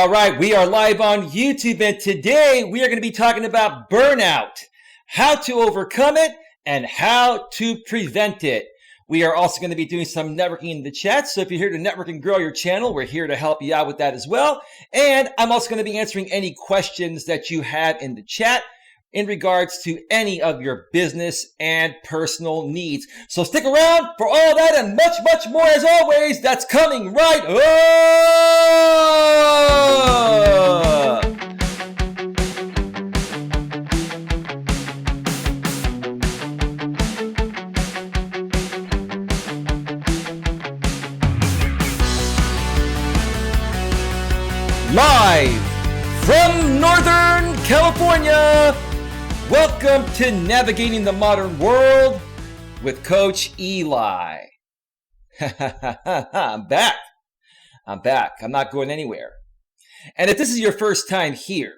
All right, we are live on YouTube, and today we are going to be talking about burnout, how to overcome it, and how to prevent it. We are also going to be doing some networking in the chat, so if you're here to network and grow your channel, we're here to help you out with that as well. And I'm also going to be answering any questions that you have in the chat in regards to any of your business and personal needs. So stick around for all that and much, much more as always. That's coming right up. Live from Northern California. Welcome to Navigating the Modern World with Coach Eli. I'm back. I'm not going anywhere. And if this is your first time here,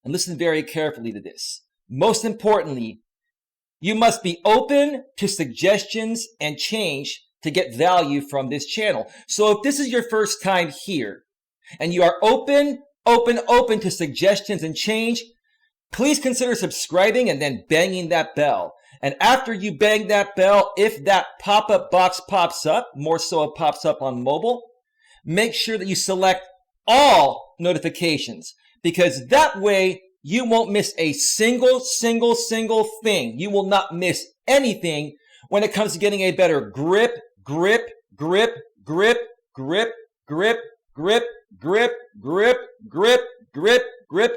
and listen very carefully to this, most importantly, you must be open to suggestions and change to get value from this channel. So if this is your first time here, and you are open to suggestions and change, please consider subscribing and then banging that bell. And after you bang that bell, if that pop-up box pops up, more so it pops up on mobile, make sure that you select all notifications, because that way you won't miss a single thing. You will not miss anything when it comes to getting a better grip.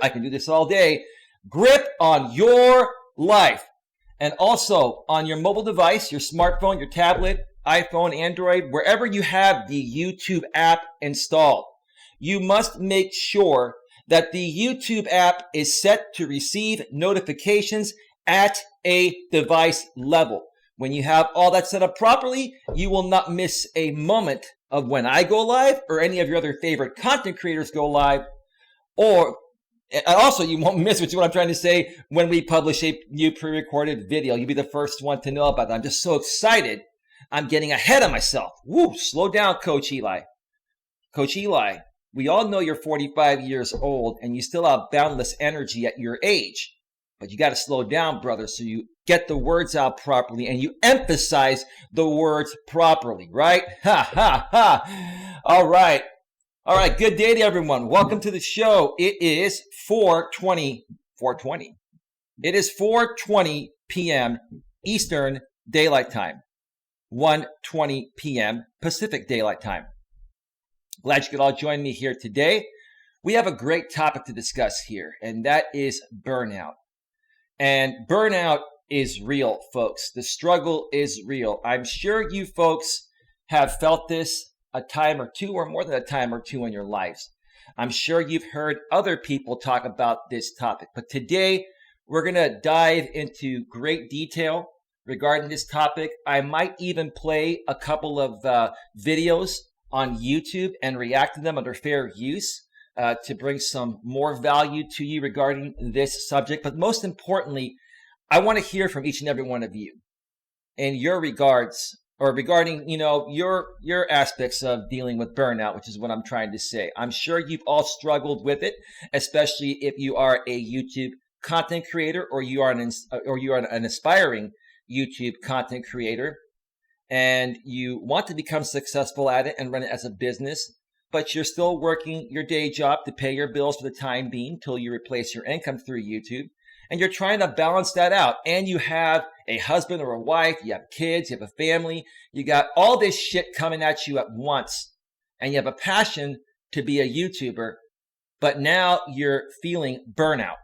I can do this all day. Grip on your life. And also on your mobile device, your smartphone, your tablet, iPhone, Android, wherever you have the YouTube app installed, you must make sure that the YouTube app is set to receive notifications at a device level. When you have all that set up properly, you will not miss a moment of when I go live or any of your other favorite content creators go live. Or also, you won't miss, which is what I'm trying to say, when we publish a new pre-recorded video. You'll be the first one to know about that. I'm just so excited. I'm getting ahead of myself. Woo, slow down, Coach Eli. Coach Eli, we all know you're 45 years old and you still have boundless energy at your age. But you got to slow down, brother, so you get the words out properly and you emphasize the words properly, right? Ha, ha, ha. All right. Good day to everyone. Welcome to the show. It is 4:20. It is 4:20 p.m. Eastern Daylight Time, 1:20 p.m. Pacific Daylight Time. Glad you could all join me here today. We have a great topic to discuss here, and that is burnout. And burnout is real, folks. The struggle is real. I'm sure you folks have felt this a time or two, or more than a time or two in your lives. I'm sure you've heard other people talk about this topic. But today, we're going to dive into great detail regarding this topic. I might even play a couple of videos on YouTube and react to them under fair use. To bring some more value to you regarding this subject. But most importantly, I want to hear from each and every one of you in your regards, or regarding, your aspects of dealing with burnout, which is what I'm trying to say. I'm sure you've all struggled with it, especially if you are a YouTube content creator or you are an aspiring YouTube content creator and you want to become successful at it and run it as a business, but you're still working your day job to pay your bills for the time being till you replace your income through YouTube. And you're trying to balance that out. And you have a husband or a wife, you have kids, you have a family, you got all this shit coming at you at once. And you have a passion to be a YouTuber, but now you're feeling burnout.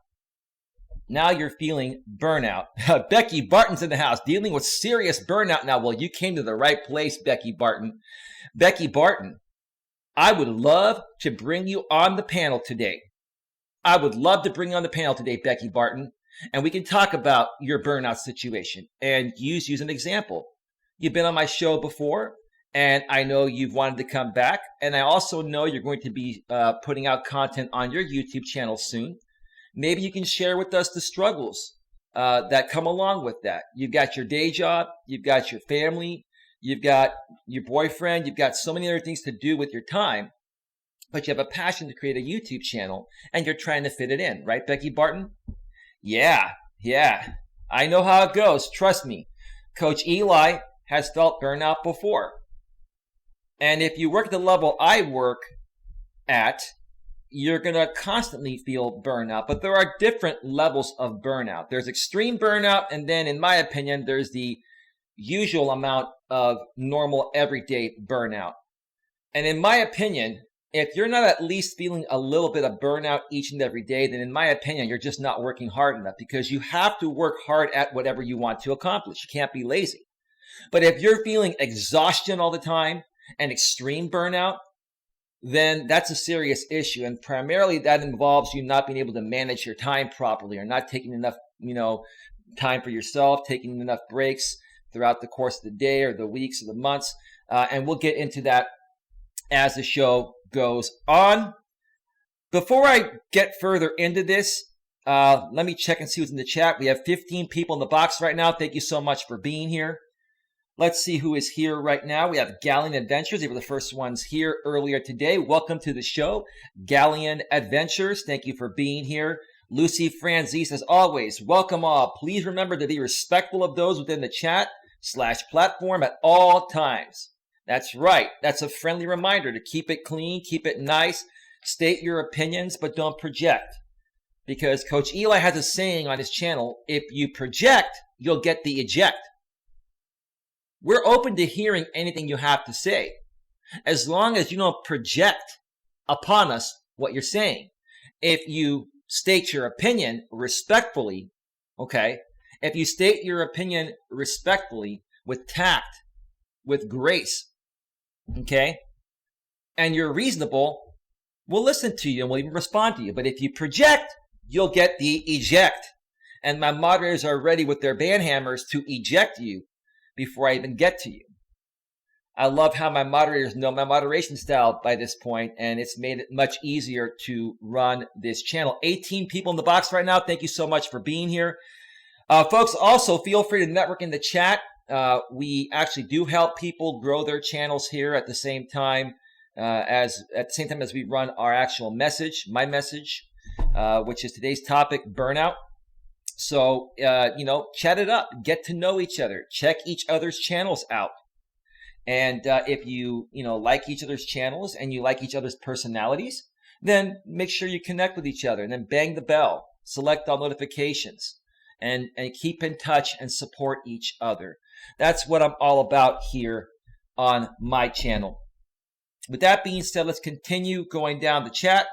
Becky Barton's in the house, dealing with serious burnout now. Well, you came to the right place, Becky Barton. Becky Barton, I would love to bring you on the panel today. Becky Barton, and we can talk about your burnout situation and use an example. You've been on my show before, and I know you've wanted to come back, and I also know you're going to be putting out content on your YouTube channel soon. Maybe you can share with us the struggles that come along with that. You've got your day job, you've got your family, you've got your boyfriend, you've got so many other things to do with your time. but you have a passion to create a YouTube channel and you're trying to fit it in, right, Becky Barton? Yeah. I know how it goes. Trust me. Coach Eli has felt burnout before. And if you work at the level I work at, you're going to constantly feel burnout. But there are different levels of burnout. There's extreme burnout, and then, in my opinion, there's the usual amount of normal everyday burnout. And in my opinion, if you're not at least feeling a little bit of burnout each and every day, then in my opinion, you're just not working hard enough, because you have to work hard at whatever you want to accomplish. You can't be lazy. But if you're feeling exhaustion all the time and extreme burnout, then that's a serious issue. And primarily that involves you not being able to manage your time properly, or not taking enough, time for yourself, taking enough breaks throughout the course of the day or the weeks or the months. And we'll get into that as the show goes on. Before I get further into this, let me check and see who's in the chat. We have 15 people in the box right now. Thank you so much for being here. Let's see who is here right now. We have Galleon Adventures. They were the first ones here earlier today. Welcome to the show, Galleon Adventures. Thank you for being here. Lucy Franzis, as always, welcome all. Please remember to be respectful of those within the chat/platform at all times. That's right. That's a friendly reminder to keep it clean, keep it nice, state your opinions, but don't project. Because Coach Eli has a saying on his channel, if you project, you'll get the eject. We're open to hearing anything you have to say, as long as you don't project upon us what you're saying. If you state your opinion respectfully, okay, if you state your opinion respectfully, with tact, with grace, okay, and you're reasonable, we'll listen to you and we'll even respond to you. But if you project, you'll get the eject. And my moderators are ready with their band hammers to eject you before I even get to you. I love how my moderators know my moderation style by this point, and it's made it much easier to run this channel. 18 people in the box right now. Thank you so much for being here. Folks, also feel free to network in the chat. We actually do help people grow their channels here at the same time as we run our actual message, my message, which is today's topic, burnout. So, chat it up, get to know each other, check each other's channels out. And if you like each other's channels and you like each other's personalities, then make sure you connect with each other, and then bang the bell, select all notifications, and keep in touch and support each other. That's what I'm all about here on my channel. With that being said, let's continue going down the chat.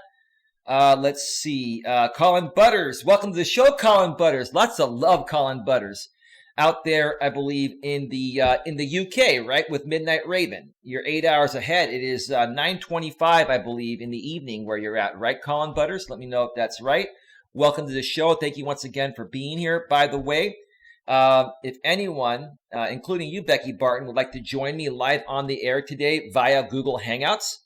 Let's see. Colin Butters. Welcome to the show, Colin Butters. Lots of love, Colin Butters. Out there, I believe, in the UK, right, with Midnight Raven. You're 8 hours ahead. It is 9:25, I believe, in the evening where you're at, right, Colin Butters? Let me know if that's right. Welcome to the show. Thank you once again for being here. By the way, if anyone, including you, Becky Barton, would like to join me live on the air today via Google Hangouts,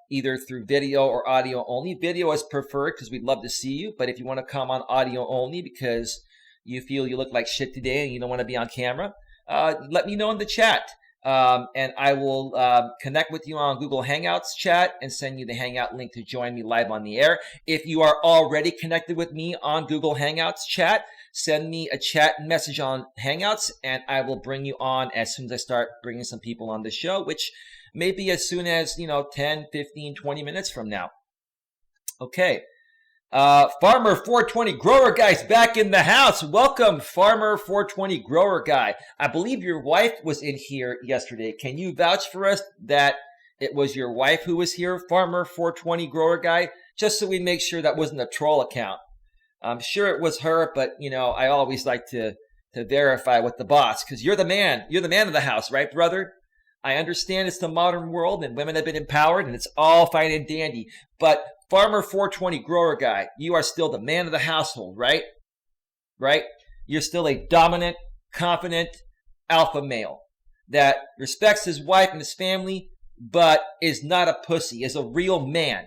either through video or audio only. Video is preferred because we'd love to see you. But if you want to come on audio only because you feel you look like shit today and you don't want to be on camera, let me know in the chat. And I will connect with you on Google Hangouts chat and send you the Hangout link to join me live on the air. If you are already connected with me on Google Hangouts chat, send me a chat message on Hangouts and I will bring you on as soon as I start bringing some people on the show, which maybe as soon as, 10, 15, 20 minutes from now. Okay. Farmer 420 Grower Guy's back in the house. Welcome, Farmer 420 Grower Guy. I believe your wife was in here yesterday. Can you vouch for us that it was your wife who was here, Farmer 420 Grower Guy? Just so we make sure that wasn't a troll account. I'm sure it was her, but, I always like to verify with the boss, because you're the man. You're the man of the house, right, brother? I understand it's the modern world and women have been empowered and it's all fine and dandy. But Farmer 420 Grower Guy, you are still the man of the household, right? Right? You're still a dominant, confident alpha male that respects his wife and his family, but is not a pussy, is a real man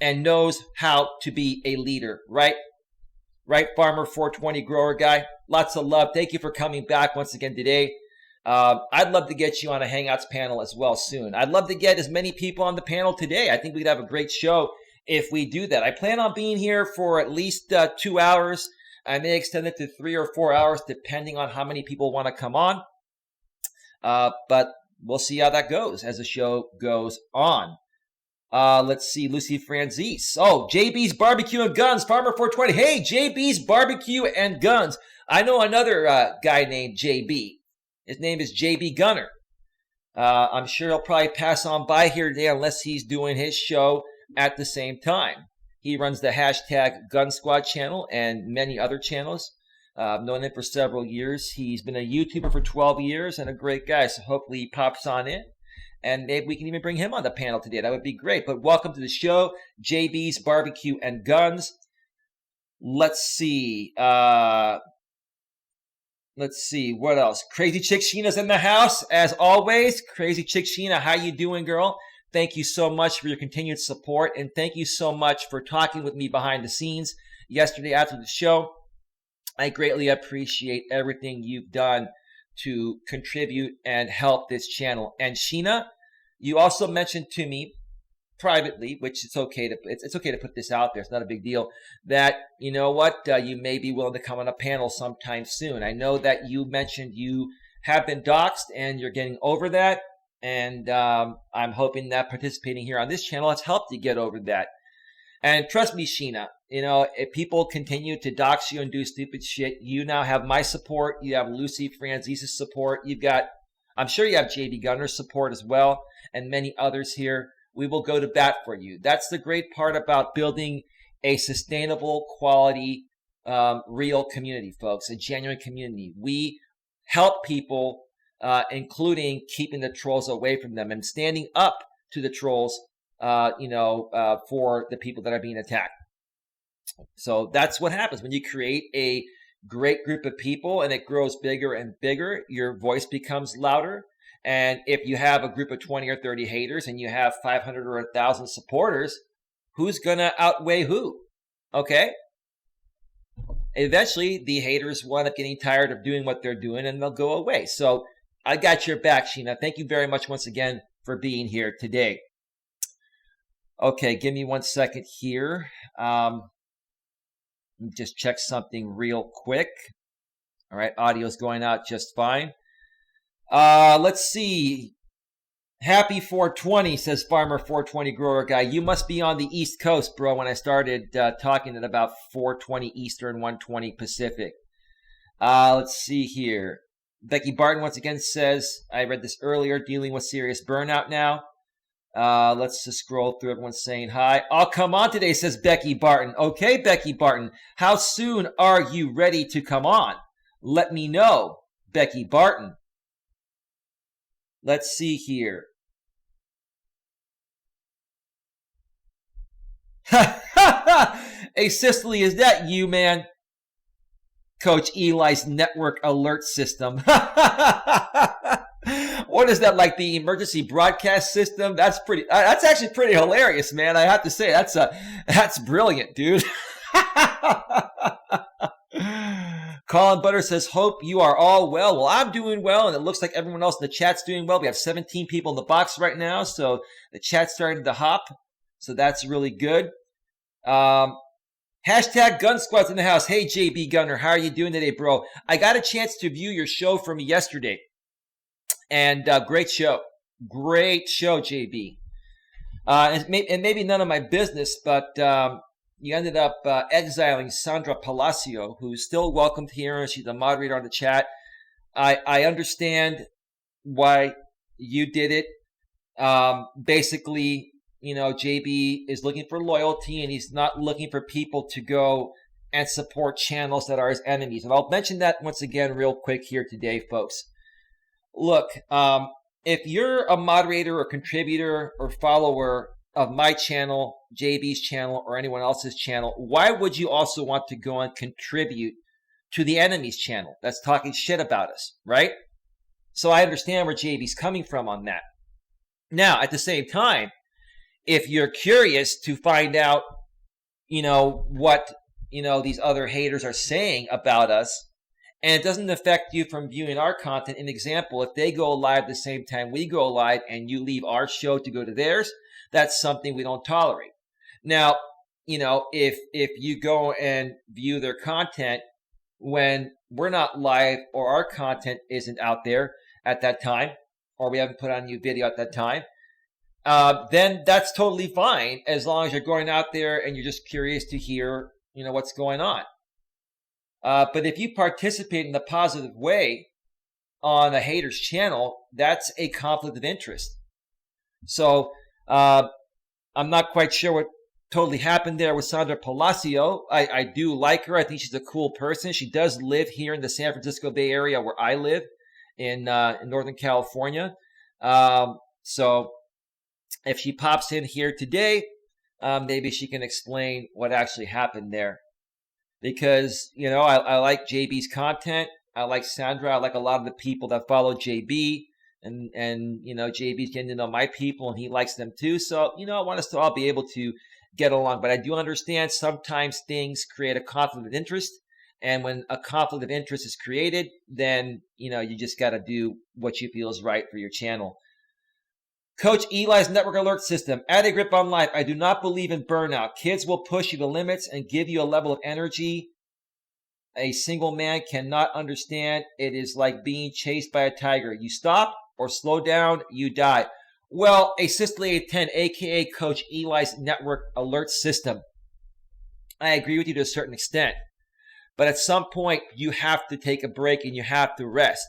and knows how to be a leader, right? Right, Farmer 420 Grower Guy? Lots of love. Thank you for coming back once again today. I'd love to get you on a Hangouts panel as well soon. I'd love to get as many people on the panel today. I think we'd have a great show if we do that. I plan on being here for at least 2 hours. I may extend it to 3 or 4 hours depending on how many people want to come on. But we'll see how that goes as the show goes on. Let's see, Lucy Franzese. Oh, JB's Barbecue and Guns, Farmer 420. Hey, JB's Barbecue and Guns. I know another guy named JB. His name is JB Gunner. I'm sure he'll probably pass on by here today unless he's doing his show at the same time. He runs the hashtag Gun Squad channel and many other channels. I've known him for several years. He's been a YouTuber for 12 years and a great guy. So hopefully he pops on in. And maybe we can even bring him on the panel today. That would be great. But welcome to the show, JB's Barbecue and Guns. Let's see. What else? Crazy Chick Sheena's in the house, as always. Crazy Chick Sheena, how you doing, girl? Thank you so much for your continued support. And thank you so much for talking with me behind the scenes yesterday after the show. I greatly appreciate everything you've done to contribute and help this channel. And Sheena, you also mentioned to me privately, which it's okay to put this out there. It's not a big deal. That you know what, you may be willing to come on a panel sometime soon. I know that you mentioned you have been doxxed and you're getting over that. And I'm hoping that participating here on this channel has helped you get over that. And trust me, Sheena, you know, if people continue to dox you and do stupid shit, you now have my support. You have Lucy Franzise's support. I'm sure you have JB Gunner's support as well, and many others here. We will go to bat for you. That's the great part about building a sustainable, quality, real community, folks, a genuine community. We help people, including keeping the trolls away from them and standing up to the trolls, for the people that are being attacked. So that's what happens when you create a great group of people and it grows bigger and bigger. Your voice becomes louder. And if you have a group of 20 or 30 haters and you have 500 or 1,000 supporters, who's going to outweigh who? Okay? Eventually, the haters wind up getting tired of doing what they're doing and they'll go away. So I got your back, Sheena. Thank you very much once again for being here today. Okay, give me 1 second here. Let me just check something real quick. All right, audio's going out just fine. Let's see. Happy 420, says Farmer 420 Grower Guy. You must be on the East Coast, bro, when I started talking at about 420 Eastern, 120 Pacific. Let's see here. Becky Barton once again says, I read this earlier, dealing with serious burnout now. Let's just scroll through. Everyone's saying hi. I'll come on today, says Becky Barton. Okay, Becky Barton. How soon are you ready to come on? Let me know, Becky Barton. Let's see here. Hey, Cicely, is that you, man? Coach Eli's network alert system. What is that, like the emergency broadcast system? That's actually pretty hilarious, man. I have to say, that's brilliant, dude. Colin Butter says, hope you are all well. Well, I'm doing well, and it looks like everyone else in the chat's doing well. We have 17 people in the box right now, so the chat's starting to hop. So that's really good. Hashtag Gun Squad's in the house. Hey, JB Gunner, how are you doing today, bro? I got a chance to view your show from yesterday. And great show. Great show, JB. And maybe none of my business, but you ended up exiling Sandra Palacio, who's still welcomed here. She's a moderator on the chat. I understand why you did it. Basically, you know, JB is looking for loyalty, and he's not looking for people to go and support channels that are his enemies. And I'll mention that once again real quick here today, folks. Look, if you're a moderator or contributor or follower of my channel, JB's channel, or anyone else's channel, why would you also want to go and contribute to the enemy's channel that's talking shit about us, right? So I understand where JB's coming from on that. Now, at the same time, if you're curious to find out, you know, what, you know, these other haters are saying about us, And it doesn't affect you from viewing our content. An example, if they go live the same time we go live and you leave our show to go to theirs, that's something we don't tolerate. Now, if you go and view their content when we're not live or our content isn't out there at that time, or we haven't put on a new video at that time, then that's totally fine, as long as you're going out there and you're just curious to hear, what's going on. But if you participate in a positive way on a hater's channel, that's a conflict of interest. So I'm not quite sure what totally happened there with Sandra Palacio. I do like her. I think she's a cool person. She does live here in the San Francisco Bay Area where I live in Northern California. So if she pops in here today, maybe she can explain what actually happened there. Because, I like JB's content. I like Sandra. I like a lot of the people that follow JB. And JB's getting to know my people and he likes them too. So, I want us to all be able to get along. But I do understand sometimes things create a conflict of interest. And when a conflict of interest is created, then, you just got to do what you feel is right for your channel. Coach Eli's network alert system. Add a grip on life. I do not believe in burnout. Kids will push you to limits and give you a level of energy a single man cannot understand. It is like being chased by a tiger. You stop or slow down, you die. Well, a Systole 810, aka Coach Eli's network alert system. I agree with you to a certain extent. But at some point, you have to take a break and you have to rest.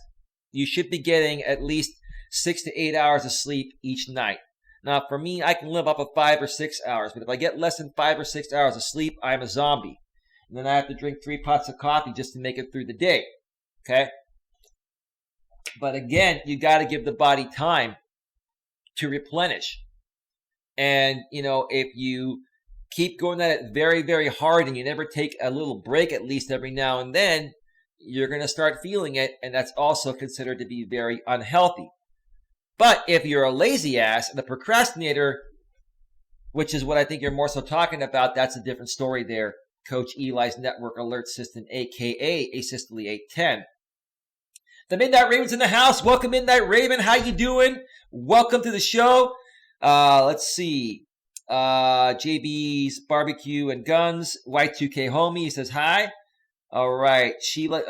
You should be getting at least 6 to 8 hours of sleep each night. Now, for me, I can live up to 5 or 6 hours, but if I get less than 5 or 6 hours of sleep, I'm a zombie. And then I have to drink 3 pots of coffee just to make it through the day. Okay? But again, you got to give the body time to replenish. And, if you keep going at it very, very hard and you never take a little break, at least every now and then, you're going to start feeling it. And that's also considered to be very unhealthy. But if you're a lazy ass and a procrastinator, which is what I think you're more so talking about, that's a different story there. Coach Eli's network alert system, aka a Systole 810. The Midnight Raven's in the house. Welcome, Midnight Raven. How you doing? Welcome to the show. Let's see. JB's Barbecue and Guns. Y2K Homie, he says hi. All right. Sheila.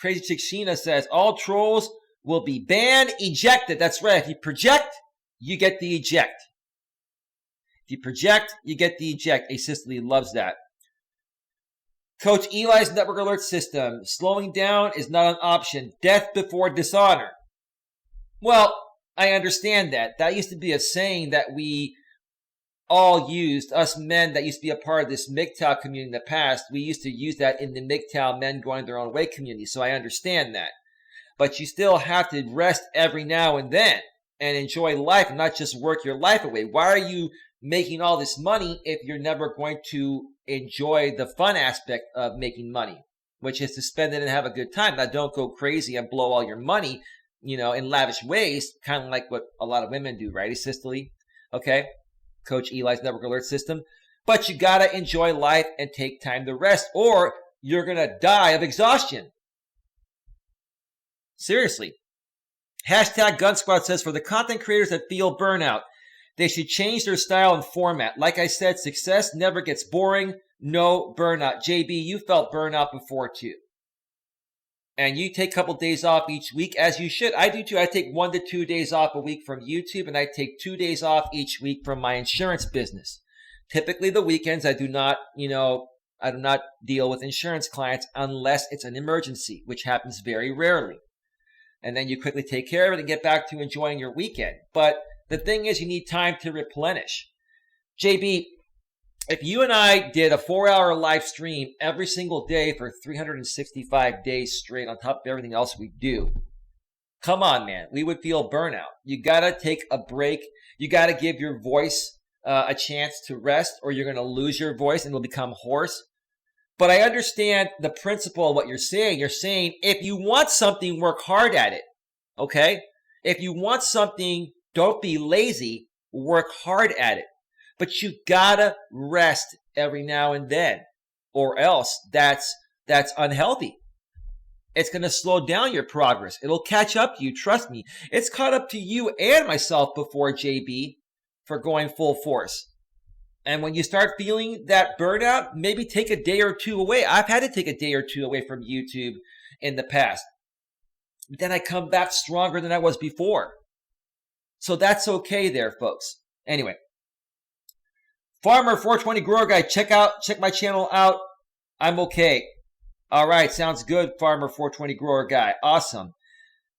Crazy Chick Sheena says all trolls will be banned, ejected. That's right. If you project, you get the eject. If you project, you get the eject. A Systole loves that. Coach Eli's network alert system. Slowing down is not an option. Death before dishonor. Well, I understand that. That used to be a saying that we all used, us men that used to be a part of this MGTOW community in the past. We used to use that in the MGTOW men going their own way community. So I understand that. But you still have to rest every now and then and enjoy life and not just work your life away. Why are you making all this money if you're never going to enjoy the fun aspect of making money, which is to spend it and have a good time? Now, don't go crazy and blow all your money, in lavish ways, kind of like what a lot of women do, right, Systole? Okay? Coach Eli's network alert system. But you got to enjoy life and take time to rest, or you're going to die of exhaustion. Seriously. Hashtag Gun Squad says, for the content creators that feel burnout, they should change their style and format. Like I said, success never gets boring. No burnout. JB, you felt burnout before too. And you take a couple days off each week, as you should. I do too. I take 1 to 2 days off a week from YouTube, and I take 2 days off each week from my insurance business. Typically the weekends, I do not deal with insurance clients unless it's an emergency, which happens very rarely. And then you quickly take care of it and get back to enjoying your weekend. But the thing is, you need time to replenish. JB, if you and I did a 4-hour live stream every single day for 365 days straight on top of everything else we do, come on, man, we would feel burnout. You got to take a break. You got to give your voice a chance to rest, or you're going to lose your voice and it'll become hoarse. But I understand the principle of what you're saying. You're saying if you want something, work hard at it. Okay? If you want something, don't be lazy, work hard at it. But you gotta rest every now and then, or else that's unhealthy. It's going to slow down your progress. It'll catch up to you. Trust me. It's caught up to you and myself before, JB, for going full force. And when you start feeling that burnout, maybe take a day or two away. I've had to take a day or two away from YouTube in the past. But then I come back stronger than I was before. So that's okay there, folks. Anyway. Farmer 420 Grower Guy, check my channel out. I'm okay. All right, sounds good, Farmer 420 Grower Guy. Awesome.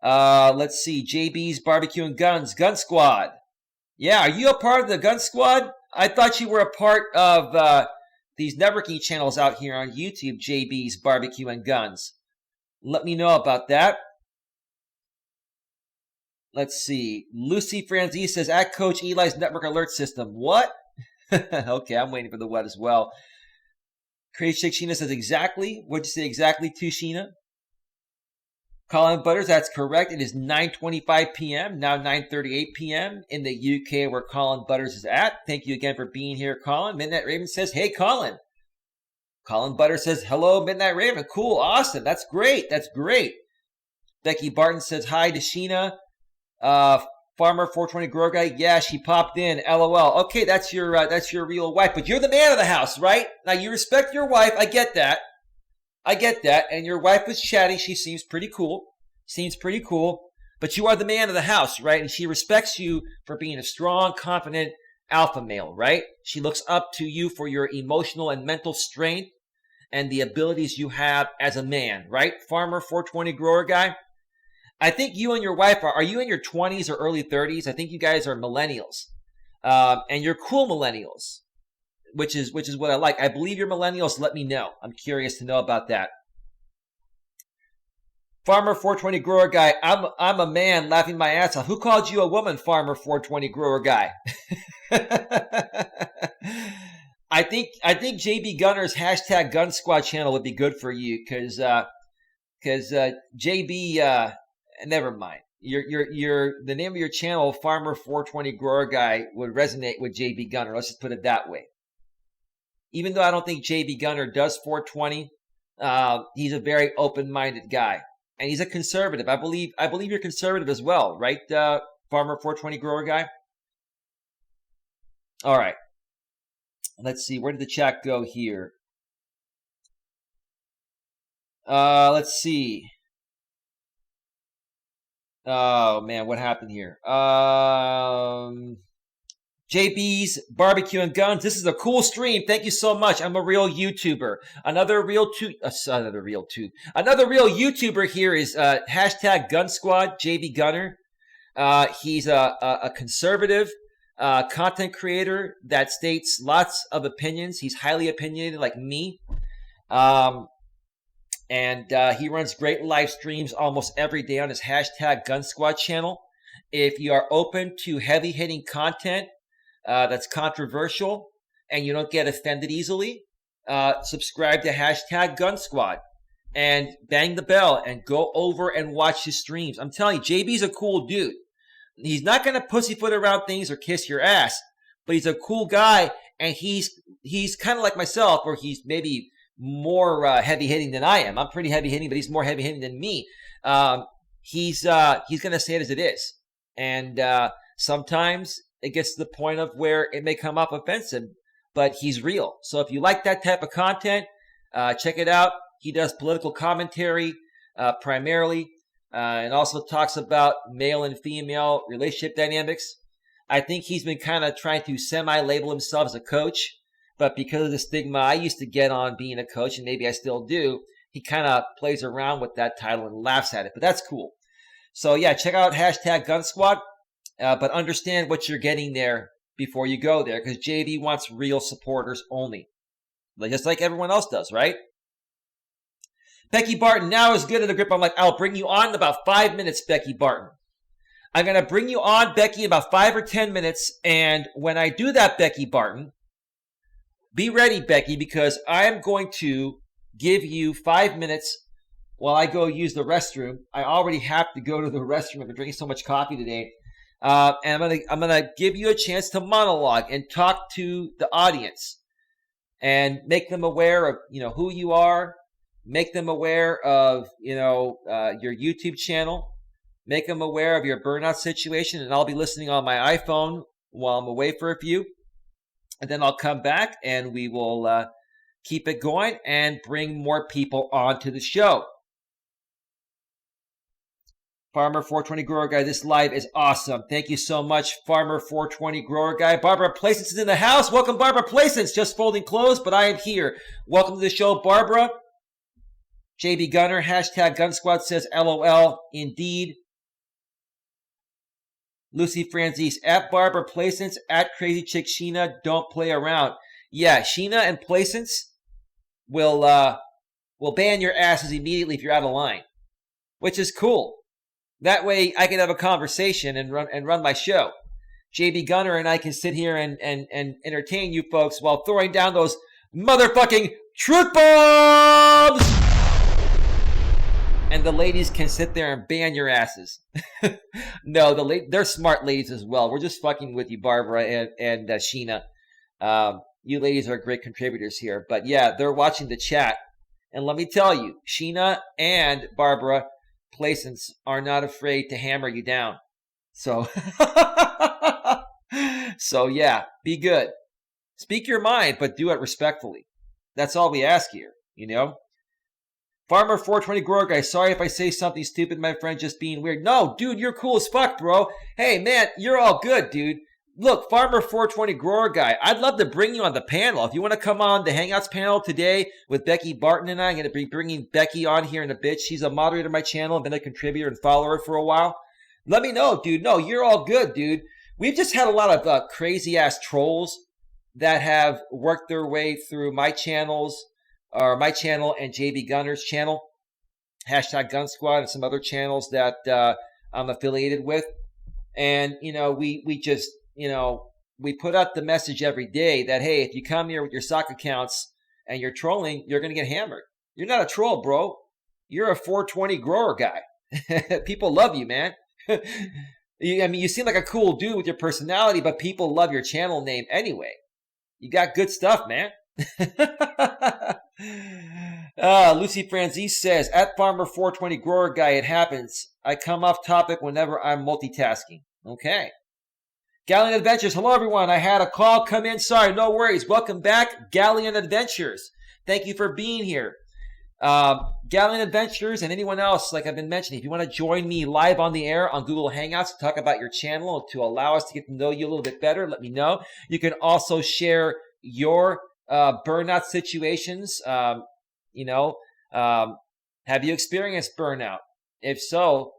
Let's see. JB's Barbecue and Guns, Gun Squad. Yeah, are you a part of the Gun Squad? I thought you were a part of these networking channels out here on YouTube, JB's Barbecue and Guns. Let me know about that. Let's see. Lucy Franzese says, at Coach Eli's network alert system. What? Okay, I'm waiting for the what as well. Crazy Chick Sheena says exactly. What'd you say exactly to, Sheena? Colin Butters, that's correct. It is 9:25 p.m., now 9:38 p.m. in the UK where Colin Butters is at. Thank you again for being here, Colin. Midnight Raven says, hey, Colin. Colin Butters says, hello, Midnight Raven. Cool, awesome. That's great. That's great. Becky Barton says, hi to Sheena. Farmer 420 Grower Guy, yeah, she popped in. LOL. Okay, that's your real wife, but you're the man of the house, right? Now you respect your wife. I get that. And your wife was chatty. She seems pretty cool. But you are the man of the house, right? And she respects you for being a strong, confident alpha male, right? She looks up to you for your emotional and mental strength and the abilities you have as a man, right? Farmer 420 Grower Guy. I think you and your wife are you in your 20s or early 30s? I think you guys are millennials. And you're cool millennials, which is what I like. I believe you're millennials. Let me know. I'm curious to know about that. Farmer 420 Grower Guy, I'm a man laughing my ass off. Who called you a woman, Farmer 420 Grower Guy? I think JB Gunner's hashtag Gun Squad channel would be good for you because JB never mind. The name of your channel, Farmer 420 Grower Guy, would resonate with JB Gunner. Let's just put it that way. Even though I don't think JB Gunner does 420, he's a very open-minded guy, and he's a conservative. I believe you're conservative as well, right, Farmer 420 Grower Guy? All right. Let's see. Where did the chat go here? Let's see. Oh, man, what happened here? JB's Barbecue and Guns. This is a cool stream. Thank you so much. I'm a real YouTuber. Another real YouTuber here is hashtag Gun Squad, JB Gunner. He's a conservative content creator that states lots of opinions. He's highly opinionated like me. And he runs great live streams almost every day on his hashtag Gun Squad channel. If you are open to heavy-hitting content that's controversial and you don't get offended easily, subscribe to hashtag Gun Squad and bang the bell and go over and watch his streams. I'm telling you, JB's a cool dude. He's not going to pussyfoot around things or kiss your ass, but he's a cool guy, and he's kind of like myself, or he's maybe more heavy-hitting than I am. I'm pretty heavy-hitting, but he's more heavy-hitting than me. He's going to say it as it is. And sometimes it gets to the point of where it may come off offensive, but he's real. So if you like that type of content, check it out. He does political commentary primarily, and also talks about male and female relationship dynamics. I think he's been kind of trying to semi-label himself as a coach, but because of the stigma I used to get on being a coach, and maybe I still do, he kind of plays around with that title and laughs at it, but that's cool. So yeah, check out hashtag Gun Squad, but understand what you're getting there before you go there, because JB wants real supporters only, just like everyone else does, right? Becky Barton, now is good in the grip. I'm like, I'll bring you on in about 5 minutes, Becky Barton. I'm going to bring you on, Becky, in about 5 or 10 minutes, and when I do that, Becky Barton, be ready, Becky, because I'm going to give you 5 minutes while I go use the restroom. I already have to go to the restroom. I've been drinking so much coffee today. And I'm gonna give you a chance to monologue and talk to the audience and make them aware of, who you are, Make them aware of, your YouTube channel. Make them aware of your burnout situation, and I'll be listening on my iPhone while I'm away for a few. And then I'll come back and we will keep it going and bring more people onto the show. Farmer 420 Grower Guy, this live is awesome. Thank you so much, Farmer 420 Grower Guy. Barbara Placence is in the house. Welcome, Barbara Placence. Just folding clothes, but I am here. Welcome to the show, Barbara. JB Gunner, hashtag Gun Squad says LOL, indeed. Lucy Franzese, at Barbara Placence, at Crazy Chick Sheena, don't play around. Yeah, Sheena and Placence will ban your asses immediately if you're out of line, which is cool. That way I can have a conversation and run my show. JB Gunner and I can sit here and entertain you folks while throwing down those motherfucking truth bombs! And the ladies can sit there and ban your asses. No, they're smart ladies as well. We're just fucking with you, Barbara and Sheena. You ladies are great contributors here. But yeah, they're watching the chat. And let me tell you, Sheena and Barbara Placence are not afraid to hammer you down. So, so yeah, be good. Speak your mind, but do it respectfully. That's all we ask here, Farmer 420 Grower Guy, sorry if I say something stupid, my friend, just being weird. No, dude, you're cool as fuck, bro. Hey, man, you're all good, dude. Look, Farmer 420 Grower Guy, I'd love to bring you on the panel. If you want to come on the Hangouts panel today with Becky Barton and I'm going to be bringing Becky on here in a bit. She's a moderator of my channel, been a contributor and follower for a while. Let me know, dude. No, you're all good, dude. We've just had a lot of crazy-ass trolls that have worked their way through my channels, or my channel and JB Gunner's channel, hashtag Gun Squad, and some other channels that I'm affiliated with. And, we just, we put out the message every day that, hey, if you come here with your sock accounts and you're trolling, you're going to get hammered. You're not a troll, bro. You're a 420 grower guy. People love you, man. You seem like a cool dude with your personality, but people love your channel name anyway. You got good stuff, man. Lucy Franzese says, at Farmer 420 Grower Guy, it happens. I come off topic whenever I'm multitasking. Okay. Galleon Adventures. Hello, everyone. I had a call come in. Sorry, no worries. Welcome back, Galleon Adventures. Thank you for being here. Galleon Adventures and anyone else, like I've been mentioning, if you want to join me live on the air on Google Hangouts to talk about your channel, to allow us to get to know you a little bit better, let me know. You can also share your burnout situations. Have you experienced burnout? If so,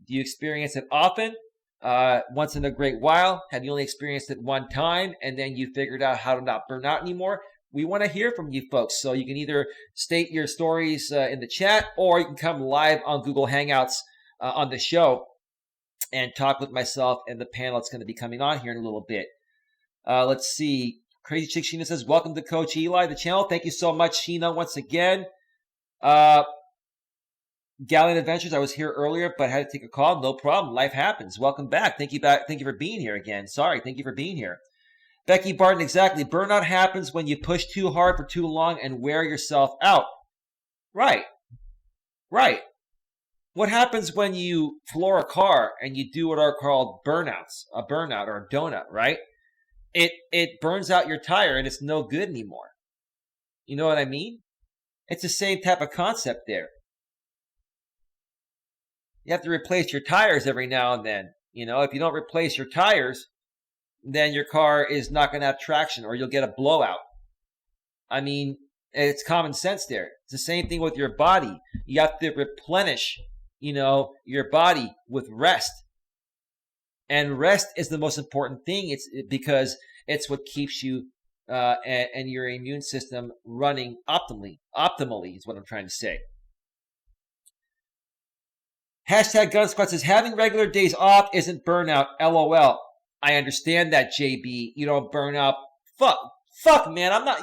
do you experience it often? Once in a great while? Have you only experienced it one time and then you figured out how to not burn out anymore? We want to hear from you folks. So you can either state your stories in the chat, or you can come live on Google Hangouts on the show and talk with myself and the panel that's going to be coming on here in a little bit. Let's see. Crazy Chick Sheena says, welcome to Coach Eli, the channel. Thank you so much, Sheena, once again. Galleon Adventures, I was here earlier, but I had to take a call. No problem. Life happens. Welcome back. Thank you for being here again. Sorry. Thank you for being here. Becky Barton, exactly. Burnout happens when you push too hard for too long and wear yourself out. Right. Right. What happens when you floor a car and you do what are called burnouts, a burnout or a donut, right? It burns out your tire and it's no good anymore. You know what I mean? It's the same type of concept there. You have to replace your tires every now and then. If you don't replace your tires, then your car is not going to have traction or you'll get a blowout. I mean, it's common sense there. It's the same thing with your body. You have to replenish, your body with rest. And rest is the most important thing. Because it's what keeps you and your immune system running optimally. Optimally is what I'm trying to say. Hashtag Gun Squad says, having regular days off isn't burnout. LOL. I understand that, JB. You don't burn out. Fuck, man. I'm not.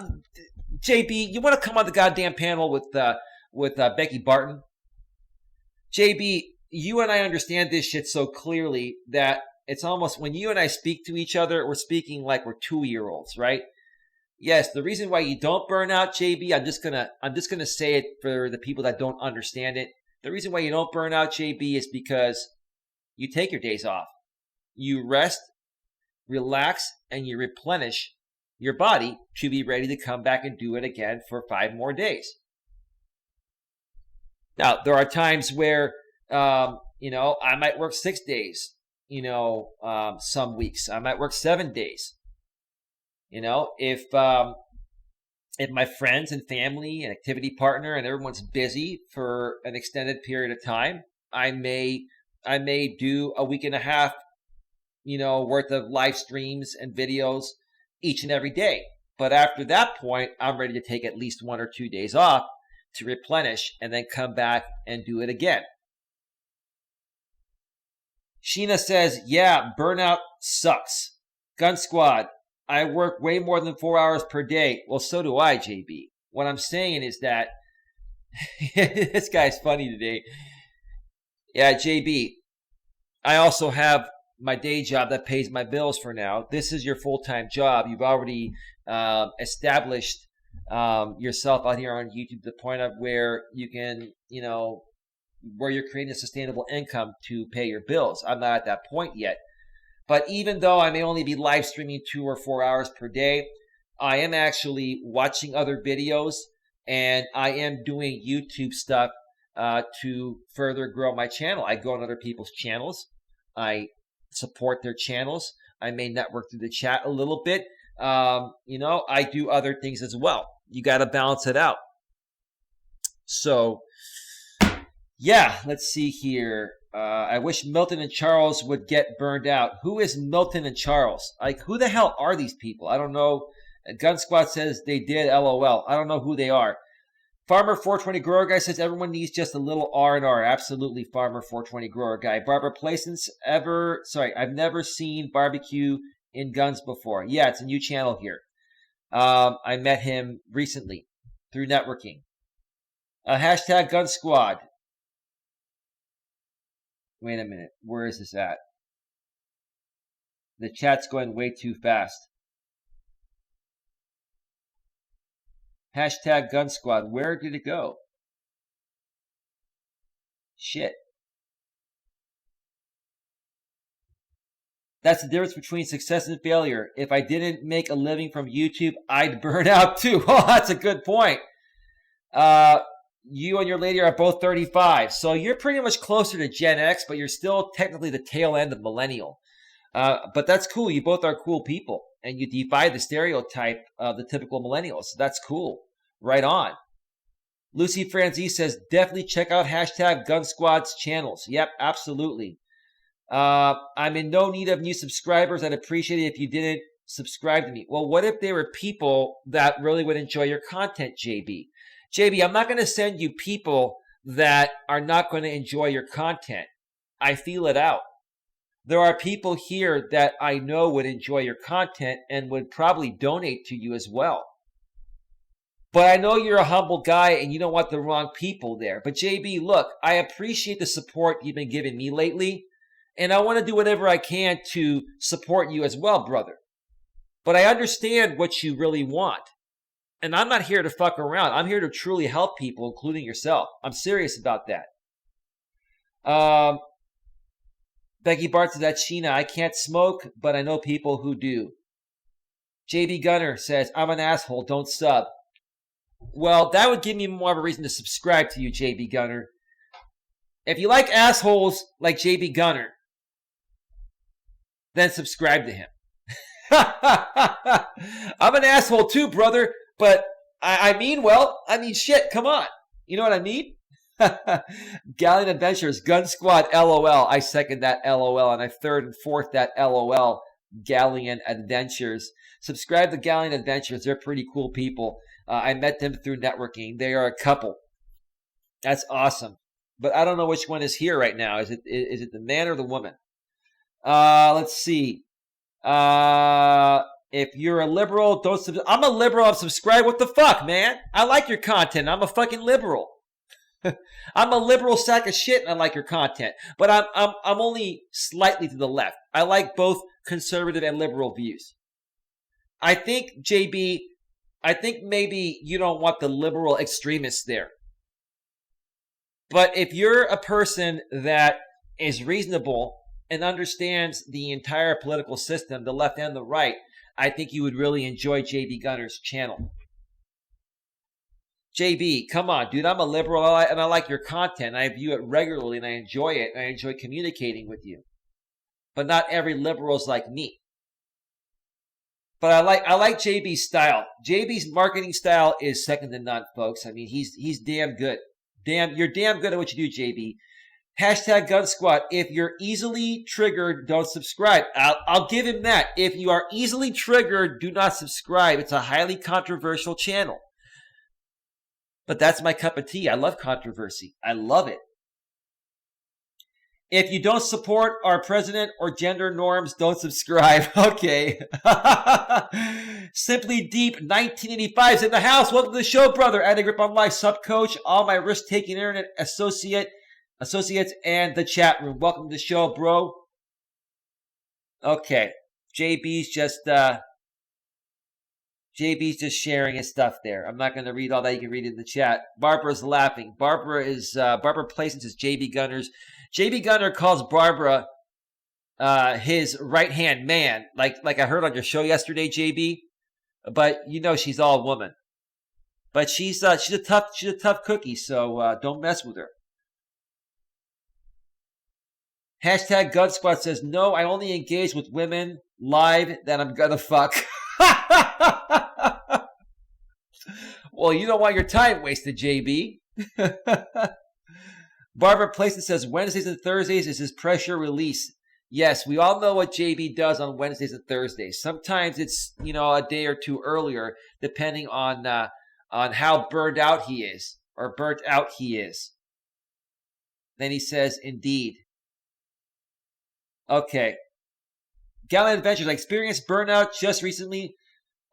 JB, you want to come on the goddamn panel with Becky Barton? JB, you and I understand this shit so clearly that it's almost when you and I speak to each other, we're speaking like we're 2-year-olds, right? Yes, the reason why you don't burn out, JB, I'm just gonna say it for the people that don't understand it. The reason why you don't burn out, JB, is because you take your days off. You rest, relax, and you replenish your body to be ready to come back and do it again for 5 more days. Now, there are times where, I might work 6 days, some weeks. I might work 7 days. If my friends and family and activity partner and everyone's busy for an extended period of time, I may do a week and a half, worth of live streams and videos each and every day. But after that point, I'm ready to take at least 1 or 2 days off to replenish and then come back and do it again. Sheena says, yeah, burnout sucks. Gun Squad, I work way more than 4 hours per day. Well, so do I, JB. What I'm saying is that this guy's funny today. Yeah, JB, I also have my day job that pays my bills for now. This is your full-time job. You've already established yourself out here on YouTube to the point of where you can, where you're creating a sustainable income to pay your bills. I'm not at that point yet. But even though I may only be live streaming 2 or 4 hours per day, I am actually watching other videos and I am doing YouTube stuff to further grow my channel. I go on other people's channels. I support their channels. I may network through the chat a little bit. I do other things as well. You got to balance it out. So, yeah, let's see here. I wish Milton and Charles would get burned out. Who is Milton and Charles? Like, who the hell are these people? I don't know. Gun Squad says they did, LOL. I don't know who they are. Farmer 420 Grower Guy says everyone needs just a little R&R. Absolutely, Farmer 420 Grower Guy. Barbara Placence, I've never seen barbecue in guns before. Yeah, it's a new channel here. I met him recently through networking. Hashtag Gun Squad. Wait a minute. Where is this at? The chat's going way too fast. Hashtag Gun Squad. Where did it go? Shit. That's the difference between success and failure. If I didn't make a living from YouTube, I'd burn out too. Oh, that's a good point. You and your lady are both 35. So you're pretty much closer to Gen X, but you're still technically the tail end of millennial. But that's cool. You both are cool people. And you defy the stereotype of the typical millennials. So that's cool. Right on. Lucy Franzi says, definitely check out hashtag Gun Squad's channels. Yep, absolutely. I'm in no need of new subscribers. I'd appreciate it if you didn't subscribe to me. Well, what if there were people that really would enjoy your content, JB? JB, I'm not going to send you people that are not going to enjoy your content. I feel it out. There are people here that I know would enjoy your content and would probably donate to you as well. But I know you're a humble guy and you don't want the wrong people there. But JB, look, I appreciate the support you've been giving me lately. And I want to do whatever I can to support you as well, brother. But I understand what you really want. And I'm not here to fuck around. I'm here to truly help people, including yourself. I'm serious about that. Becky Barton says, that's Sheena. I can't smoke, but I know people who do. JB Gunner says, I'm an asshole. Don't sub. Well, that would give me more of a reason to subscribe to you, JB Gunner. If you like assholes like JB Gunner, then subscribe to him. I'm an asshole too, brother. But I mean, shit, come on. You know what I mean? Galleon Adventures, Gun Squad, LOL. I second that LOL, and I third and fourth that LOL. Galleon Adventures. Subscribe to Galleon Adventures. They're pretty cool people. I met them through networking. They are a couple. That's awesome. But I don't know which one is here right now. Is it the man or the woman? Let's see. If you're a liberal, I'm a liberal. I'm subscribed. What the fuck, man? I like your content. I'm a fucking liberal. I'm a liberal sack of shit, and I like your content. But I'm only slightly to the left. I like both conservative and liberal views. I think, JB, I think maybe you don't want the liberal extremists there. But if you're a person that is reasonable and understands the entire political system, the left and the right, I think you would really enjoy JB Gunner's channel. JB, come on, dude, I'm a liberal and I like your content. I view it regularly and I enjoy it and I enjoy communicating with you. But not every liberal is like me. But I like JB's style. JB's marketing style is second to none, folks. I mean, he's damn good. You're damn good at what you do, JB. Hashtag Gun Squad. If you're easily triggered, don't subscribe. I'll give him that. If you are easily triggered, do not subscribe. It's a highly controversial channel. But that's my cup of tea. I love controversy. I love it. If you don't support our president or gender norms, don't subscribe. Okay. Simply Deep 1985 is in the house. Welcome to the show, brother. Add a grip on life, sub coach, all my risk-taking internet associates, and the chat room. Welcome to the show, bro. Okay. JB's just sharing his stuff there. I'm not going to read all that. You can read it in the chat. Barbara's laughing. Barbara Playson says JB Gunners. JB Gunner calls Barbara his right-hand man, like I heard on your show yesterday, JB. But you know she's all woman. But she's a tough cookie, so don't mess with her. Hashtag Gun Squad says, no, I only engage with women live that I'm gonna fuck. Well, you don't want your time wasted, JB. Barbara Playson says, Wednesdays and Thursdays is his pressure release. Yes, we all know what JB does on Wednesdays and Thursdays. Sometimes it's, a day or two earlier, depending on how burned out he is. Then he says, indeed. Okay. Gallant Adventures. I experienced burnout just recently,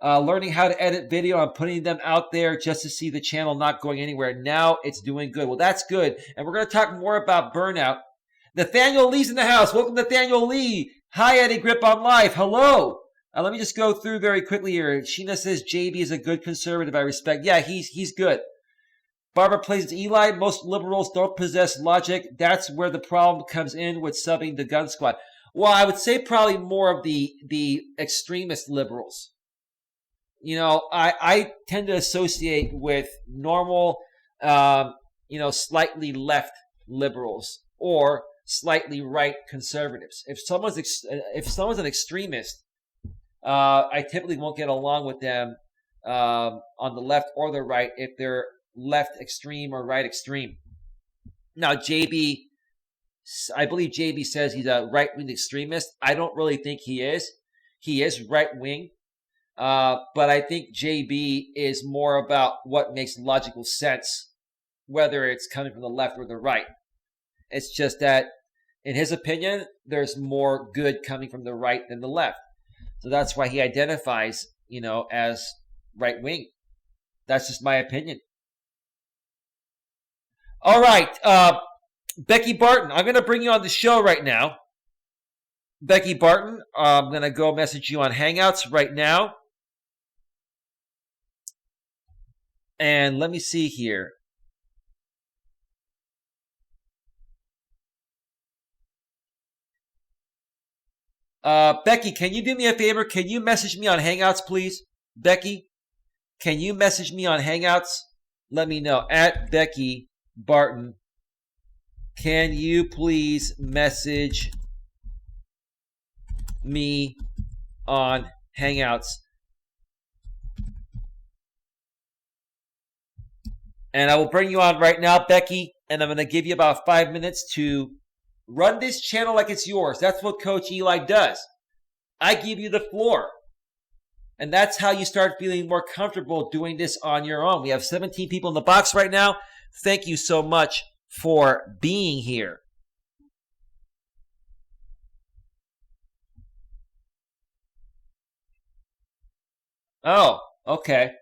learning how to edit video and putting them out there just to see the channel not going anywhere. Now it's doing good. Well, that's good. And we're going to talk more about burnout. Nathaniel Lee's in the house. Welcome, Nathaniel Lee. Hi, Eddie Grip on Life. Hello. Let me just go through very quickly here. Sheena says JB is a good conservative. I respect. Yeah, he's good. Barbara plays Eli. Most liberals don't possess logic. That's where the problem comes in with subbing the Gun Squad. Well, I would say probably more of the extremist liberals. I tend to associate with normal, slightly left liberals or slightly right conservatives. If someone's an extremist, I typically won't get along with them on the left or the right if they're left extreme or right extreme. Now, I believe JB says he's a right-wing extremist. I don't really think he is. He is right-wing. But I think JB is more about what makes logical sense, whether it's coming from the left or the right. It's just that, in his opinion, there's more good coming from the right than the left. So that's why he identifies, as right-wing. That's just my opinion. All right, Becky Barton, I'm going to bring you on the show right now. Becky Barton, I'm going to go message you on Hangouts right now. And let me see here. Becky, can you do me a favor? Can you message me on Hangouts, please? Becky, can you message me on Hangouts? Let me know. At Becky Barton, can you please message me on Hangouts? And I will bring you on right now, Becky, and I'm going to give you about 5 minutes to run this channel like it's yours. That's what Coach Eli does. I give you the floor. And that's how you start feeling more comfortable doing this on your own. We have 17 people in the box right now. Thank you so much for being here. Oh, okay.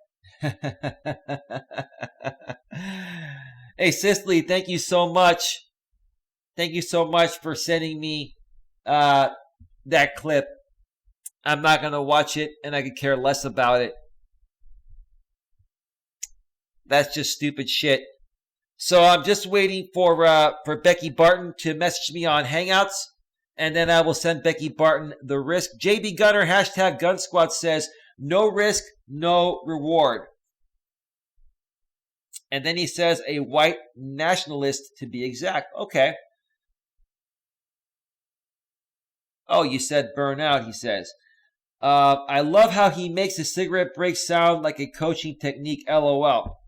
Hey, Cicely, thank you so much. Thank you so much for sending me that clip. I'm not going to watch it, and I could care less about it. That's just stupid shit. So I'm just waiting for Becky Barton to message me on Hangouts, and then I will send Becky Barton the risk. JB Gunner, hashtag Gun Squad says, no risk, no reward. And then he says, a white nationalist to be exact. Okay. Oh, you said burnout, he says. I love how he makes a cigarette break sound like a coaching technique, LOL.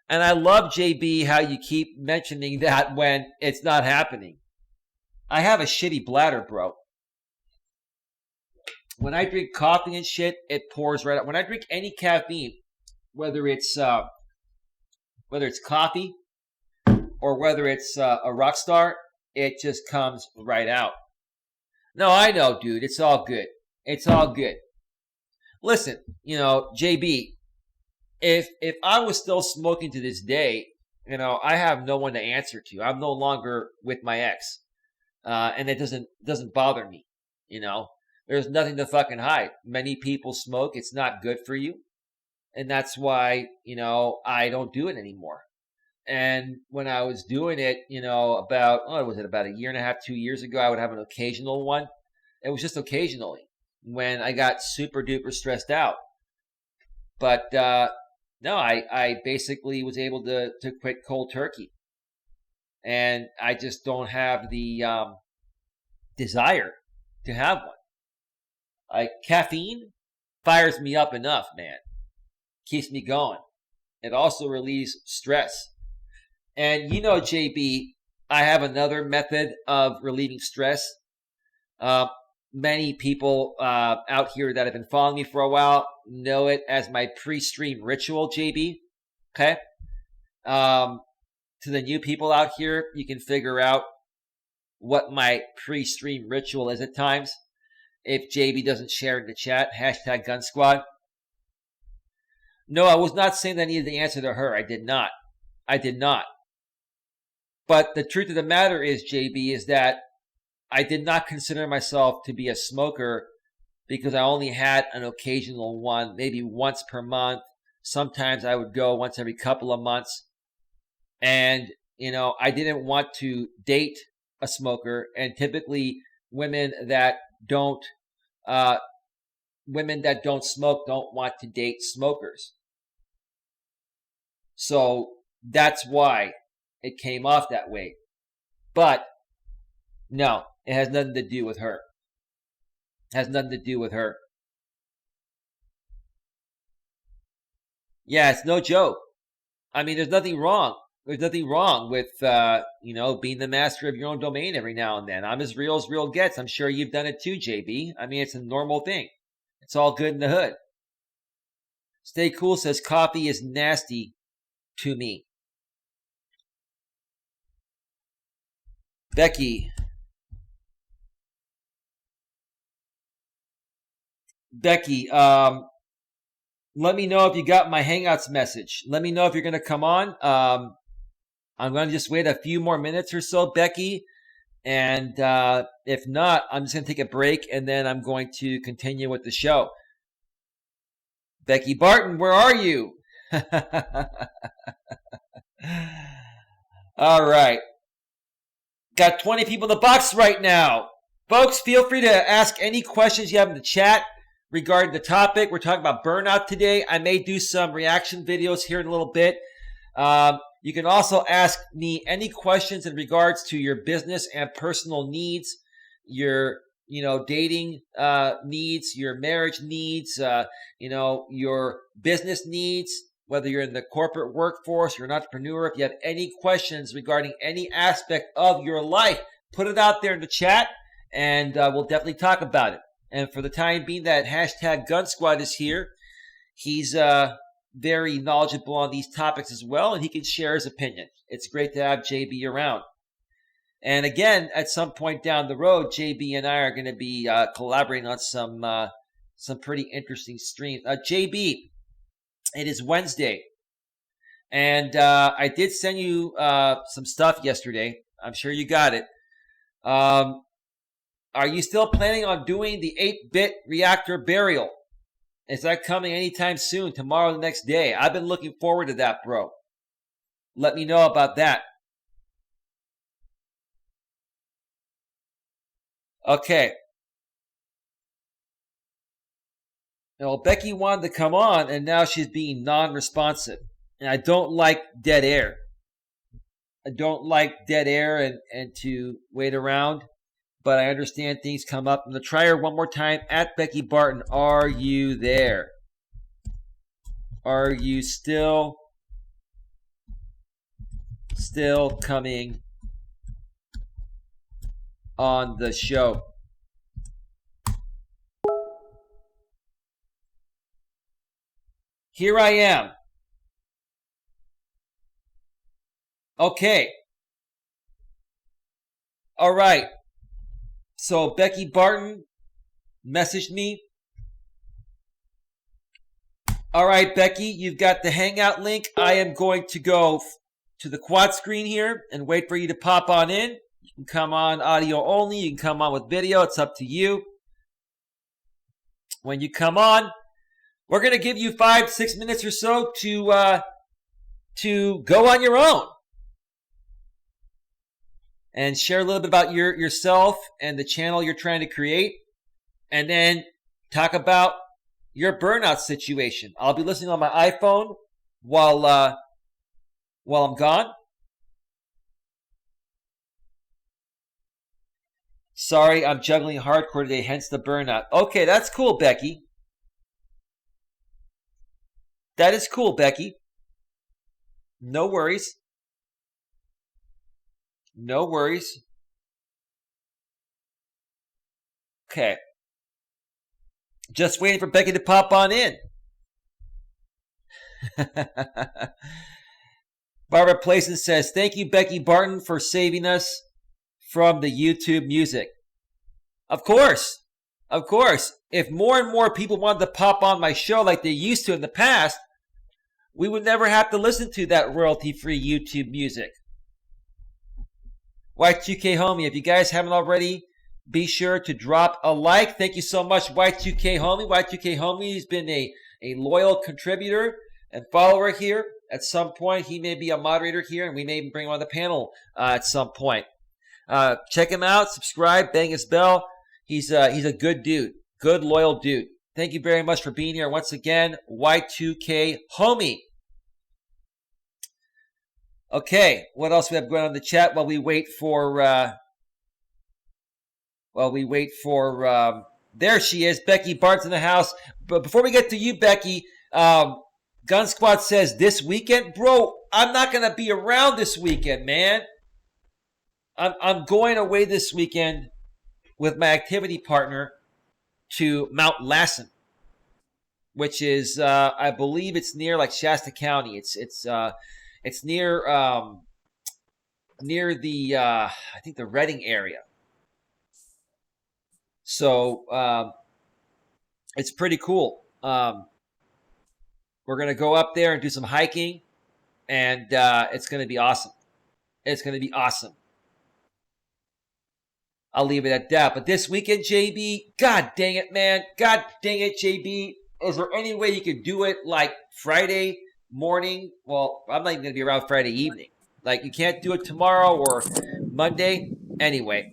And I love, JB, how you keep mentioning that when it's not happening. I have a shitty bladder, bro. When I drink coffee and shit, it pours right out. When I drink any caffeine, whether it's coffee or whether it's a Rockstar, it just comes right out. No, I know, dude. It's all good. It's all good. Listen, JB, if I was still smoking to this day, I have no one to answer to. I'm no longer with my ex. And it doesn't bother me. There's nothing to fucking hide. Many people smoke. It's not good for you. And that's why, I don't do it anymore. And when I was doing it, about a year and a half, 2 years ago, I would have an occasional one. It was just occasionally when I got super duper stressed out. But, no, I basically was able to quit cold turkey. And I just don't have the, desire to have one. Like caffeine fires me up enough, man. Keeps me going. It also relieves stress. And JB, I have another method of relieving stress. Many people out here that have been following me for a while know it as my pre-stream ritual, JB. Okay? To the new people out here, you can figure out what my pre-stream ritual is at times. If JB doesn't share in the chat, hashtag Gun Squad. No, I was not saying that I needed the answer to her. I did not. But the truth of the matter is, JB, is that I did not consider myself to be a smoker because I only had an occasional one, maybe once per month. Sometimes I would go once every couple of months. And, I didn't want to date a smoker. And typically women that don't smoke don't want to date smokers. So that's why it came off that way. But no, it has nothing to do with her. It has nothing to do with her. Yeah, it's no joke. I mean, there's nothing wrong. There's nothing wrong with, being the master of your own domain every now and then. I'm as real gets. I'm sure you've done it too, JB. I mean, it's a normal thing. It's all good in the hood. Stay Cool says coffee is nasty to me. Becky, let me know if you got my Hangouts message. Let me know if you're going to come on. I'm going to just wait a few more minutes or so, Becky. And if not, I'm just going to take a break and then I'm going to continue with the show. Becky Barton, where are you? All right. Got 20 people in the box right now. Folks, feel free to ask any questions you have in the chat regarding the topic. We're talking about burnout today. I may do some reaction videos here in a little bit. You can also ask me any questions in regards to your business and personal needs, your, dating needs, your marriage needs, your business needs, whether you're in the corporate workforce, you're an entrepreneur. If you have any questions regarding any aspect of your life, put it out there in the chat and we'll definitely talk about it. And for the time being that hashtag Gun Squad is here, he's very knowledgeable on these topics as well, and he can share his opinion. It's great to have JB around. And again, at some point down the road, JB and I are going to be collaborating on some pretty interesting streams. JB, it is Wednesday, and I did send you some stuff yesterday. I'm sure you got it. Are you still planning on doing the 8-bit reactor burial? Is that coming anytime soon? Tomorrow, the next day? I've been looking forward to that, bro. Let me know about that. Okay. Well, Becky wanted to come on, and now she's being non-responsive. And I don't like dead air. I don't like dead air and to wait around. But I understand things come up. I'm going to try her one more time. At Becky Barton, are you there? Are you still coming on the show? Here I am. Okay. All right. So Becky Barton messaged me. All right, Becky, you've got the Hangout link. I am going to go to the quad screen here and wait for you to pop on in. You can come on audio only. You can come on with video. It's up to you. When you come on, we're going to give you 5-6 minutes or so to go on your own and share a little bit about yourself and the channel you're trying to create, and then talk about your burnout situation. I'll be listening on my iPhone while I'm gone. Sorry, I'm juggling hardcore today, hence the burnout. Okay, that's cool, Becky. That is cool, Becky. No worries. No worries. Okay. Just waiting for Becky to pop on in. Barbara Playson says, thank you, Becky Barton, for saving us from the YouTube music. Of course. Of course. If more and more people wanted to pop on my show like they used to in the past, we would never have to listen to that royalty-free YouTube music. Y2K Homie, if you guys haven't already, be sure to drop a like. Thank you so much, Y2K Homie. Y2K Homie has been a loyal contributor and follower here. At some point, he may be a moderator here, and we may even bring him on the panel at some point. Check him out. Subscribe. Bang his bell. He's a good dude. Good, loyal dude. Thank you very much for being here once again, Y2K Homie. Okay, what else we have going on in the chat while we wait for there she is, Becky Barton in the house. But before we get to you, Becky, Gun Squad says this weekend, bro, I'm not gonna be around this weekend, man. I'm going away this weekend with my activity partner to Mount Lassen, which is I believe it's near like Shasta County. It's near the I think the Redding area. So it's pretty cool. We're gonna go up there and do some hiking, and it's gonna be awesome. It's gonna be awesome. I'll leave it at that. But this weekend, JB, God dang it, man. God dang it, JB. Is there any way you could do it like Friday morning? Well, I'm not even going to be around Friday evening. Like, you can't do it tomorrow or Monday? Anyway.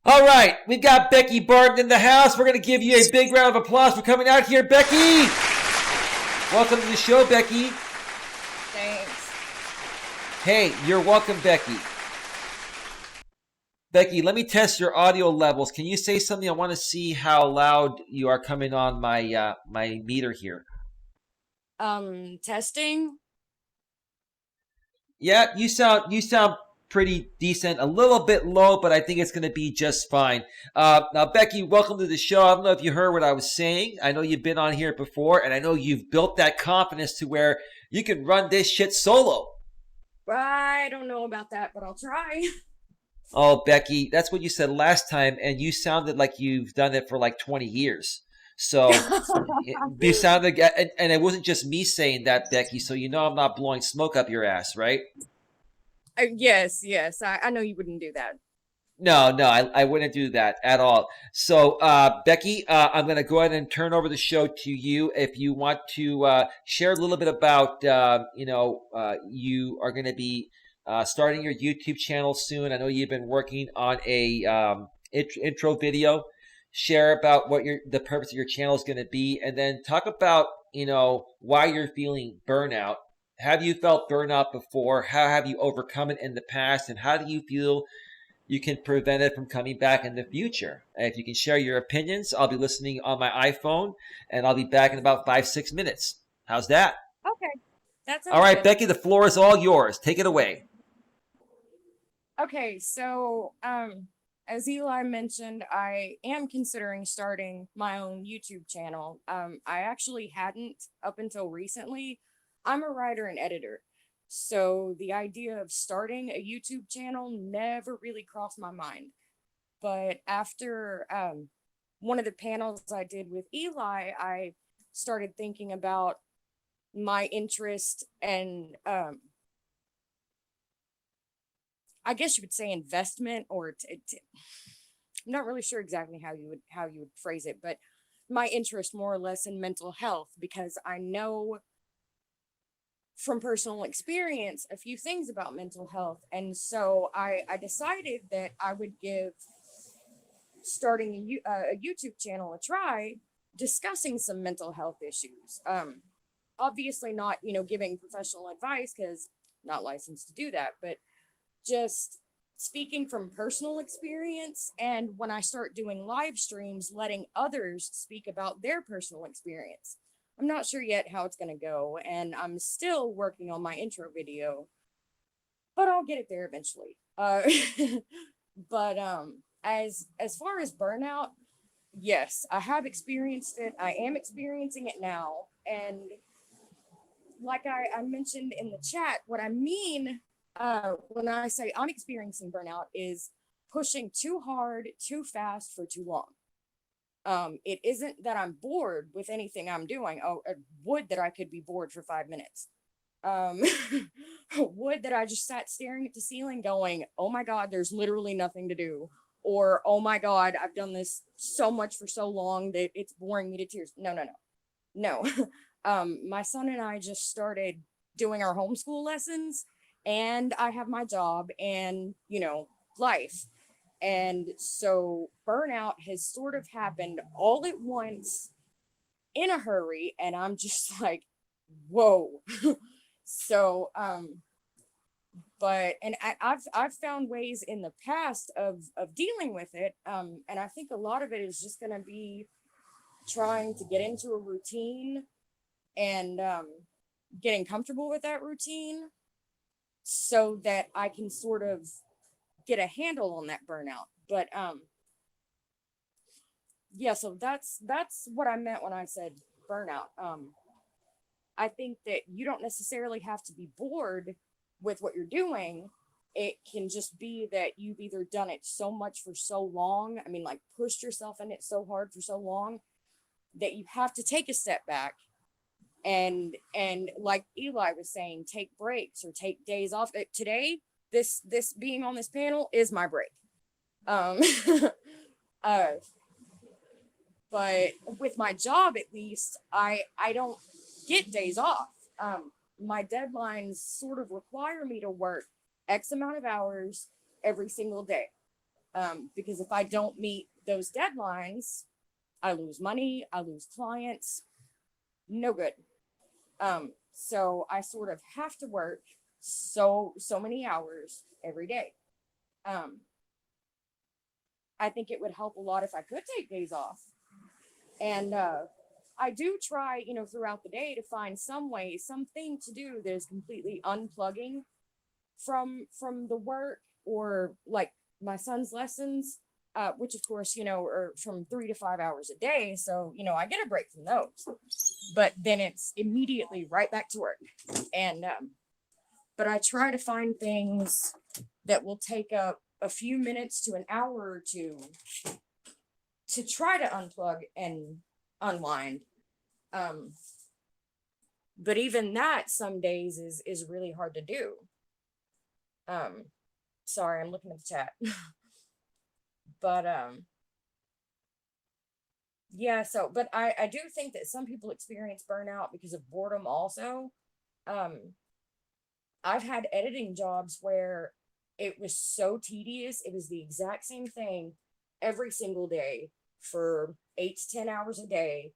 All right. We've got Becky Barton in the house. We're going to give you a big round of applause for coming out here, Becky. Welcome to the show, Becky. Thanks. Hey, you're welcome, Becky. Becky, let me test your audio levels. Can you say something? I want to see how loud you are coming on my my meter here. Testing. Yeah, you sound pretty decent. A little bit low, but I think it's going to be just fine. Now, Becky, welcome to the show. I don't know if you heard what I was saying. I know you've been on here before, and I know you've built that confidence to where you can run this shit solo. I don't know about that, but I'll try. Oh, Becky, that's what you said last time, and you sounded like you've done it for like 20 years. So you sounded, and it wasn't just me saying that, Becky. So you know I'm not blowing smoke up your ass, right? Yes. I know you wouldn't do that. No, I wouldn't do that at all. So, Becky, I'm going to go ahead and turn over the show to you. If you want to share a little bit about, you are going to be starting your YouTube channel soon. I know you've been working on a intro video. Share about what the purpose of your channel is going to be, and then talk about, why you're feeling burnout. Have you felt burnout before? How have you overcome it in the past? And how do you feel you can prevent it from coming back in the future? And if you can share your opinions, I'll be listening on my iPhone, and I'll be back in about 5-6 minutes. How's that? Okay, that All sounds right, good. Becky, the floor is all yours. Take it away. Okay, so as Eli mentioned, I am considering starting my own YouTube channel. I actually hadn't up until recently. I'm a writer and editor. So the idea of starting a YouTube channel never really crossed my mind. But after one of the panels I did with Eli, I started thinking about my interest and I guess you would say investment, or I'm not really sure exactly how you would phrase it, but my interest more or less in mental health, because I know from personal experience a few things about mental health. And so I decided that I would give starting a YouTube channel a try, discussing some mental health issues. Obviously not, giving professional advice, because not licensed to do that, but just speaking from personal experience. And when I start doing live streams, letting others speak about their personal experience. I'm not sure yet how it's going to go, and I'm still working on my intro video, but I'll get it there eventually. But as far as burnout, yes, I have experienced it. I am experiencing it now. And like I mentioned in the chat, what I mean when I say I'm experiencing burnout is pushing too hard, too fast for too long. It isn't that I'm bored with anything I'm doing. Oh, would that I could be bored for 5 minutes. Um, would that I just sat staring at the ceiling going, oh my God, there's literally nothing to do. Or, oh my God, I've done this so much for so long that it's boring me to tears. No, no, no, no. My son and I just started doing our homeschool lessons, and I have my job and, life. And so burnout has sort of happened all at once in a hurry. And I'm just like, whoa. So, but, and I've found ways in the past of dealing with it. And I think a lot of it is just going to be trying to get into a routine and, getting comfortable with that routine so that I can sort of get a handle on that burnout. But yeah, so that's what I meant when I said burnout. I think that you don't necessarily have to be bored with what you're doing. It can just be that you've either done it so much for so long, I mean, like pushed yourself in it so hard for so long, that you have to take a step back and like Eli was saying, take breaks or take days off. Today, this being on this panel is my break. Um, uh, but with my job, at least, I don't get days off. My deadlines sort of require me to work X amount of hours every single day. Because if I don't meet those deadlines, I lose money, I lose clients, no good. So I sort of have to work so many hours every day. I think it would help a lot if I could take days off. And I do try, throughout the day to find some way, something to do that is completely unplugging from the work, or like my son's lessons, which of course, are from 3 to 5 hours a day. So, I get a break from those, but then it's immediately right back to work. And, but I try to find things that will take up a few minutes to an hour or two to try to unplug and unwind. But even that some days is really hard to do. Sorry, I'm looking at the chat. But yeah, so but I do think that some people experience burnout because of boredom also. Um I've had editing jobs where it was so tedious. It was the exact same thing every single day for 8 to 10 hours a day,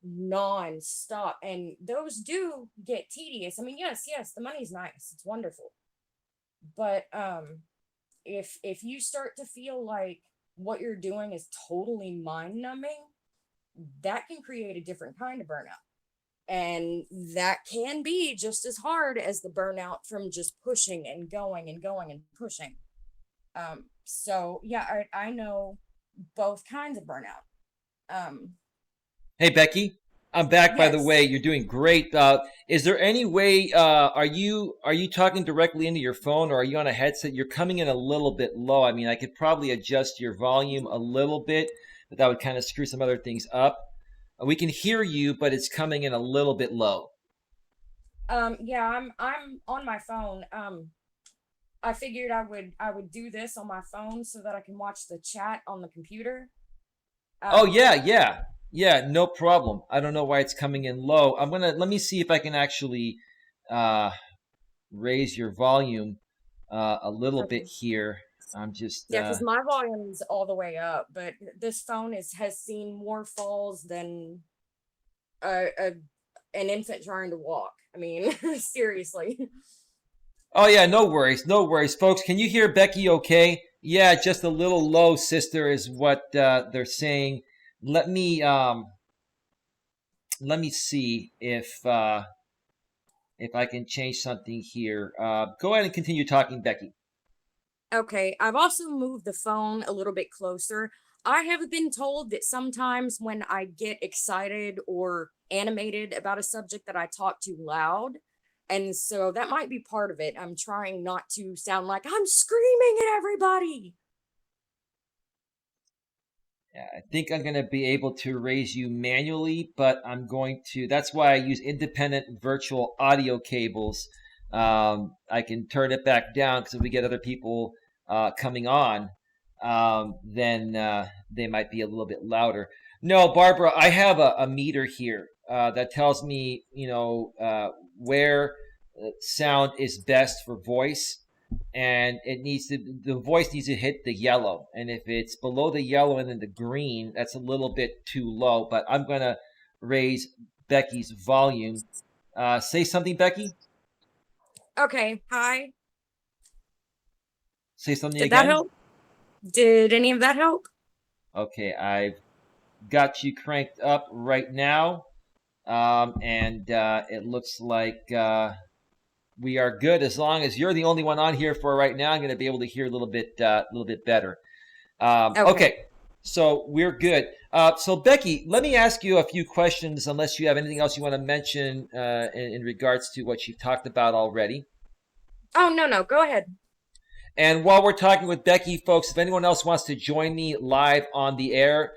non-stop. And those do get tedious. I mean, yes, the money's nice. It's wonderful. But if you start to feel like what you're doing is totally mind-numbing, that can create a different kind of burnout. And that can be just as hard as the burnout from just pushing and going and going and pushing. So yeah, I know both kinds of burnout. Um, Hey, Becky, I'm back. By the way, yes. you're doing great. Is there any way? Are you talking directly into your phone, or are you on a headset? You're coming in a little bit low. I mean, I could probably adjust your volume a little bit, but that would kind of screw some other things up. We can hear you, but it's coming in a little bit low. Yeah, I'm on my phone. I figured I would do this on my phone so that I can watch the chat on the computer. Oh Um, yeah, yeah, yeah. No problem. I don't know why it's coming in low. Let me see if I can actually uh, raise your volume a little bit okay. here. I'm just Yeah, because my volume's all the way up, but this phone is has seen more falls than a an infant trying to walk. I mean, seriously. Oh yeah, no worries, no worries, folks. Can you hear Becky? Okay. Yeah, just a little low, sister, is what they're saying. Let me um, let me see if I can change something here. Go ahead and continue talking, Becky. Okay, I've also moved the phone a little bit closer. I have been told that sometimes when I get excited or animated about a subject that I talk too loud. And so that might be part of it. I'm trying not to sound like I'm screaming at everybody. Yeah, I think I'm going to be able to raise you manually, but I'm going to. That's why I use independent virtual audio cables. I can turn it back down because if we get other people coming on, then they might be a little bit louder. No, Barbara, I have a meter here that tells me, where sound is best for voice, and the voice needs to hit the yellow, and if it's below the yellow and then the green, that's a little bit too low. But I'm gonna raise Becky's volume. Say something, Becky. Okay, hi. Say something Did that again. help? Did any of that help? Okay, I've got you cranked up right now, and it looks like we are good. As long as you're the only one on here for right now, I'm going to be able to hear a little bit better. Okay. Okay, so we're good. So Becky, let me ask you a few questions, unless you have anything else you want to mention in regards to what you've talked about already. Oh, no, no, go ahead. And while we're talking with Becky, folks, if anyone else wants to join me live on the air,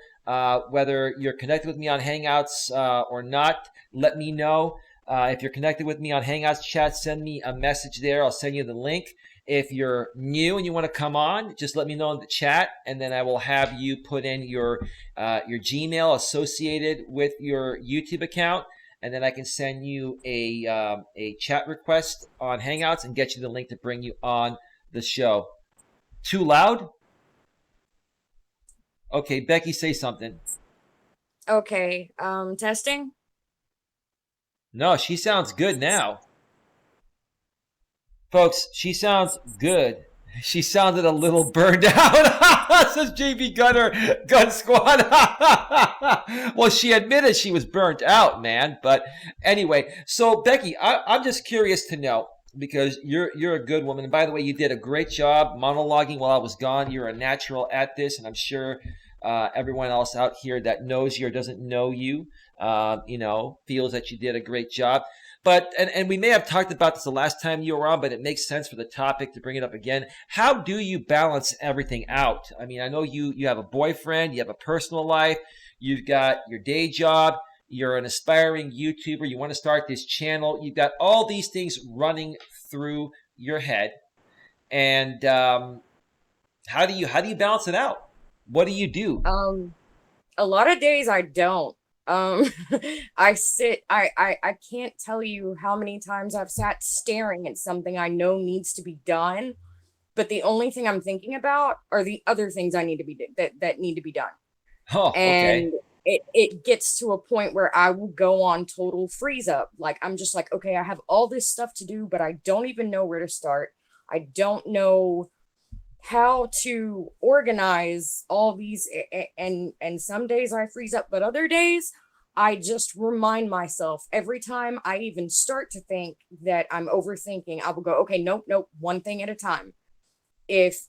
whether you're connected with me on Hangouts or not, let me know. If you're connected with me on Hangouts chat, send me a message there. I'll send you the link. If you're new and you want to come on, just let me know in the chat, and then I will have you put in your Gmail associated with your YouTube account, and then I can send you a chat request on Hangouts and get you the link to bring you on the show. Too loud? Okay, Becky, say something. Okay, testing. No, she sounds good now. Folks, she sounds good. She sounded a little burned out, says JB Gunner, Gun Squad. Well, she admitted she was burnt out, man. But anyway, so Becky, I'm just curious to know, because you're a good woman. And by the way, you did a great job monologuing while I was gone. You're a natural at this, and I'm sure everyone else out here that knows you or doesn't know you, feels that you did a great job. But and we may have talked about this the last time you were on, but it makes sense for the topic to bring it up again. How do you balance everything out? I mean, I know you have a boyfriend, you have a personal life, you've got your day job, you're an aspiring YouTuber, you want to start this channel, you've got all these things running through your head, and how do you balance it out? What do you do? A lot of days I don't. Um, I can't tell you how many times I've sat staring at something I know needs to be done, but the only thing I'm thinking about are the other things I need to be that need to be done. Oh, okay. And it gets to a point where I will go on total freeze up. Like I'm just like, okay, I have all this stuff to do, but I don't even know where to start. I don't know how to organize all these, and some days I freeze up, but other days I just remind myself every time I even start to think that I'm overthinking, I will go, okay, nope, nope, one thing at a time. If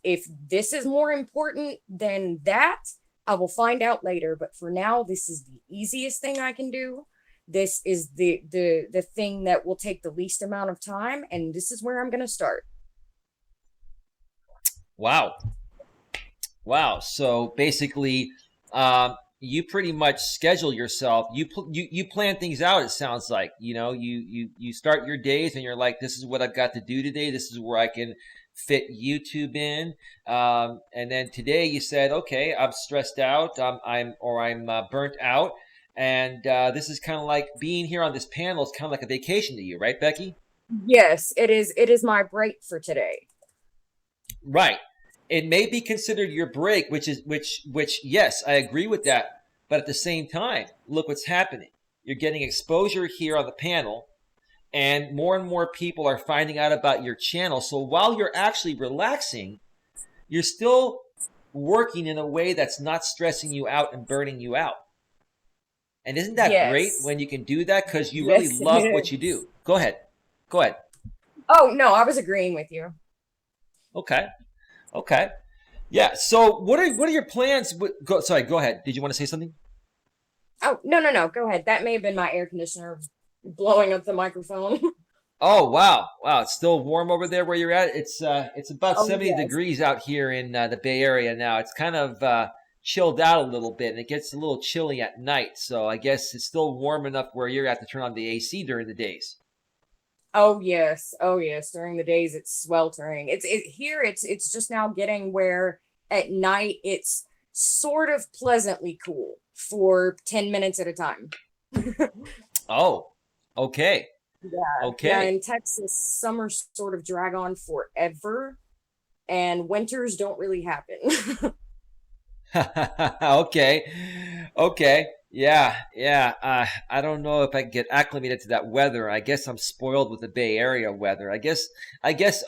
this is more important than that, I will find out later, but for now this is the easiest thing I can do. This is the thing that will take the least amount of time, and this is where I'm going to start. Wow. Wow. So basically, you pretty much schedule yourself. You plan things out. It sounds like, you start your days and you're like, this is what I've got to do today. This is where I can fit YouTube in. And then today you said, okay, I'm stressed out. I'm burnt out. And this is kind of like being here on this panel is kind of like a vacation to you, right, Becky? Yes, it is. It is my break for today. Right. It may be considered your break, which yes, I agree with that. But at the same time, look what's happening. You're getting exposure here on the panel, and more people are finding out about your channel. So while you're actually relaxing, you're still working in a way that's not stressing you out and burning you out. And isn't that great Yes. when you can do that because you really Yes, love it what you is. do? Go ahead. Go ahead. Oh, no, I was agreeing with you. Okay. Okay. Yeah. So what are your plans? Sorry, go ahead. Did you want to say something? Oh, no, no, no. Go ahead. That may have been my air conditioner blowing up the microphone. Oh, wow. Wow. It's still warm over there where you're at. It's about Oh, 70 yes. degrees out here in the Bay Area now. It's kind of chilled out a little bit and it gets a little chilly at night. So I guess it's still warm enough where you're at to turn on the AC during the days. Oh, yes. Oh, yes. During the days, it's sweltering. Here. It's just now getting where at night it's sort of pleasantly cool for 10 minutes at a time. Oh, okay. Yeah. Yeah. Okay. In Texas, summers sort of drag on forever, and winters don't really happen. Okay. Okay. Yeah. Yeah. I don't know if I can get acclimated to that weather. I guess I'm spoiled with the Bay Area weather. I guess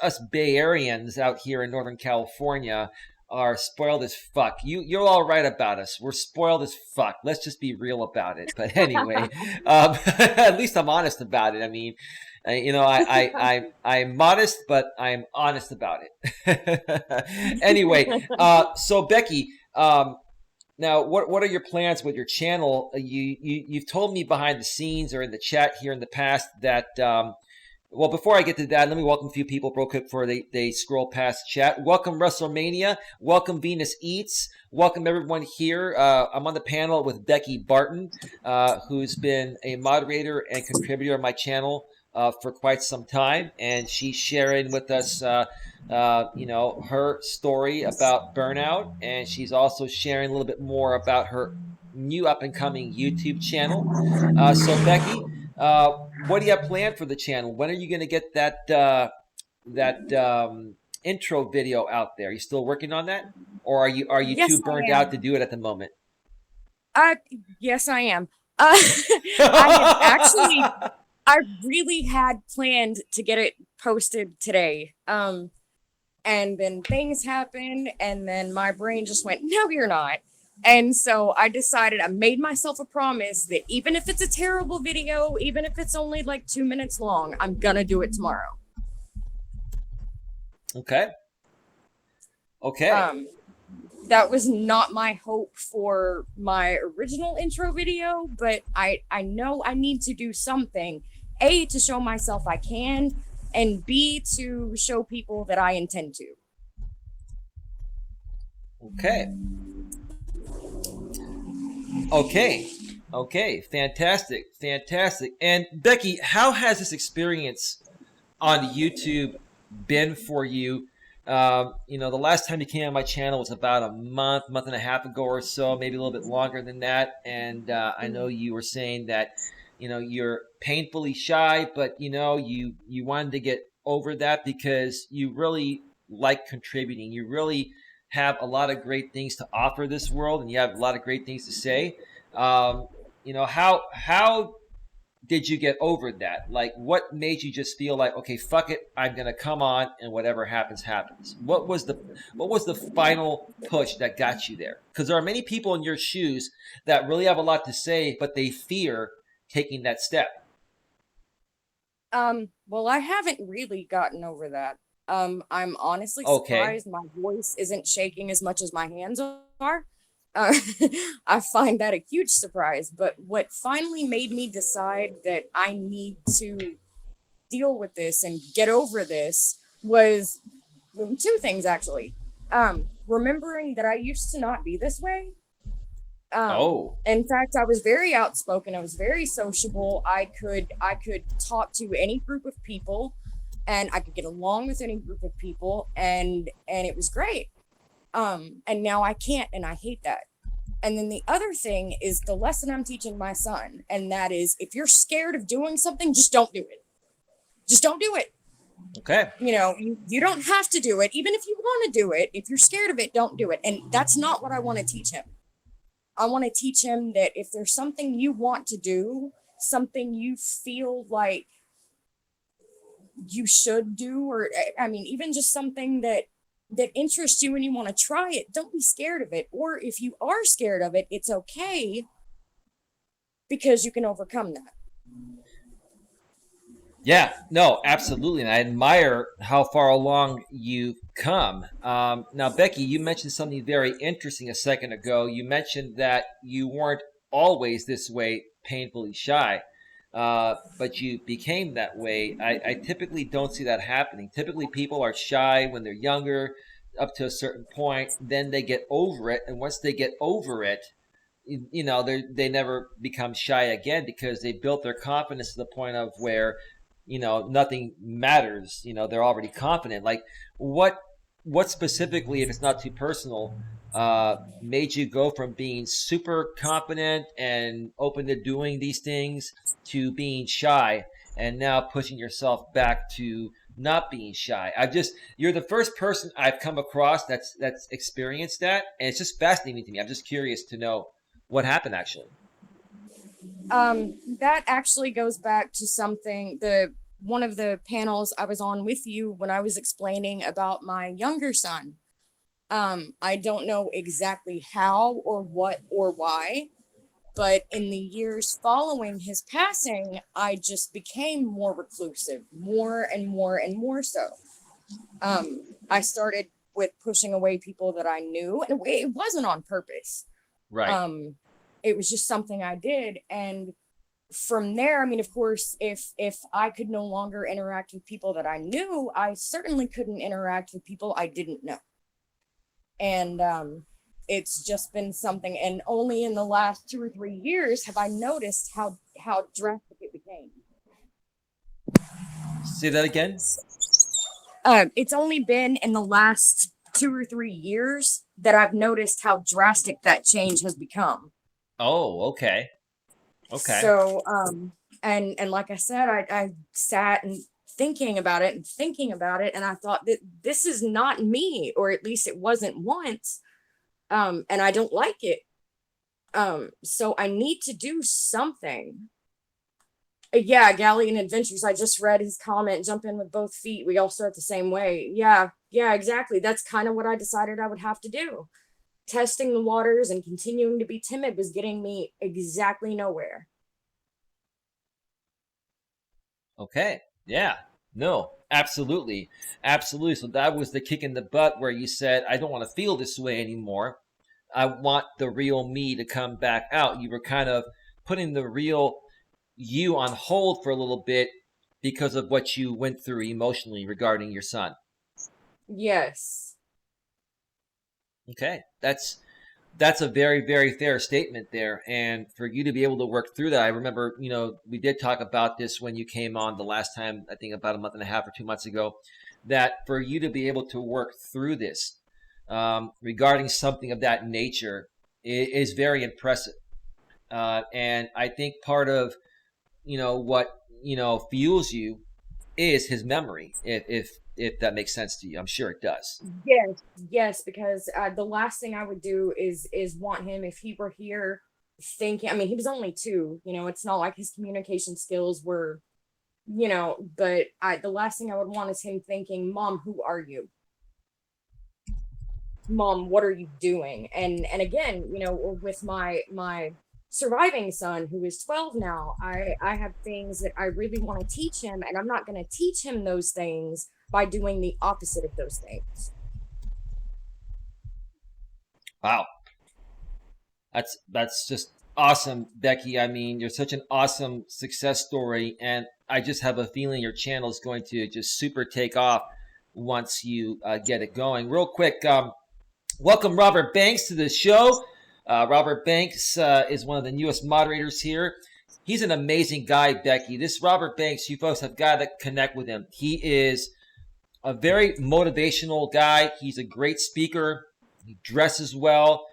us Bay Areans out here in Northern California are spoiled as fuck. You're all right about us. We're spoiled as fuck. Let's just be real about it. But anyway, at least I'm honest about it. I mean, I'm modest, but I'm honest about it. Anyway, so Becky, now what are your plans with your channel? You've told me behind the scenes or in the chat here in the past that well, before I get to that, let me welcome a few people real quick before they scroll past chat. Welcome WrestleMania. Welcome Venus Eats. Welcome everyone here. I'm on the panel with Becky Barton, who's been a moderator and contributor on my channel for quite some time, and she's sharing with us, her story about burnout, and she's also sharing a little bit more about her new up and coming YouTube channel. So Becky, what do you have planned for the channel? When are you going to get that intro video out there? Are you still working on that, or are you Yes, too burned I out am. to do it at the moment? Uh, yes, I am. Uh, I had actually, I really had planned to get it posted today. And then things happened, and then my brain just went, no, you're not. And so I decided, I made myself a promise that even if it's a terrible video, even if it's only like 2 minutes long, I'm gonna do it tomorrow. Okay. Okay. That was not my hope for my original intro video, but I know I need to do something, A, to show myself I can, and B, to show people that I intend to. Okay. Okay. Okay. Fantastic. Fantastic. And Becky, how has this experience on YouTube been for you? The last time you came on my channel was about a month and a half ago or so, maybe a little bit longer than that. And I know you were saying that, you're painfully shy, but you wanted to get over that because you really like contributing. You really have a lot of great things to offer this world, and you have a lot of great things to say. How did you get over that? Like, what made you just feel like, okay, fuck it, I'm gonna come on, and whatever happens, happens? What was the final push that got you there? Because there are many people in your shoes that really have a lot to say, but they fear taking that step. Well, I haven't really gotten over that. I'm honestly Okay, surprised my voice isn't shaking as much as my hands are. Uh, I find that a huge surprise. But what finally made me decide that I need to deal with this and get over this was two things actually. Remembering that I used to not be this way. oh, In fact, I was very outspoken. I was very sociable. I could talk to any group of people, and I could get along with any group of people, and it was great. And now I can't, and I hate that. And then the other thing is the lesson I'm teaching my son, and that is if you're scared of doing something, just don't do it. Just don't do it. okay. You don't have to do it. Even if you want to do it, if you're scared of it, don't do it. And that's not what I want to teach him. I want to teach him that if there's something you want to do, something you feel like you should do, or I mean, even just something that interests you and you want to try it, don't be scared of it. Or if you are scared of it, it's okay because you can overcome that. Yeah, no, absolutely. And I admire how far along you've come. Now, Becky, you mentioned something very interesting a second ago. You mentioned that you weren't always this way, painfully shy, but you became that way. I typically don't see that happening. Typically, people are shy when they're younger, up to a certain point, then they get over it. And once they get over it, they never become shy again because they built their confidence to the point of where nothing matters. They're already confident. Like, what specifically, if it's not too personal, made you go from being super confident and open to doing these things to being shy and now pushing yourself back to not being shy? You're the first person I've come across that's experienced that, and it's just fascinating to me. I'm just curious to know what happened actually. That actually goes back to something, the one of the panels I was on with you when I was explaining about my younger son. I don't know exactly how or what or why, but in the years following his passing, I just became more reclusive, more and more and more so. I started with pushing away people that I knew, and it wasn't on purpose. Right. It was just something I did. And from there, I mean, of course, if I could no longer interact with people that I knew, I certainly couldn't interact with people I didn't know. And it's just been something, and only in the last 2 or 3 years have I noticed how drastic it became. Say that again. It's only been in the last 2 or 3 years that I've noticed how drastic that change has become. Oh, okay. Okay. So, and like I said, I sat and thinking about it and thinking about it, and I thought that this is not me, or at least it wasn't once. And I don't like it. So I need to do something. Yeah, Galleon Adventures. I just read his comment. Jump in with both feet. We all start the same way. Yeah, exactly. That's kind of what I decided I would have to do. Testing the waters and continuing to be timid was getting me exactly nowhere. Okay. Yeah. No, absolutely. Absolutely. So that was the kick in the butt where you said, I don't want to feel this way anymore. I want the real me to come back out. You were kind of putting the real you on hold for a little bit because of what you went through emotionally regarding your son. Yes. Okay. That's That's a very, very fair statement there. And for you to be able to work through that, I remember, we did talk about this when you came on the last time, I think about a month and a half or 2 months ago, that for you to be able to work through this regarding something of that nature is very impressive. And I think part of, what, fuels you is his memory, if that makes sense to you. I'm sure it does. Yes, because the last thing I would do is want him, if he were here, thinking. I mean, he was only 2. It's not like his communication skills were, but the last thing I would want is him thinking, "Mom, who are you? Mom, what are you doing?" And again, with my surviving son, who is 12 now, I have things that I really want to teach him, and I'm not going to teach him those things by doing the opposite of those things. Wow. That's just awesome, Becky. I mean, you're such an awesome success story, and I just have a feeling your channel is going to just super take off once you get it going. Real quick, welcome Robert Banks to the show. Robert Banks is one of the newest moderators here. He's an amazing guy, Becky. This Robert Banks, you folks have got to connect with him. He is a very motivational guy. He's a great speaker. He dresses well.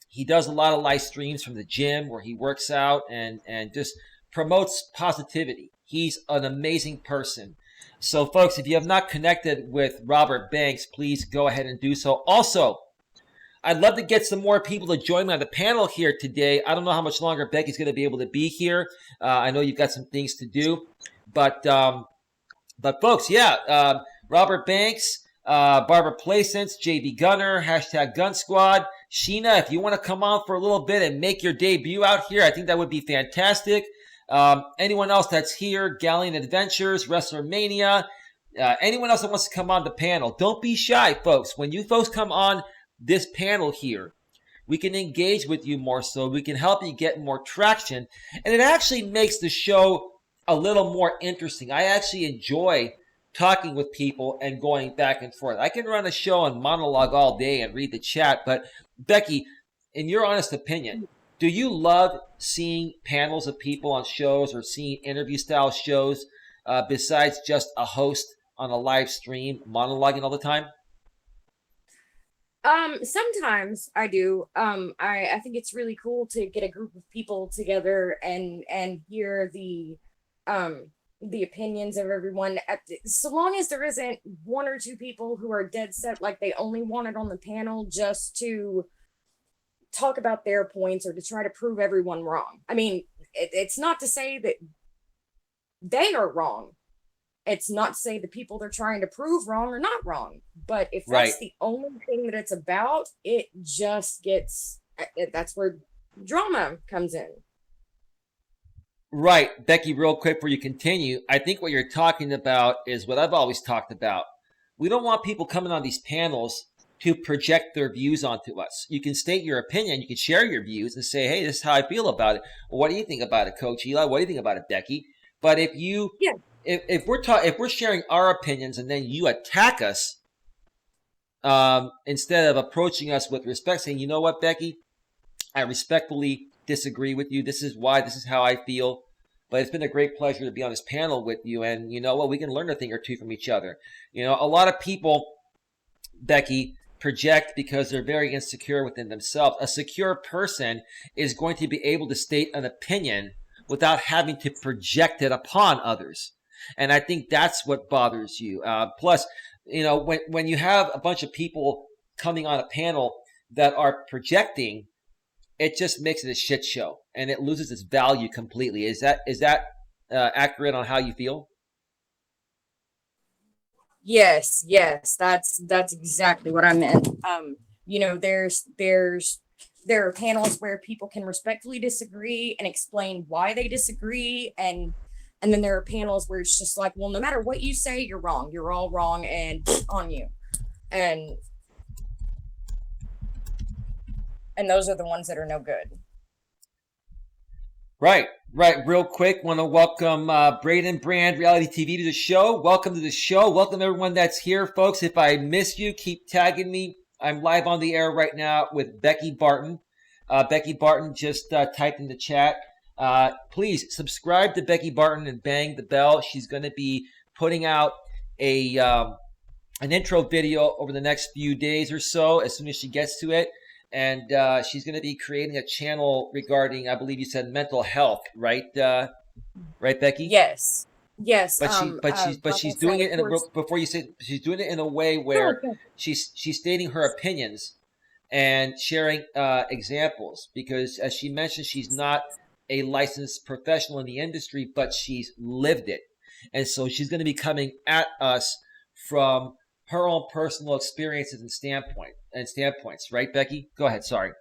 He does a lot of live streams from the gym where he works out and just promotes positivity. He's an amazing person. So, folks, if you have not connected with Robert Banks, please go ahead and do so. Also, I'd love to get some more people to join me on the panel here today. I don't know how much longer Becky's going to be able to be here. I know you've got some things to do. But folks, Robert Banks, Barbara Placence, JB Gunner, hashtag Gun Squad. Sheena, if you want to come on for a little bit and make your debut out here, I think that would be fantastic. Anyone else that's here, Galleon Adventures, Wrestler Mania, anyone else that wants to come on the panel, don't be shy, folks. When you folks come on this panel here, we can engage with you more so. We can help you get more traction. And it actually makes the show a little more interesting. I actually enjoy talking with people and going back and forth. I can run a show and monologue all day and read the chat, but Becky, in your honest opinion, do you love seeing panels of people on shows or seeing interview style shows besides just a host on a live stream monologuing all the time? Sometimes I do. I think it's really cool to get a group of people together and hear the opinions of everyone. So long as there isn't 1 or 2 people who are dead set, like they only want it on the panel just to talk about their points or to try to prove everyone wrong. I mean, it's not to say that they are wrong. It's not to say the people they're trying to prove wrong are not wrong. But if that's the only thing that it's about, it just gets, that's where drama comes in. Right. Becky, real quick before you continue, I think what you're talking about is what I've always talked about. We don't want people coming on these panels to project their views onto us. You can state your opinion, you can share your views and say, hey, this is how I feel about it. Well, what do you think about it, Coach Eli? What do you think about it, Becky? But if you, if we're sharing our opinions and then you attack us, instead of approaching us with respect, saying, you know what, Becky, I respectfully disagree with you. This is why, this is how I feel. But it's been a great pleasure to be on this panel with you. And you know what, we can learn a thing or two from each other. You know, a lot of people, Becky, project because they're very insecure within themselves. A secure person is going to be able to state an opinion without having to project it upon others. And I think that's what bothers you. Plus, you know, when you have a bunch of people coming on a panel that are projecting, it just makes it a shit show and it loses its value completely. Is that accurate on how you feel? Yes, that's exactly what I meant. You know, there are panels where people can respectfully disagree and explain why they disagree, and then there are panels where it's just like, well, no matter what you say, you're wrong. You're all wrong, and on you. And those are the ones that are no good. Right. Real quick, want to welcome Braden Brand, Reality TV, to the show. Welcome to the show. Welcome everyone that's here, folks. If I miss you, keep tagging me I'm live on the air right now with Becky Barton. Becky Barton just typed in the chat. Please subscribe to Becky Barton and bang the bell. She's going to be putting out an intro video over the next few days or so as soon as she gets to it. And she's going to be creating a channel regarding, I believe you said, mental health, right? Right, Becky? Yes. Yes. But she's doing it before you say, she's doing it in a way where she's stating her opinions and sharing examples, because as she mentioned, she's not a licensed professional in the industry, but she's lived it. And so she's going to be coming at us from her own personal experiences and standpoints, right, Becky? Go ahead. Sorry.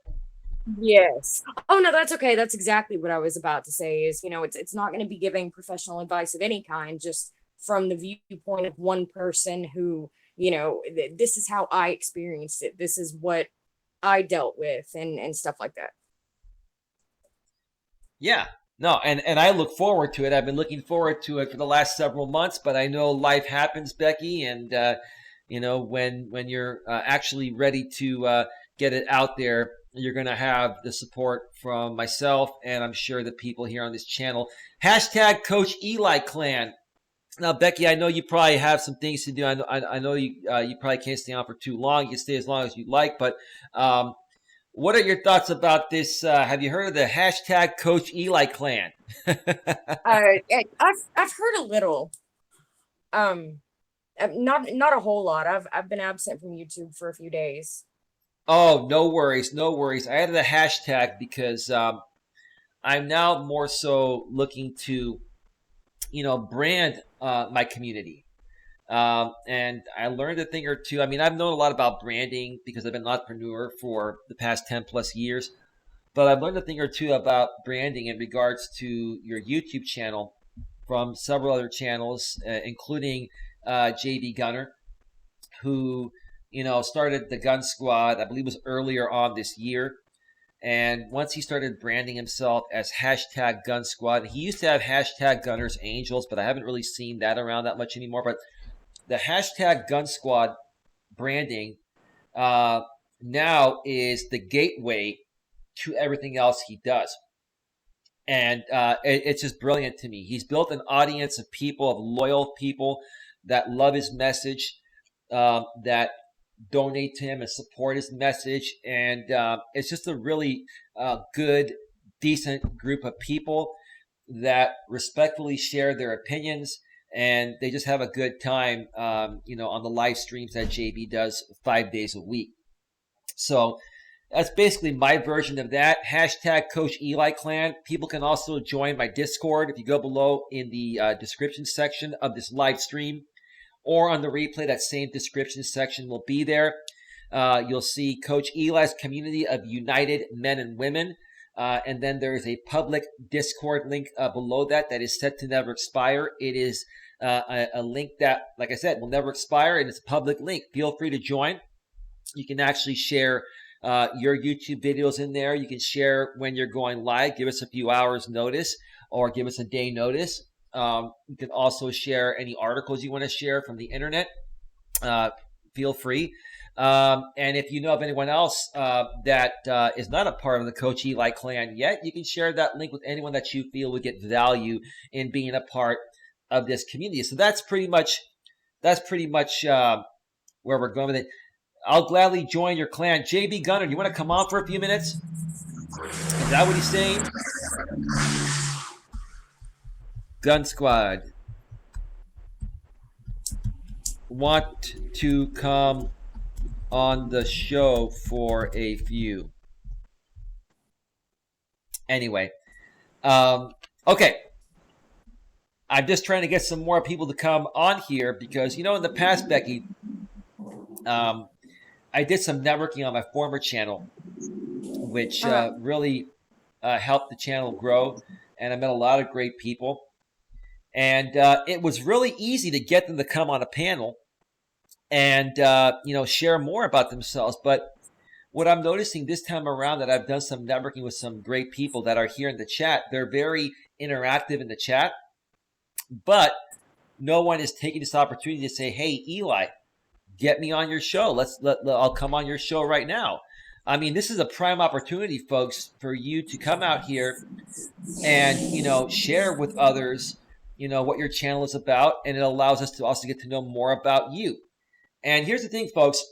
Yes. Oh no, that's okay. That's exactly what I was about to say is, it's not going to be giving professional advice of any kind, just from the viewpoint of one person who, this is how I experienced it. This is what I dealt with and stuff like that. Yeah. No, and I look forward to it. I've been looking forward to it for the last several months, but I know life happens, Becky, and when you're actually ready to get it out there, you're going to have the support from myself, and I'm sure the people here on this channel. Hashtag Coach Eli Clan. Now, Becky, I know you probably have some things to do. I know you probably can't stay on for too long. You can stay as long as you like, but what are your thoughts about this? Have you heard of the hashtag Coach Eli Clan? I've heard a little. Not a whole lot. I've been absent from YouTube for a few days. Oh, no worries, no worries. I added a hashtag because I'm now more so looking to, brand my community. And I learned a thing or two. I mean, I've known a lot about branding because I've been an entrepreneur for the past 10 plus years. But I've learned a thing or two about branding in regards to your YouTube channel from several other channels, including JB Gunner, who started the Gun Squad, I believe it was earlier on this year. And once he started branding himself as hashtag Gun Squad, he used to have hashtag Gunners Angels, but I haven't really seen that around that much anymore. But the hashtag Gun Squad branding now is the gateway to everything else he does. And it's just brilliant to me. He's built an audience of people, of loyal people that love his message, that donate to him and support his message. And it's just a really good, decent group of people that respectfully share their opinions, and they just have a good time, on the live streams that JB does 5 days a week. So that's basically my version of that. Hashtag Coach Eli Clan. People can also join my Discord if you go below in the description section of this live stream, or on the replay. That same description section will be there. You'll see Coach Eli's community of united men and women. And then there is a public Discord link below that is set to never expire. It is a link that, like I said, will never expire, and it's a public link. Feel free to join. You can actually share your YouTube videos in there. You can share when you're going live. Give us a few hours notice, or give us a day notice. You can also share any articles you want to share from the internet. Feel free. And if you know of anyone else that is not a part of the Coach Eli Clan yet, you can share that link with anyone that you feel would get value in being a part of this community. So that's pretty much where we're going with it. I'll gladly join your clan. JB Gunner, you want to come on for a few minutes? Is that what he's saying? Gun Squad want to come on the show for a few. Anyway, okay. I'm just trying to get some more people to come on here because, in the past, Becky, I did some networking on my former channel, which really helped the channel grow, and I met a lot of great people. And it was really easy to get them to come on a panel and, share more about themselves. But what I'm noticing this time around, that I've done some networking with some great people that are here in the chat, they're very interactive in the chat, but no one is taking this opportunity to say, hey, Eli, get me on your show. I'll come on your show right now. I mean, this is a prime opportunity, folks, for you to come out here and, share with others, what your channel is about. And it allows us to also get to know more about you. And here's the thing, folks.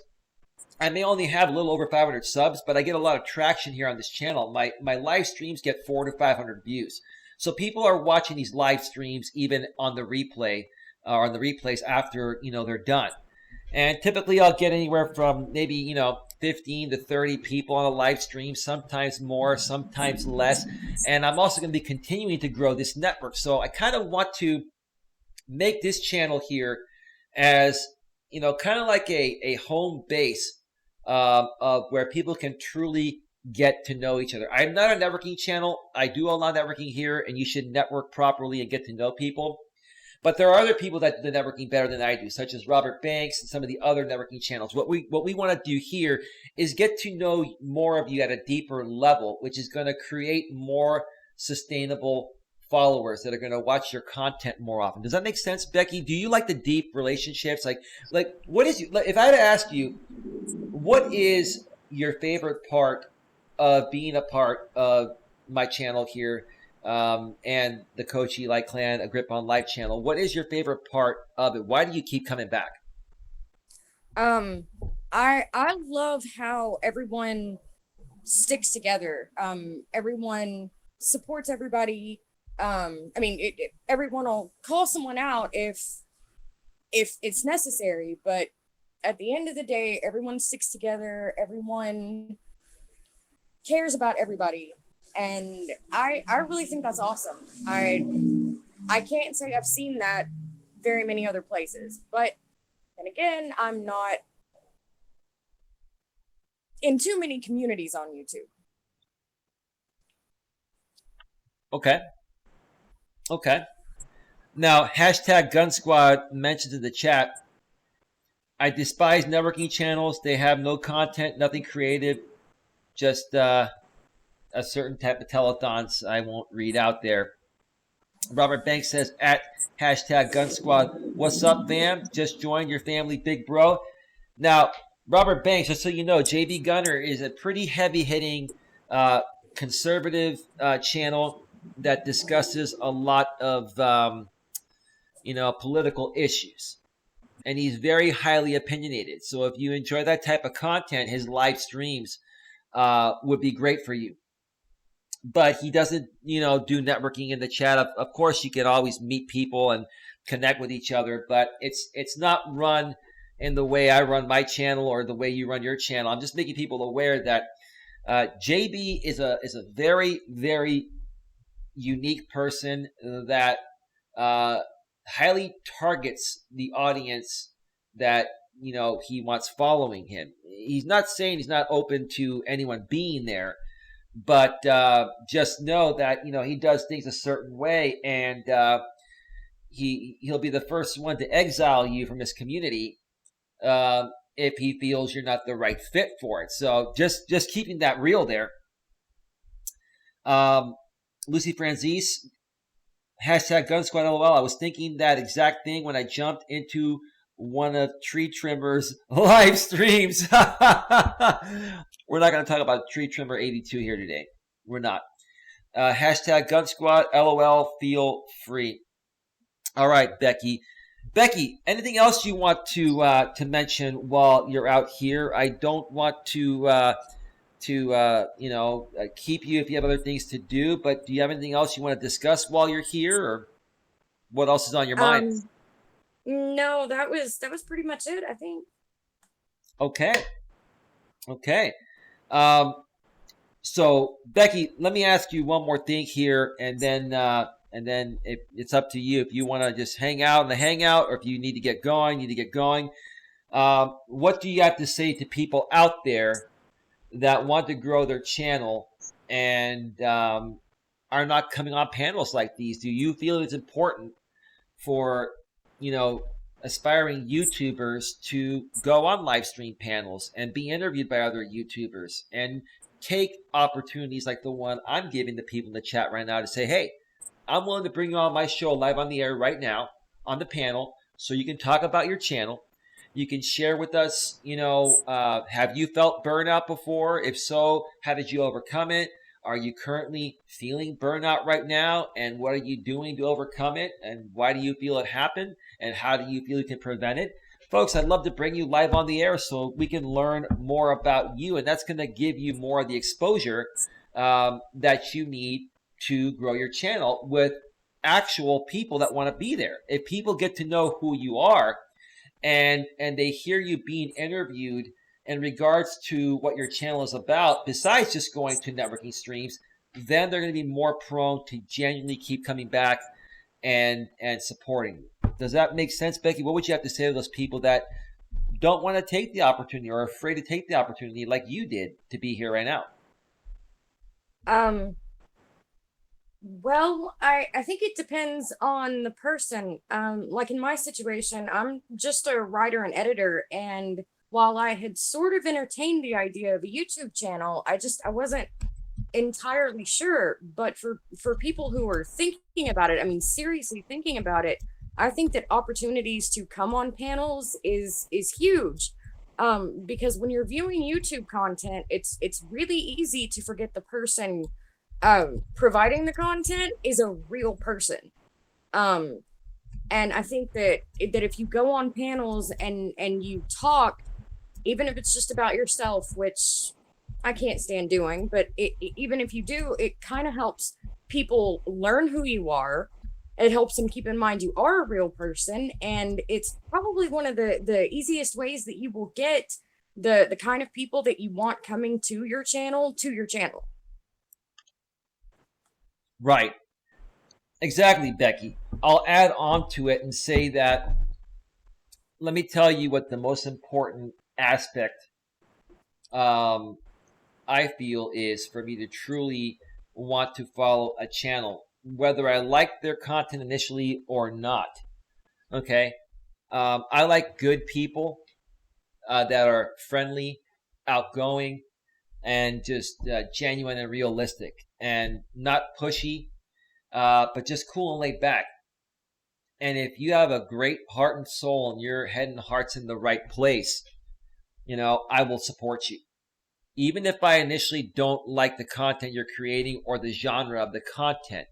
I may only have a little over 500 subs, but I get a lot of traction here on this channel. My live streams get 400 to 500 views. So people are watching these live streams even on the replay or on the replays after, they're done. And typically I'll get anywhere from maybe, 15 to 30 people on a live stream, sometimes more, sometimes less. And I'm also going to be continuing to grow this network. So I kind of want to make this channel here as, kind of like a home base of where people can truly get to know each other. I'm not a networking channel. I do a lot of networking here, and you should network properly and get to know people. But there are other people that do the networking better than I do, such as Robert Banks and some of the other networking channels. What we want to do here is get to know more of you at a deeper level, which is going to create more sustainable followers that are going to watch your content more often. Does that make sense, Becky? Do you like the deep relationships? Like what is if I had to ask you, what is your favorite part of being a part of my channel here? And the Coach Eli Clan, a Grip on Life channel. What is your favorite part of it? Why do you keep coming back? I love how everyone sticks together. Everyone supports everybody. Everyone will call someone out if it's necessary, but at the end of the day, everyone sticks together. Everyone cares about everybody. And I really think that's awesome. I can't say I've seen that very many other places, but then again, I'm not in too many communities on YouTube. Okay. Now, hashtag Gun Squad mentions in the chat, I despise networking channels. They have no content, nothing creative, just a certain type of telethons I won't read out there. Robert Banks says at hashtag Gun Squad, what's up, fam? Just joined your family, big bro. Now, Robert Banks, just so you know, JB Gunner is a pretty heavy-hitting conservative channel that discusses a lot of political issues. And he's very highly opinionated. So if you enjoy that type of content, his live streams would be great for you. But he doesn't, do networking in the chat. Of course, you can always meet people and connect with each other, but it's not run in the way I run my channel or the way you run your channel. I'm just making people aware that JB is a very, very unique person that highly targets the audience that he wants following him. He's not saying he's not open to anyone being there, but just know that he does things a certain way, and he'll be the first one to exile you from his community if he feels you're not the right fit for it. So just keeping that real there. Lucy Franzese, hashtag Gun Squad LOL. I was thinking that exact thing when I jumped into one of Tree Trimmer's live streams. We're not going to talk about Tree Trimmer 82 here today. We're not. Hashtag Gun Squad LOL. Feel free. All right, Becky. Becky, anything else you want to mention while you're out here? I don't want to keep you if you have other things to do, but do you have anything else you want to discuss while you're here, or what else is on your mind? No, that was pretty much it, I think. Okay. So Becky, let me ask you one more thing here, and then it's up to you if you want to just hang out in the hangout, or if you need to get going. What do you have to say to people out there that want to grow their channel and are not coming on panels like these? Do you feel it's important for aspiring YouTubers to go on live stream panels and be interviewed by other YouTubers and take opportunities like the one I'm giving the people in the chat right now to say, hey, I'm willing to bring you on my show live on the air right now on the panel so you can talk about your channel, You can share with us, have you felt burnout before? If so, how did you overcome it? Are you currently feeling burnout right now? And what are you doing to overcome it? And why do you feel it happened? And how do you feel you can prevent it? Folks, I'd love to bring you live on the air so we can learn more about you. And that's going to give you more of the exposure that you need to grow your channel with actual people that want to be there. If people get to know who you are and they hear you being interviewed in regards to what your channel is about, besides just going to networking streams, then they're going to be more prone to genuinely keep coming back and supporting you. Does that make sense, Becky? What would you have to say to those people that don't want to take the opportunity or are afraid to take the opportunity like you did to be here right now? Well, I think it depends on the person. Like in my situation, I'm just a writer and editor, and while I had sort of entertained the idea of a YouTube channel, I wasn't entirely sure. But for people who are thinking about it, I mean, seriously thinking about it, I think that opportunities to come on panels is huge. Because when you're viewing YouTube content, it's really easy to forget the person providing the content is a real person. And I think that if you go on panels and you talk, even if it's just about yourself, which I can't stand doing, but even if you do, it kind of helps people learn who you are. It helps them keep in mind you are a real person, and it's probably one of the easiest ways that you will get the kind of people that you want coming to your channel. Right. Exactly, Becky. I'll add on to it and say that, let me tell you what the most important aspect I feel is for me to truly want to follow a channel, whether I like their content initially or not. Okay. I like good people that are friendly, outgoing, and just genuine and realistic, and not pushy, but just cool and laid back. And if you have a great heart and soul and your head and heart's in the right place, I will support you. Even if I initially don't like the content you're creating or the genre of the content,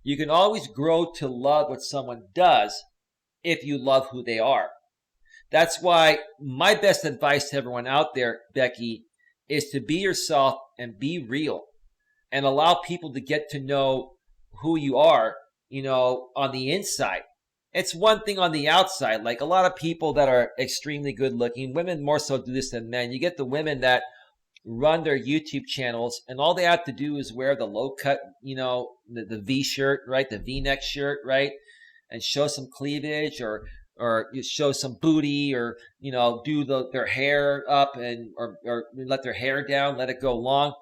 you can always grow to love what someone does if you love who they are. That's why my best advice to everyone out there, Becky, is to be yourself and be real and allow people to get to know who you are, on the inside. It's one thing on the outside. Like a lot of people that are extremely good looking, women more so do this than men. You get the women that run their YouTube channels and all they have to do is wear the low cut, the V shirt, right? The V-neck shirt, right? And show some cleavage or you show some booty or, do their hair up or let their hair down, let it go long.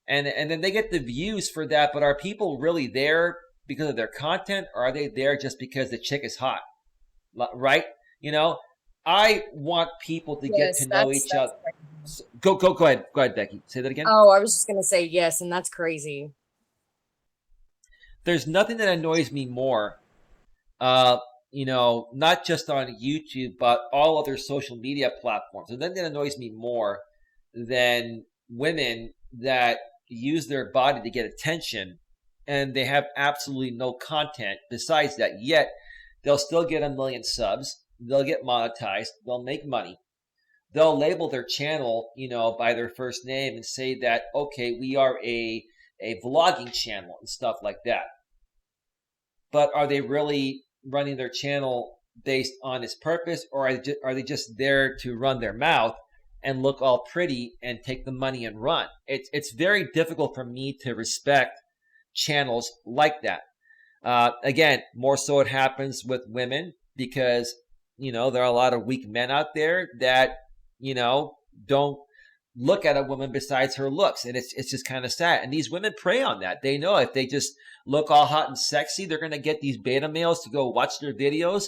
And then they get the views for that. But are people really there because of their content, or are they there just because the chick is hot? Right? I want people to get to know each other. Go ahead. Go ahead, Becky. Say that again. Oh, I was just going to say yes, and that's crazy. There's nothing that annoys me more, not just on YouTube, but all other social media platforms. And nothing that annoys me more than women that use their body to get attention and they have absolutely no content besides that, yet they'll still get 1 million subs. They'll get monetized. They'll make money. They'll label their channel, by their first name and say that, okay, we are a vlogging channel and stuff like that. But are they really running their channel based on its purpose, or are they just there to run their mouth and look all pretty and take the money and run? It's very difficult for me to respect channels like that. Again, more so it happens with women because, there are a lot of weak men out there that, don't look at a woman besides her looks. And it's just kind of sad. And these women prey on that. They know if they just look all hot and sexy, they're going to get these beta males to go watch their videos.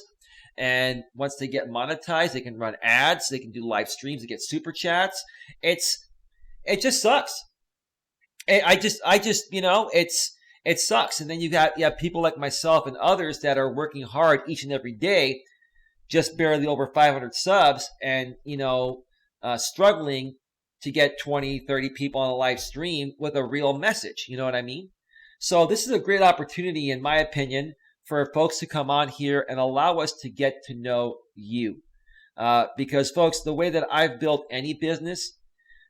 And once they get monetized, they can run ads, they can do live streams, they get super chats. It just sucks. It sucks. And then you have people like myself and others that are working hard each and every day just barely over 500 subs and, struggling to get 20, 30 people on a live stream with a real message. You know what I mean? So this is a great opportunity, in my opinion, for folks to come on here and allow us to get to know you. Because folks, the way that I've built any business,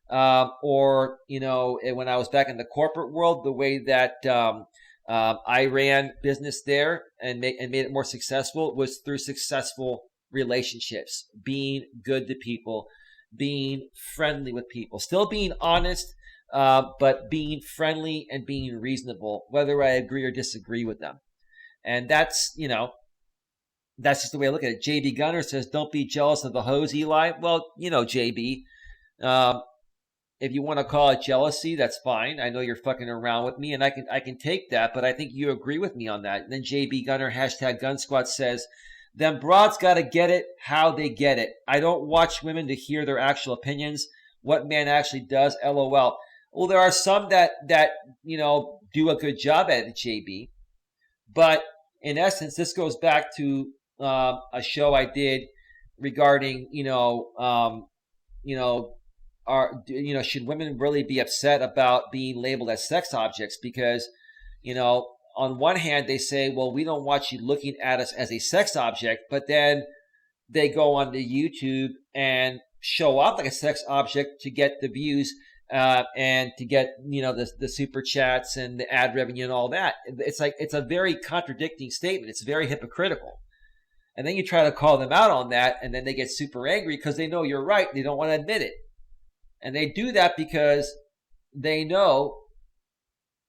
or, when I was back in the corporate world, the way that I ran business there and made it more successful was through successful relationships, being good to people, being friendly with people, still being honest, but being friendly and being reasonable, whether I agree or disagree with them. And that's just the way I look at it. JB Gunner says, don't be jealous of the hose, Eli. Well, JB, if you want to call it jealousy, that's fine. I know you're fucking around with me, and I can take that, but I think you agree with me on that. And then JB Gunner, #GunSquad, says, them broads got to get it how they get it. I don't watch women to hear their actual opinions. What man actually does, LOL. Well, there are some that do a good job at it, JB. But in essence, this goes back to a show I did regarding, should women really be upset about being labeled as sex objects? Because, on one hand, they say, well, we don't want you looking at us as a sex object, but then they go onto YouTube and show off like a sex object to get the views and to get, the super chats and the ad revenue and all that. It's a very contradicting statement. It's very hypocritical. And then you try to call them out on that, and then they get super angry because they know you're right. They don't want to admit it. And they do that because they know,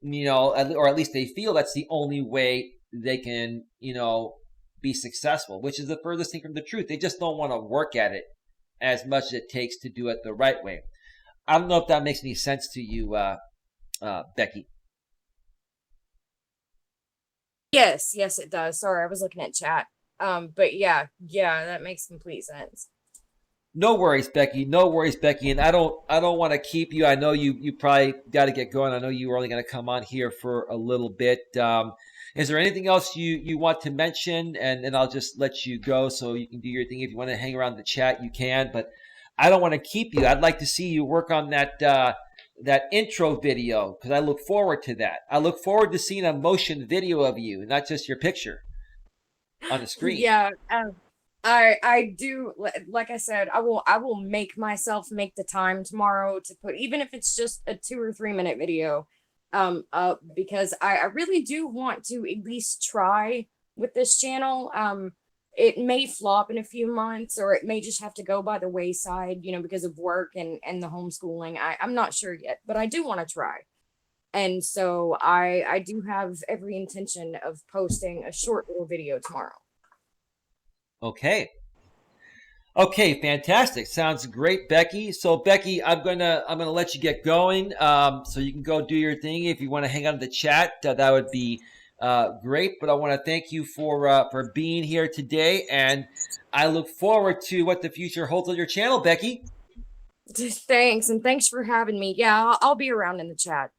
or at least they feel that's the only way they can, be successful, which is the furthest thing from the truth. They just don't want to work at it as much as it takes to do it the right way. I don't know if that makes any sense to you, Becky. Yes, it does. Sorry, I was looking at chat. But yeah, that makes complete sense. No worries, Becky. And I don't want to keep you. I know you probably got to get going. I know you were only going to come on here for a little bit. Is there anything else you want to mention? And then I'll just let you go so you can do your thing. If you want to hang around the chat, you can. But I don't want to keep you. I'd like to see you work on that intro video because I look forward to that. I look forward to seeing a motion video of you, not just your picture on the screen. Yeah. I do, like I said, I will make myself make the time tomorrow to put, even if it's just a 2 or 3 minute video, up, because I really do want to at least try with this channel. It may flop in a few months, or it may just have to go by the wayside, because of work and the homeschooling. I'm not sure yet, but I do want to try. And so I do have every intention of posting a short little video tomorrow. Okay, fantastic. Sounds great, Becky. So Becky, I'm gonna let you get going. So you can go do your thing. If you want to hang out in the chat, that would be great. But I want to thank you for being here today, and I look forward to what the future holds on your channel, Becky. Thanks, and thanks for having me. Yeah, I'll be around in the chat.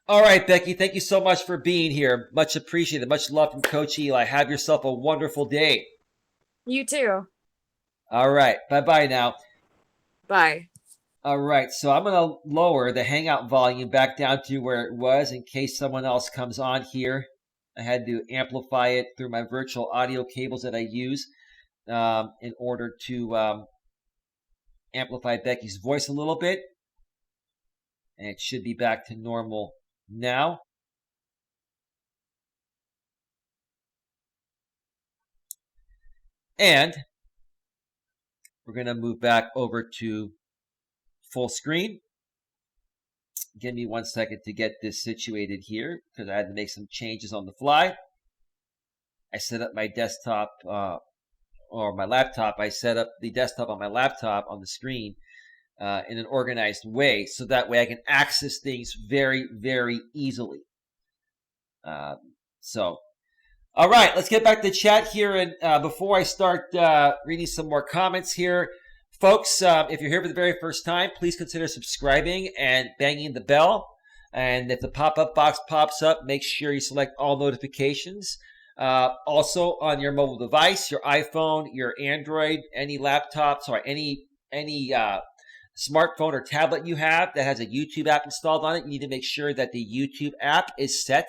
All right, Becky. Thank you so much for being here. Much appreciated. Much love from Coach Eli. Have yourself a wonderful day. You too. All right. Bye-bye now. Bye. All right. So I'm going to lower the Hangout volume back down to where it was in case someone else comes on here. I had to amplify it through my virtual audio cables that I use in order to amplify Becky's voice a little bit. And it should be back to normal now. And we're going to move back over to full screen. Give me 1 second to get this situated here because I had to make some changes on the fly. I set up my desktop or my laptop. I set up the desktop on my laptop on the screen in an organized way so that way I can access things very, very easily. All right, let's get back to the chat here. And before I start reading some more comments here, folks, if you're here for the very first time, please consider subscribing and banging the bell. And if the pop-up box pops up, make sure you select all notifications Also on your mobile device, your iPhone, your Android, any laptop, sorry, any smartphone or tablet you have that has a YouTube app installed on it, you need to make sure that the YouTube app is set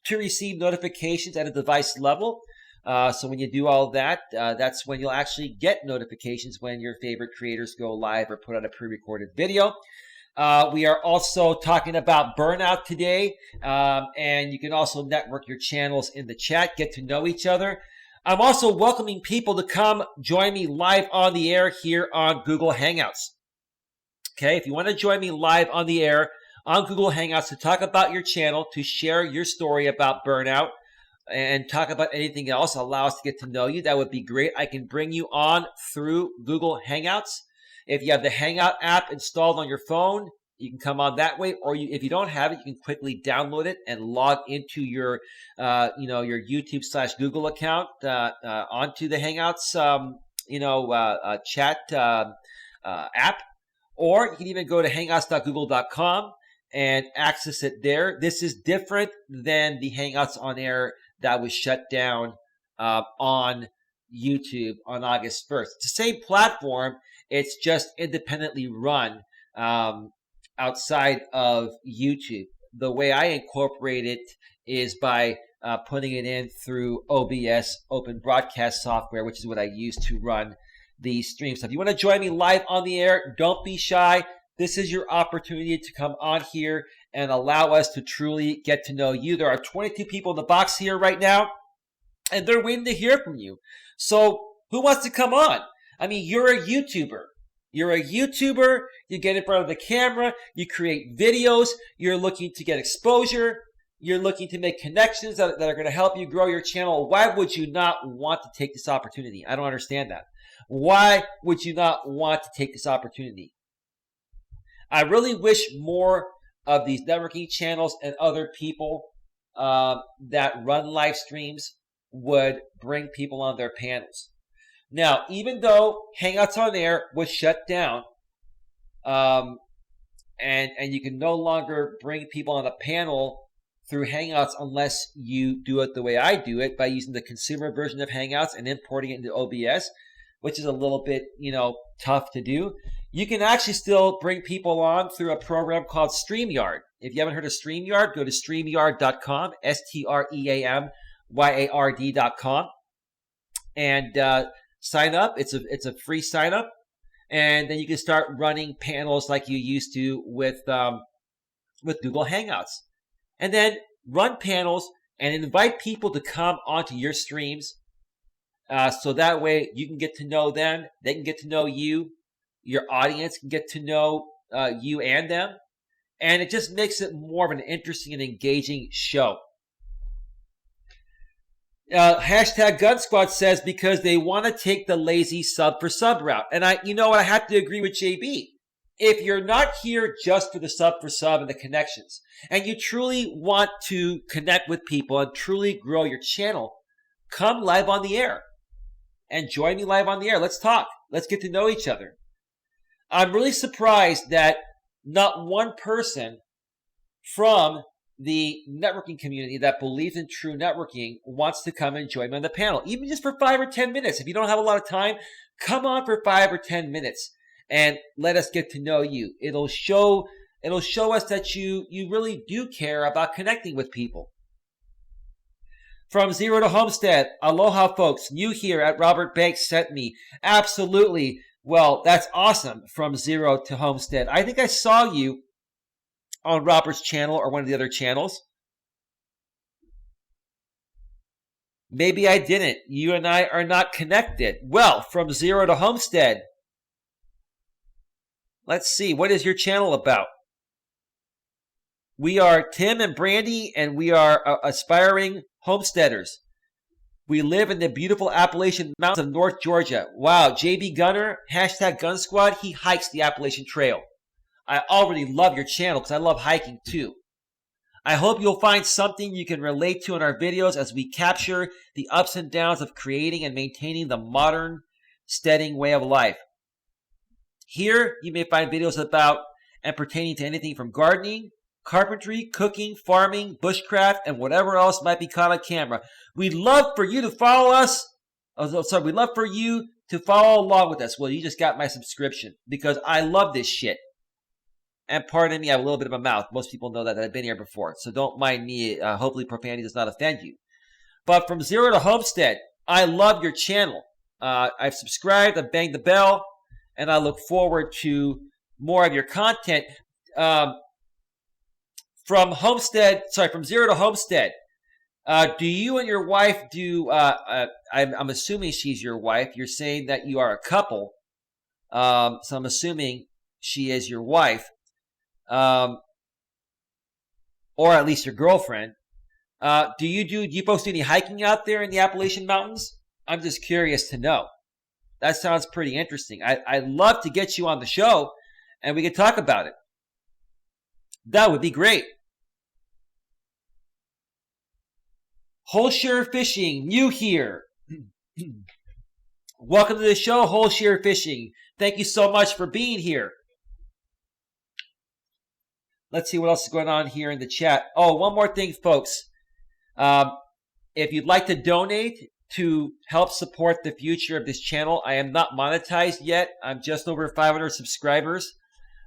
to receive notifications at a device level. So when you do all that, that's when you'll actually get notifications when your favorite creators go live or put out a pre-recorded video. We are also talking about burnout today, and you can also network your channels in the chat, get to know each other. I'm also welcoming people to come join me live on the air here on Google Hangouts. Okay, if you want to join me live on the air on Google Hangouts to talk about your channel, to share your story about burnout, and talk about anything else, allow us to get to know you, that would be great. I can bring you on through Google Hangouts. If you have the Hangout app installed on your phone, you can come on that way. Or if you don't have it, you can quickly download it and log into your, your YouTube/Google account onto the Hangouts, chat app. Or you can even go to hangouts.google.com and access it there. This is different than the Hangouts on Air that was shut down on YouTube on August 1st. It's the same platform. It's just independently run outside of YouTube. The way I incorporate it is by putting it in through OBS, Open Broadcast Software, which is what I use to run the stream. So if you want to join me live on the air, don't be shy. This is your opportunity to come on here and allow us to truly get to know you. There are 22 people in the box here right now, and they're waiting to hear from you. So who wants to come on? I mean, you're a YouTuber. You're a YouTuber. You get in front of the camera. You create videos. You're looking to get exposure. You're looking to make connections that are going to help you grow your channel. Why would you not want to take this opportunity? I don't understand that. Why would you not want to take this opportunity? I really wish more of these networking channels and other people that run live streams would bring people on their panels. Now, even though Hangouts on Air was shut down, and you can no longer bring people on a panel through Hangouts unless you do it the way I do it, by using the consumer version of Hangouts and importing it into OBS, which is a little bit, tough to do. You can actually still bring people on through a program called StreamYard. If you haven't heard of StreamYard, go to StreamYard.com, StreamYard.com, and sign up. It's a free sign up, and then you can start running panels like you used to with Google Hangouts, and then run panels and invite people to come onto your streams, so that way you can get to know them, they can get to know you, your audience can get to know you and them, and it just makes it more of an interesting and engaging show. Hashtag Gun Squad says because they want to take the lazy sub for sub route. And I have to agree with JB. If you're not here just for the sub for sub and the connections, and you truly want to connect with people and truly grow your channel, come live on the air and join me live on the air. Let's talk. Let's get to know each other. I'm really surprised that not one person from the networking community that believes in true networking wants to come and join me on the panel, even just for 5 or 10 minutes. If you don't have a lot of time, come on for 5 or 10 minutes and let us get to know you. It'll show us that you really do care about connecting with people. From Zero to Homestead, aloha folks, new here at Robert Banks sent me. Absolutely. Well, that's awesome. From Zero to Homestead. I think I saw you on Robert's channel or one of the other channels. Maybe I didn't. You and I are not connected. Well, from Zero to Homestead. Let's see. What is your channel about? We are Tim and Brandy, and we are aspiring homesteaders. We live in the beautiful Appalachian Mountains of North Georgia. Wow, JB Gunner, hashtag Gun Squad, he hikes the Appalachian Trail. I already love your channel because I love hiking too. I hope you'll find something you can relate to in our videos as we capture the ups and downs of creating and maintaining the modern, steadying way of life. Here, you may find videos about and pertaining to anything from gardening, carpentry, cooking, farming, bushcraft, and whatever else might be caught on camera. We'd love for you to follow us. We'd love for you to follow along with us. Well, you just got my subscription because I love this shit. And pardon me, I have a little bit of a mouth. Most people know that I've been here before, so don't mind me. Hopefully profanity does not offend you. But from zero to homestead, I love your channel. I've subscribed, I've banged the bell, and I look forward to more of your content. From zero to homestead, do you and your wife do, I'm assuming she's your wife. You're saying that you are a couple. So I'm assuming she is your wife. Or at least your girlfriend. Do you folks do any hiking out there in the Appalachian Mountains? I'm just curious to know. That sounds pretty interesting. I'd love to get you on the show and we could talk about it. That would be great. Whole Shear Fishing, new here. Welcome to the show, Whole Shear Fishing. Thank you so much for being here. Let's see what else is going on here in the chat. Oh, one more thing, folks. If you'd like to donate to help support the future of this channel, I am not monetized yet. I'm just over 500 subscribers.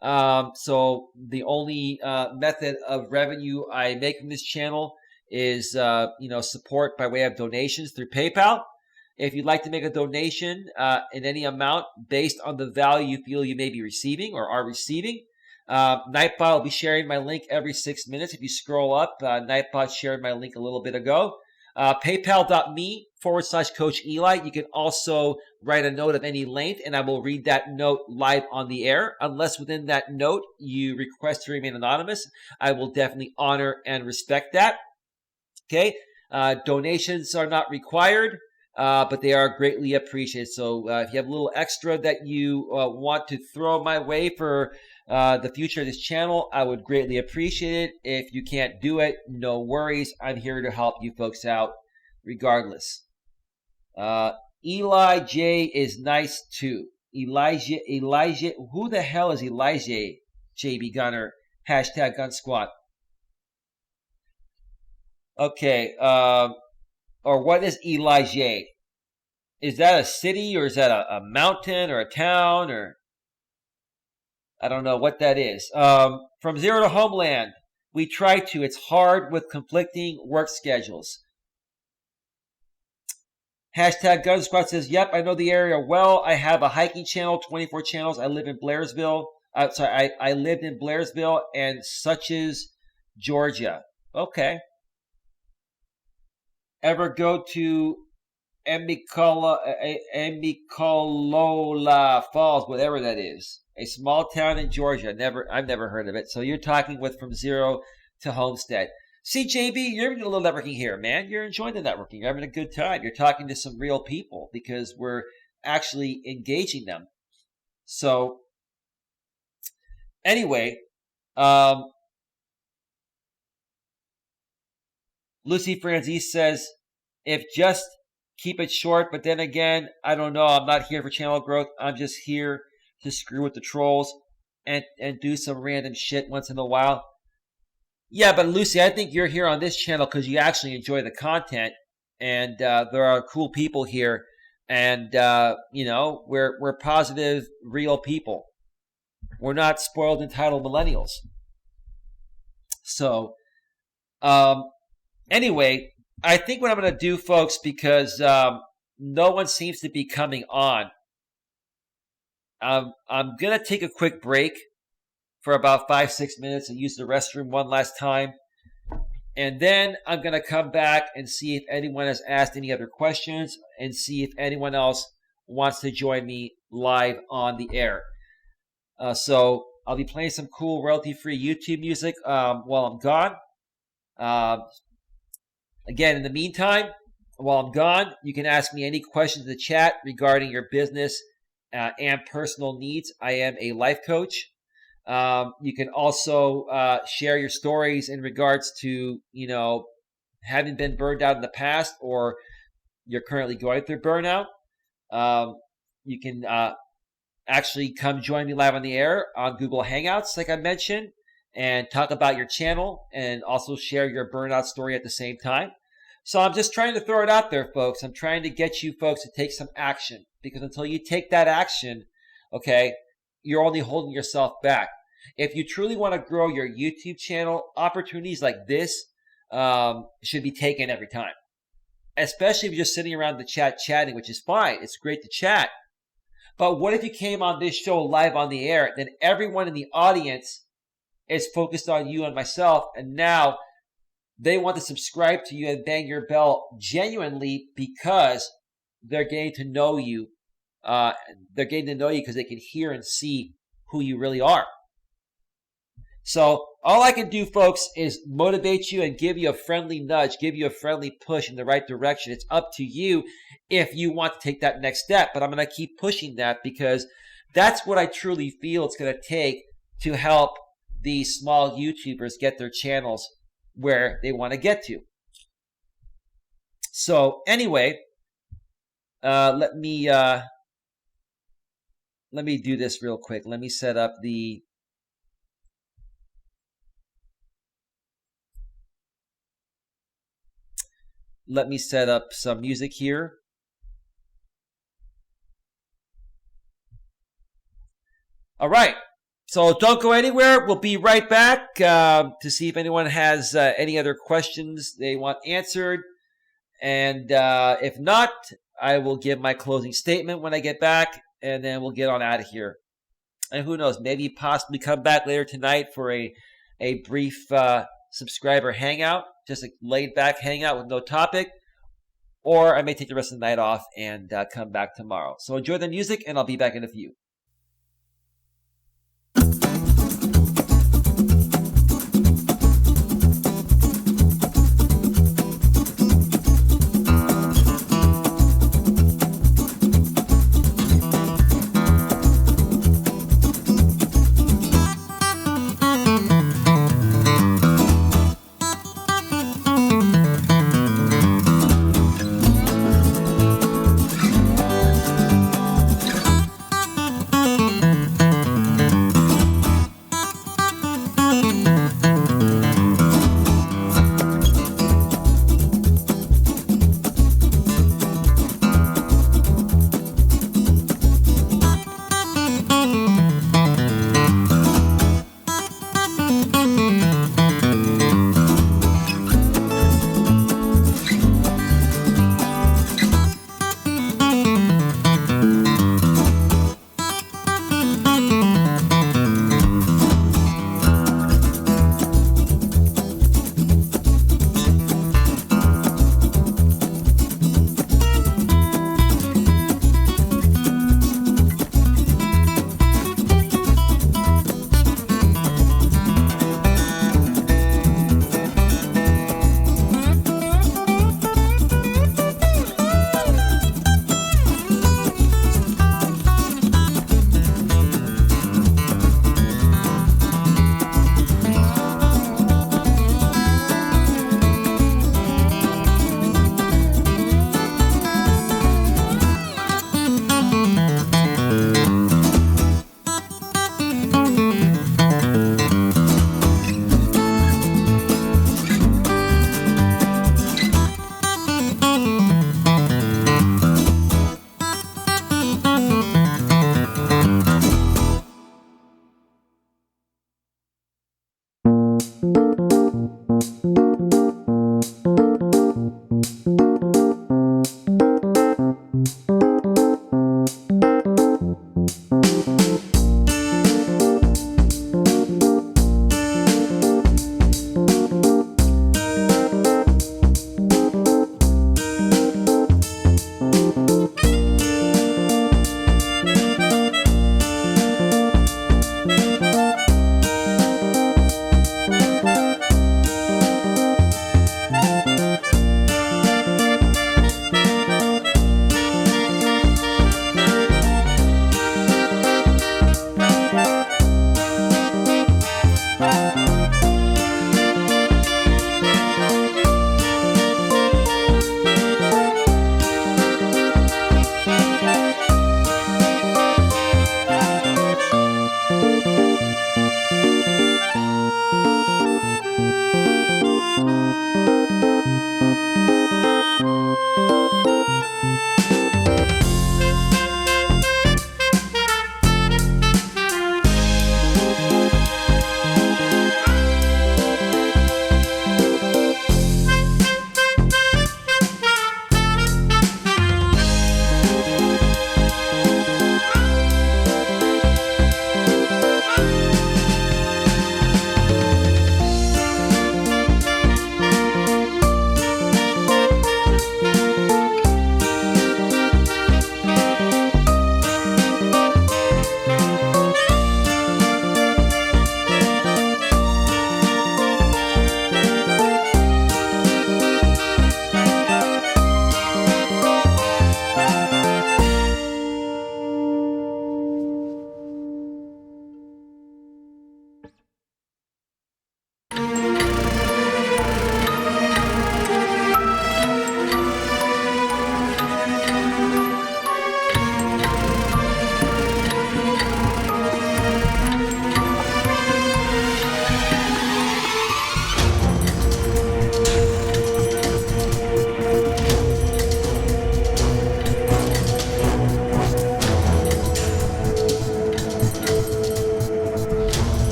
So the only method of revenue I make from this channel is support by way of donations through PayPal. If you'd like to make a donation in any amount based on the value you feel you may be receiving or are receiving, Nightbot will be sharing my link every 6 minutes. If you scroll up, Nightbot shared my link a little bit ago. PayPal.me/Coach Eli. You can also write a note of any length, and I will read that note live on the air. Unless within that note you request to remain anonymous, I will definitely honor and respect that. Okay? Donations are not required, but they are greatly appreciated. So if you have a little extra that you want to throw my way for the future of this channel, I would greatly appreciate it. If you can't do it, no worries. I'm here to help you folks out regardless. Eli J is nice too. Elijah, who the hell is Elijah? JB Gunner, hashtag Gun Squad. Okay, or what is Elijah? Is that a city or is that a mountain or a town or? I don't know what that is. From zero to homeland, we try to. It's hard with conflicting work schedules. Hashtag Gun Squad says, yep, I know the area well. I have a hiking channel, 24 channels. I live in Blairsville. I lived in Blairsville and Suches, Georgia. Okay. Ever go to Emicolola Falls, whatever that is? A small town in Georgia. I've never heard of it. So you're talking with from zero to homestead. See, JB, you're doing a little networking here, man. You're enjoying the networking. You're having a good time. You're talking to some real people because we're actually engaging them. So anyway, Lucy Franzese says, if just keep it short, but then again, I don't know. I'm not here for channel growth. I'm just here to screw with the trolls and do some random shit once in a while. Yeah, but Lucy, I think you're here on this channel because you actually enjoy the content, and there are cool people here, and we're positive, real people. We're not spoiled, entitled millennials. So, anyway, I think what I'm going to do, folks, because no one seems to be coming on, I'm going to take a quick break for about 5-6 minutes and use the restroom one last time. And then I'm going to come back and see if anyone has asked any other questions and see if anyone else wants to join me live on the air. So I'll be playing some cool royalty-free YouTube music while I'm gone. Again, in the meantime, while I'm gone, you can ask me any questions in the chat regarding your business and personal needs. I am a life coach. You can also share your stories in regards to, having been burned out in the past or you're currently going through burnout. You can actually come join me live on the air on Google Hangouts, like I mentioned, and talk about your channel and also share your burnout story at the same time. So I'm just trying to throw it out there, folks. I'm trying to get you folks to take some action, because until you take that action, okay, you're only holding yourself back. If you truly want to grow your YouTube channel, opportunities like this should be taken every time. Especially if you're just sitting around the chat chatting, which is fine. It's great to chat. But what if you came on this show live on the air? Then everyone in the audience is focused on you and myself, and now they want to subscribe to you and bang your bell genuinely because they're getting to know you. They're getting to know you because they can hear and see who you really are. So all I can do, folks, is motivate you and give you a friendly nudge, give you a friendly push in the right direction. It's up to you if you want to take that next step. But I'm going to keep pushing that because that's what I truly feel it's going to take to help these small YouTubers get their channels where they want to get to. So anyway, let me do this real quick. Let me set up the some music here. All right. So don't go anywhere. We'll be right back to see if anyone has any other questions they want answered. And if not, I will give my closing statement when I get back, and then we'll get on out of here. And who knows, maybe possibly come back later tonight for a brief subscriber hangout, just a laid back hangout with no topic. Or I may take the rest of the night off and come back tomorrow. So enjoy the music, and I'll be back in a few.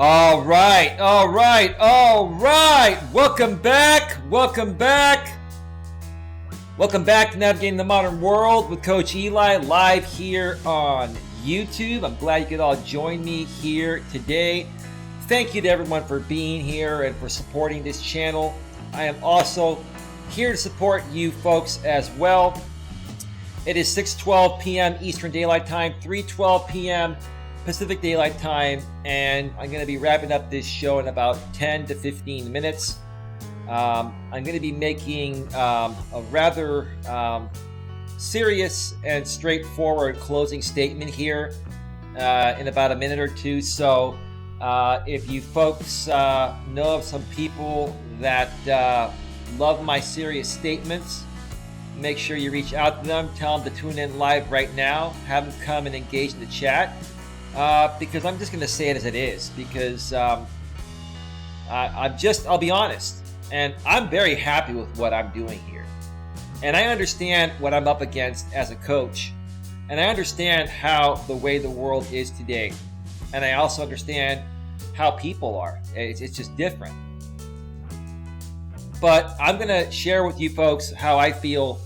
All right, all right, all right. Welcome back, welcome back. Welcome back to Navigating the Modern World with Coach Eli, live here on YouTube. I'm glad you could all join me here today. Thank you to everyone for being here and for supporting this channel. I am also here to support you folks as well. It is 6:12 p.m. Eastern Daylight Time, 3:12 p.m. Pacific Daylight Time, and I'm going to be wrapping up this show in about 10 to 15 minutes. I'm going to be making a rather serious and straightforward closing statement here in about a minute or two. So if you folks know of some people that love my serious statements, make sure you reach out to them. Tell them to tune in live right now. Have them come and engage in the chat. Because I'm just going to say it as it is, because I'll be honest, and I'm very happy with what I'm doing here. And I understand what I'm up against as a coach, and I understand how the way the world is today. And I also understand how people are. It's just different. But I'm going to share with you folks how I feel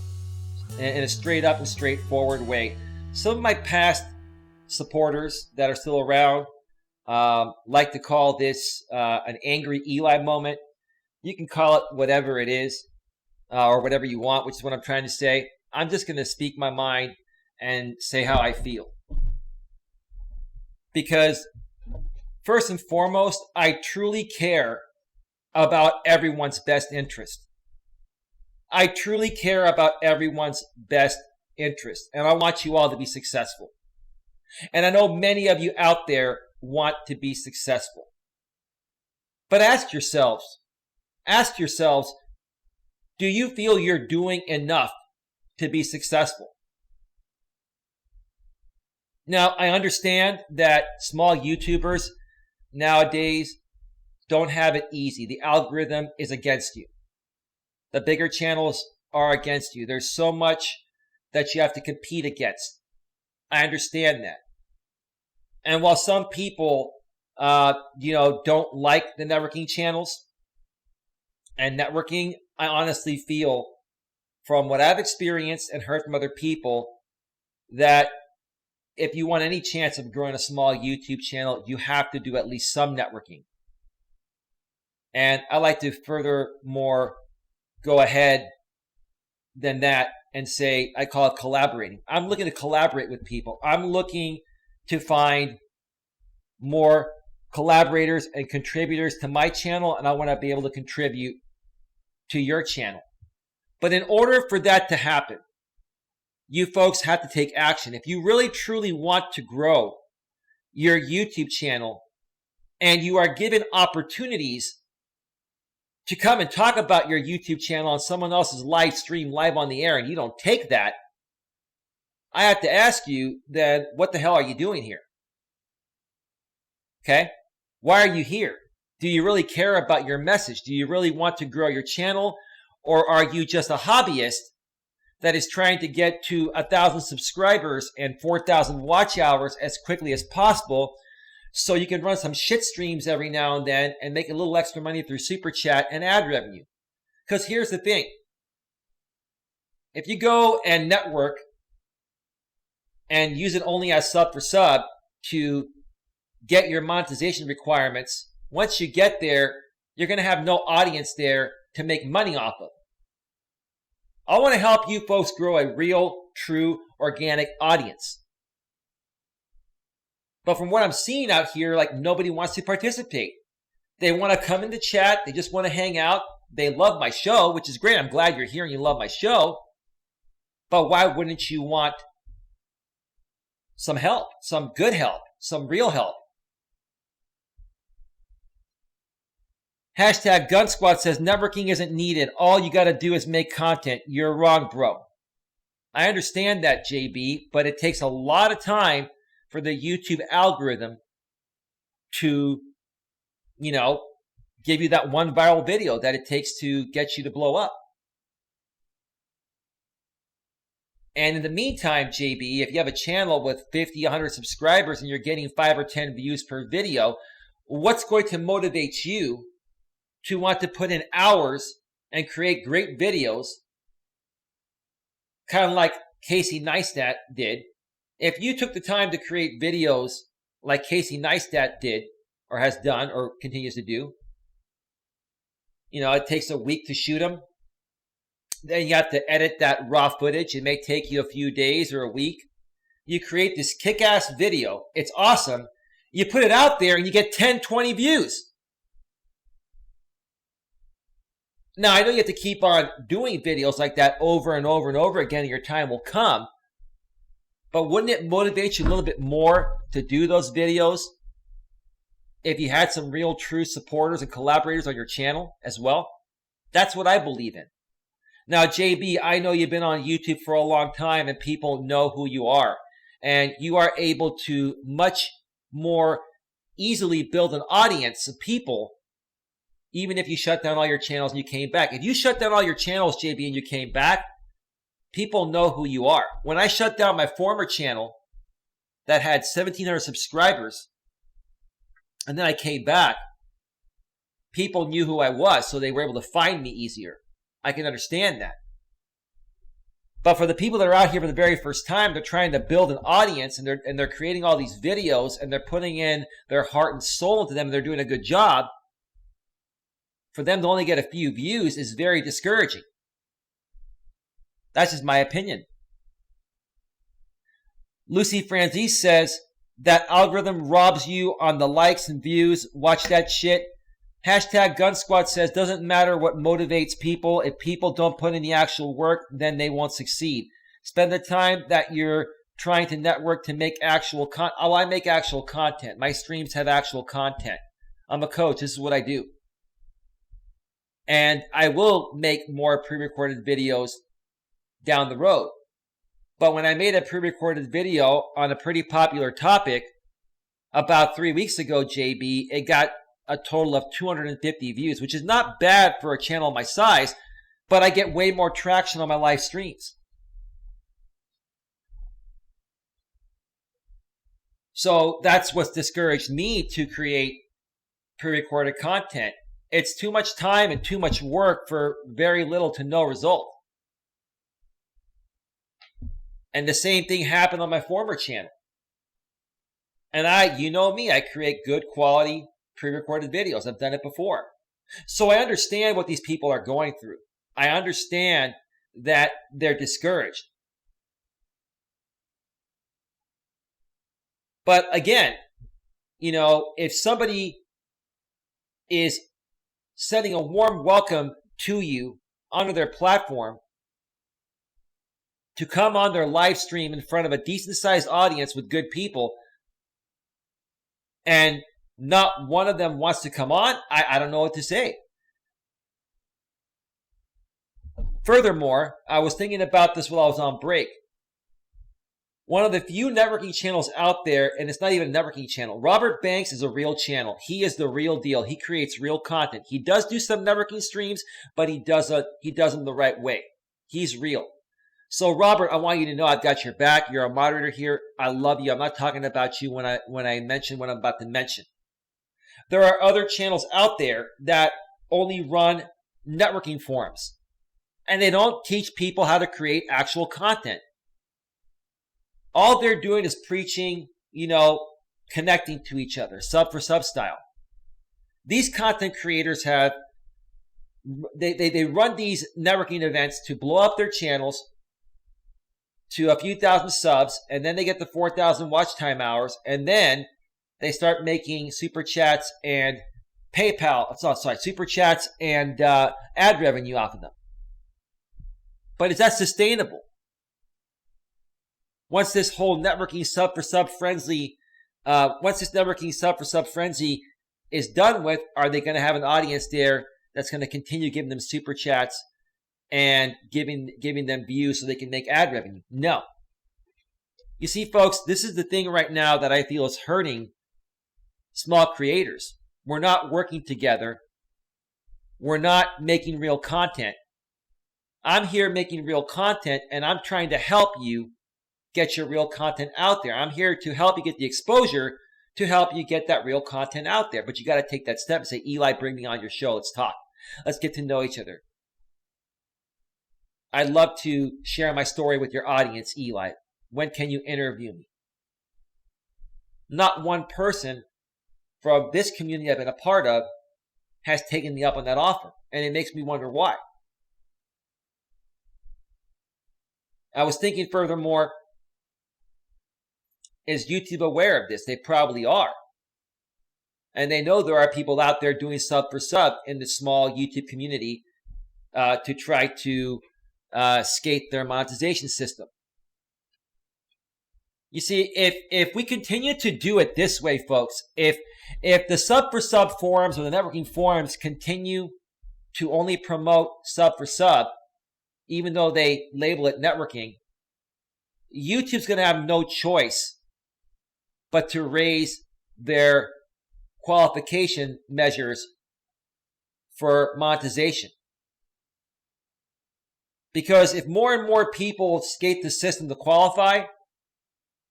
in a straight up and straightforward way. Some of my past supporters that are still around like to call this an angry Eli moment. You can call it whatever it is or whatever you want, which is what I'm trying to say. I'm just going to speak my mind and say how I feel. Because first and foremost, I truly care about everyone's best interest. I truly care about everyone's best interest, and I want you all to be successful. And I know many of you out there want to be successful. But ask yourselves, do you feel you're doing enough to be successful? Now, I understand that small YouTubers nowadays don't have it easy. The algorithm is against you. The bigger channels are against you. There's so much that you have to compete against. I understand that. And while some people, don't like the networking channels and networking, I honestly feel from what I've experienced and heard from other people that if you want any chance of growing a small YouTube channel, you have to do at least some networking. And I like to furthermore go ahead than that and say, I call it collaborating. I'm looking to collaborate with people. I'm looking to find more collaborators and contributors to my channel, and I want to be able to contribute to your channel. But in order for that to happen, you folks have to take action. If you really truly want to grow your YouTube channel and you are given opportunities to come and talk about your YouTube channel on someone else's live stream live on the air and you don't take that, I have to ask you, then what the hell are you doing here? Okay? Why are you here? Do you really care about your message? Do you really want to grow your channel? Or are you just a hobbyist that is trying to get to 1,000 subscribers and 4,000 watch hours as quickly as possible so you can run some shit streams every now and then and make a little extra money through super chat and ad revenue? Because here's the thing. If you go and network and use it only as sub for sub to get your monetization requirements, once you get there, you're going to have no audience there to make money off of. I want to help you folks grow a real, true, organic audience. But from what I'm seeing out here, like nobody wants to participate. They want to come into chat. They just want to hang out. They love my show, which is great. I'm glad you're here and you love my show. But why wouldn't you want some help, some good help, some real help? Hashtag Gun Squad says networking isn't needed. All you got to do is make content. You're wrong, bro. I understand that, JB, but it takes a lot of time for the YouTube algorithm to, give you that one viral video that it takes to get you to blow up. And in the meantime, JB, if you have a channel with 50, 100 subscribers and you're getting 5 or 10 views per video, what's going to motivate you to want to put in hours and create great videos, kind of like Casey Neistat did. If you took the time to create videos like Casey Neistat did, or has done, or continues to do, it takes a week to shoot them. Then you have to edit that raw footage. It may take you a few days or a week. You create this kick-ass video. It's awesome. You put it out there and you get 10, 20 views. Now, I know you have to keep on doing videos like that over and over and over again, and your time will come. But wouldn't it motivate you a little bit more to do those videos if you had some real true supporters and collaborators on your channel as well? That's what I believe in. Now, JB, I know you've been on YouTube for a long time and people know who you are. And you are able to much more easily build an audience of people, even if you shut down all your channels and you came back. If you shut down all your channels, JB, and you came back, people know who you are. When I shut down my former channel that had 1,700 subscribers, and then I came back, people knew who I was, so they were able to find me easier. I can understand that. But for the people that are out here for the very first time, they're trying to build an audience, and they're creating all these videos, and they're putting in their heart and soul into them, and they're doing a good job. For them to only get a few views is very discouraging. That's just my opinion. Lucy Franzese says, that algorithm robs you on the likes and views. Watch that shit. Hashtag Gun Squad says, doesn't matter what motivates people. If people don't put in the actual work, then they won't succeed. Spend the time that you're trying to network to make actual content. Oh, I make actual content. My streams have actual content. I'm a coach. This is what I do. And I will make more pre-recorded videos down the road. But when I made a pre-recorded video on a pretty popular topic about 3 weeks ago, JB, it got a total of 250 views, which is not bad for a channel my size, but I get way more traction on my live streams. So that's what's discouraged me to create pre-recorded content. It's too much time and too much work for very little to no result. And the same thing happened on my former channel. And you know me, I create good quality pre-recorded videos. I've done it before. So I understand what these people are going through. I understand that they're discouraged. But again, if somebody is sending a warm welcome to you onto their platform, to come on their live stream in front of a decent sized audience with good people, and not one of them wants to come on, I don't know what to say. Furthermore, I was thinking about this while I was on break. One of the few networking channels out there, and it's not even a networking channel. Robert Banks is a real channel. He is the real deal. He creates real content. He does do some networking streams, but he does them the right way. He's real. So Robert, I want you to know I've got your back. You're a moderator here. I love you. I'm not talking about you when I mention what I'm about to mention. There are other channels out there that only run networking forums, and they don't teach people how to create actual content. All they're doing is preaching, connecting to each other, sub for sub style. These content creators they run these networking events to blow up their channels to a few thousand subs, and then they get the 4,000 watch time hours, and then they start making super chats and super chats and ad revenue off of them. But is that sustainable? Once this whole networking sub for sub frenzy is done with, are they going to have an audience there that's going to continue giving them super chats and giving them views so they can make ad revenue? No. You see, folks, this is the thing right now that I feel is hurting small creators. We're not working together. We're not making real content. I'm here making real content, and I'm trying to help you get your real content out there. I'm here to help you get the exposure to help you get that real content out there. But you got to take that step and say, Eli, bring me on your show. Let's talk. Let's get to know each other. I'd love to share my story with your audience, Eli. When can you interview me? Not one person from this community I've been a part of has taken me up on that offer. And it makes me wonder why. I was thinking furthermore, is YouTube aware of this? They probably are. And they know there are people out there doing sub for sub in the small YouTube community to try to skate their monetization system. You see, if we continue to do it this way, folks, if the sub for sub forums or the networking forums continue to only promote sub for sub, even though they label it networking, YouTube's going to have no choice but to raise their qualification measures for monetization. Because if more and more people skate the system to qualify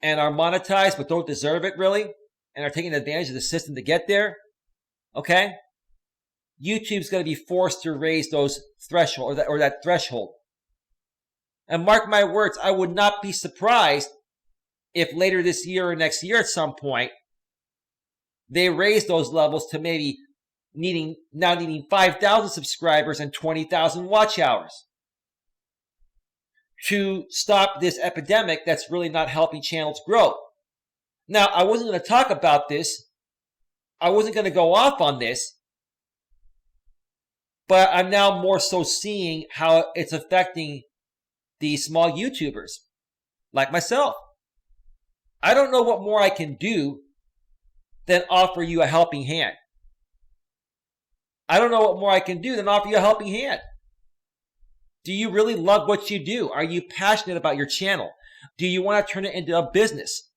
and are monetized but don't deserve it really, and are taking advantage of the system to get there, okay, YouTube's going to be forced to raise those threshold or that threshold. And mark my words, I would not be surprised if later this year or next year at some point they raise those levels to maybe needing 5,000 subscribers and 20,000 watch hours to stop this epidemic that's really not helping channels grow. Now, I wasn't going to talk about this. I wasn't going to go off on this. But I'm now more so seeing how it's affecting the small YouTubers like myself. I don't know what more I can do than offer you a helping hand. I don't know what more I can do than offer you a helping hand. Do you really love what you do? Are you passionate about your channel? Do you want to turn it into a business?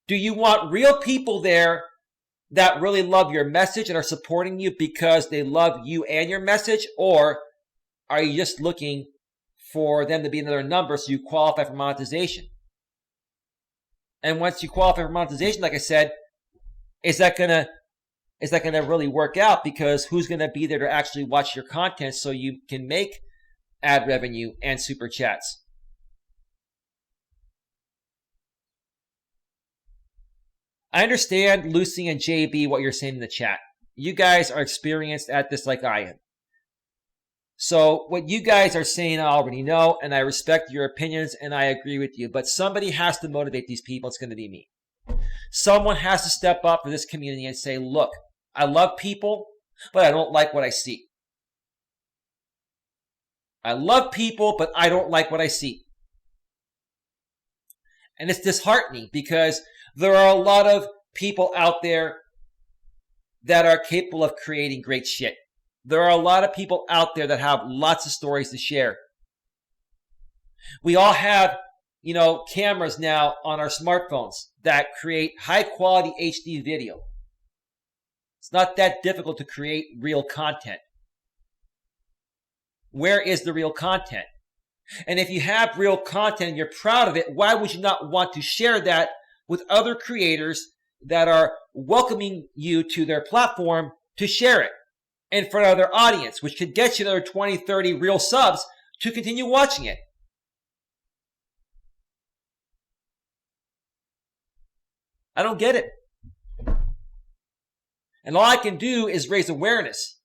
Do you want real people there that really love your message and are supporting you because they love you and your message? Or are you just looking for them to be another number so you qualify for monetization? And once you qualify for monetization, like I said, is that gonna really work out? Because who's gonna be there to actually watch your content so you can make ad revenue and super chats? I understand, Lucy and JB, what you're saying in the chat. You guys are experienced at this like I am. So what you guys are saying, I already know, and I respect your opinions, and I agree with you. But somebody has to motivate these people. It's going to be me. Someone has to step up for this community and say, look, I love people, but I don't like what I see. I love people, but I don't like what I see. And it's disheartening because there are a lot of people out there that are capable of creating great shit. There are a lot of people out there that have lots of stories to share. We all have, cameras now on our smartphones that create high quality HD video. It's not that difficult to create real content. Where is the real content? And if you have real content and you're proud of it, why would you not want to share that with other creators that are welcoming you to their platform to share it in front of their audience, which could get you another 20, 30 real subs to continue watching it? I don't get it. And all I can do is raise awareness.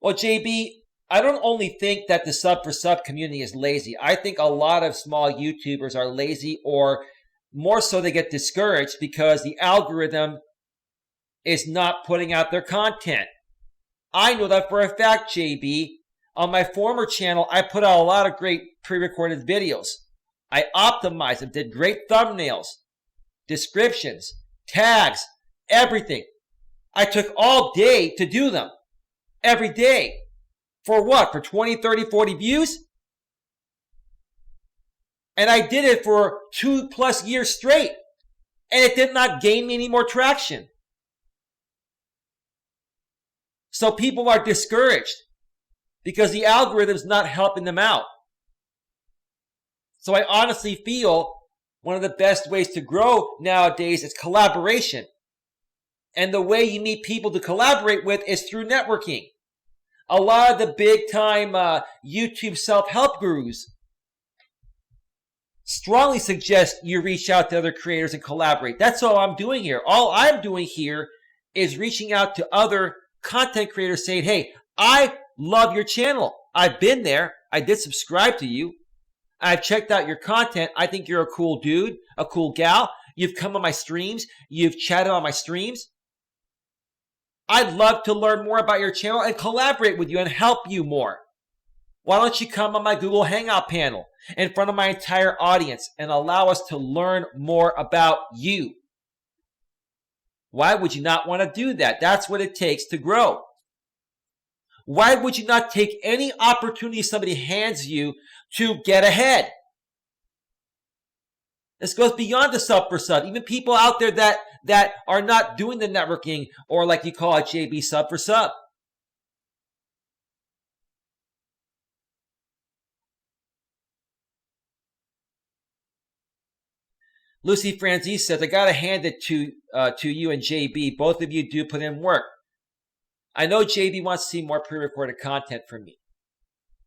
Well, JB, I don't only think that the sub for sub community is lazy. I think a lot of small YouTubers are lazy, or more so they get discouraged because the algorithm is not putting out their content. I know that for a fact, JB. On my former channel, I put out a lot of great pre-recorded videos. I optimized them, did great thumbnails, descriptions, tags, everything. I took all day to do them. Every day. For what? For 20, 30, 40 views? And I did it for 2+ years straight. And it did not gain me any more traction. So people are discouraged because the algorithm's not helping them out. So I honestly feel one of the best ways to grow nowadays is collaboration. And the way you meet people to collaborate with is through networking. A lot of the big time YouTube self-help gurus strongly suggest you reach out to other creators and collaborate. That's all I'm doing here. All I'm doing here is reaching out to other content creators saying, hey, I love your channel. I've been there. I did subscribe to you. I've checked out your content. I think you're a cool dude, a cool gal. You've come on my streams. You've chatted on my streams. I'd love to learn more about your channel and collaborate with you and help you more. Why don't you come on my Google Hangout panel in front of my entire audience and allow us to learn more about you? Why would you not want to do that? That's what it takes to grow. Why would you not take any opportunity somebody hands you to get ahead? This goes beyond the sub for sub. Even people out there that are not doing the networking, or like you call it, JB, sub for sub. Lucy Franzese says, I got to hand it to you and JB. Both of you do put in work. I know JB wants to see more pre-recorded content from me.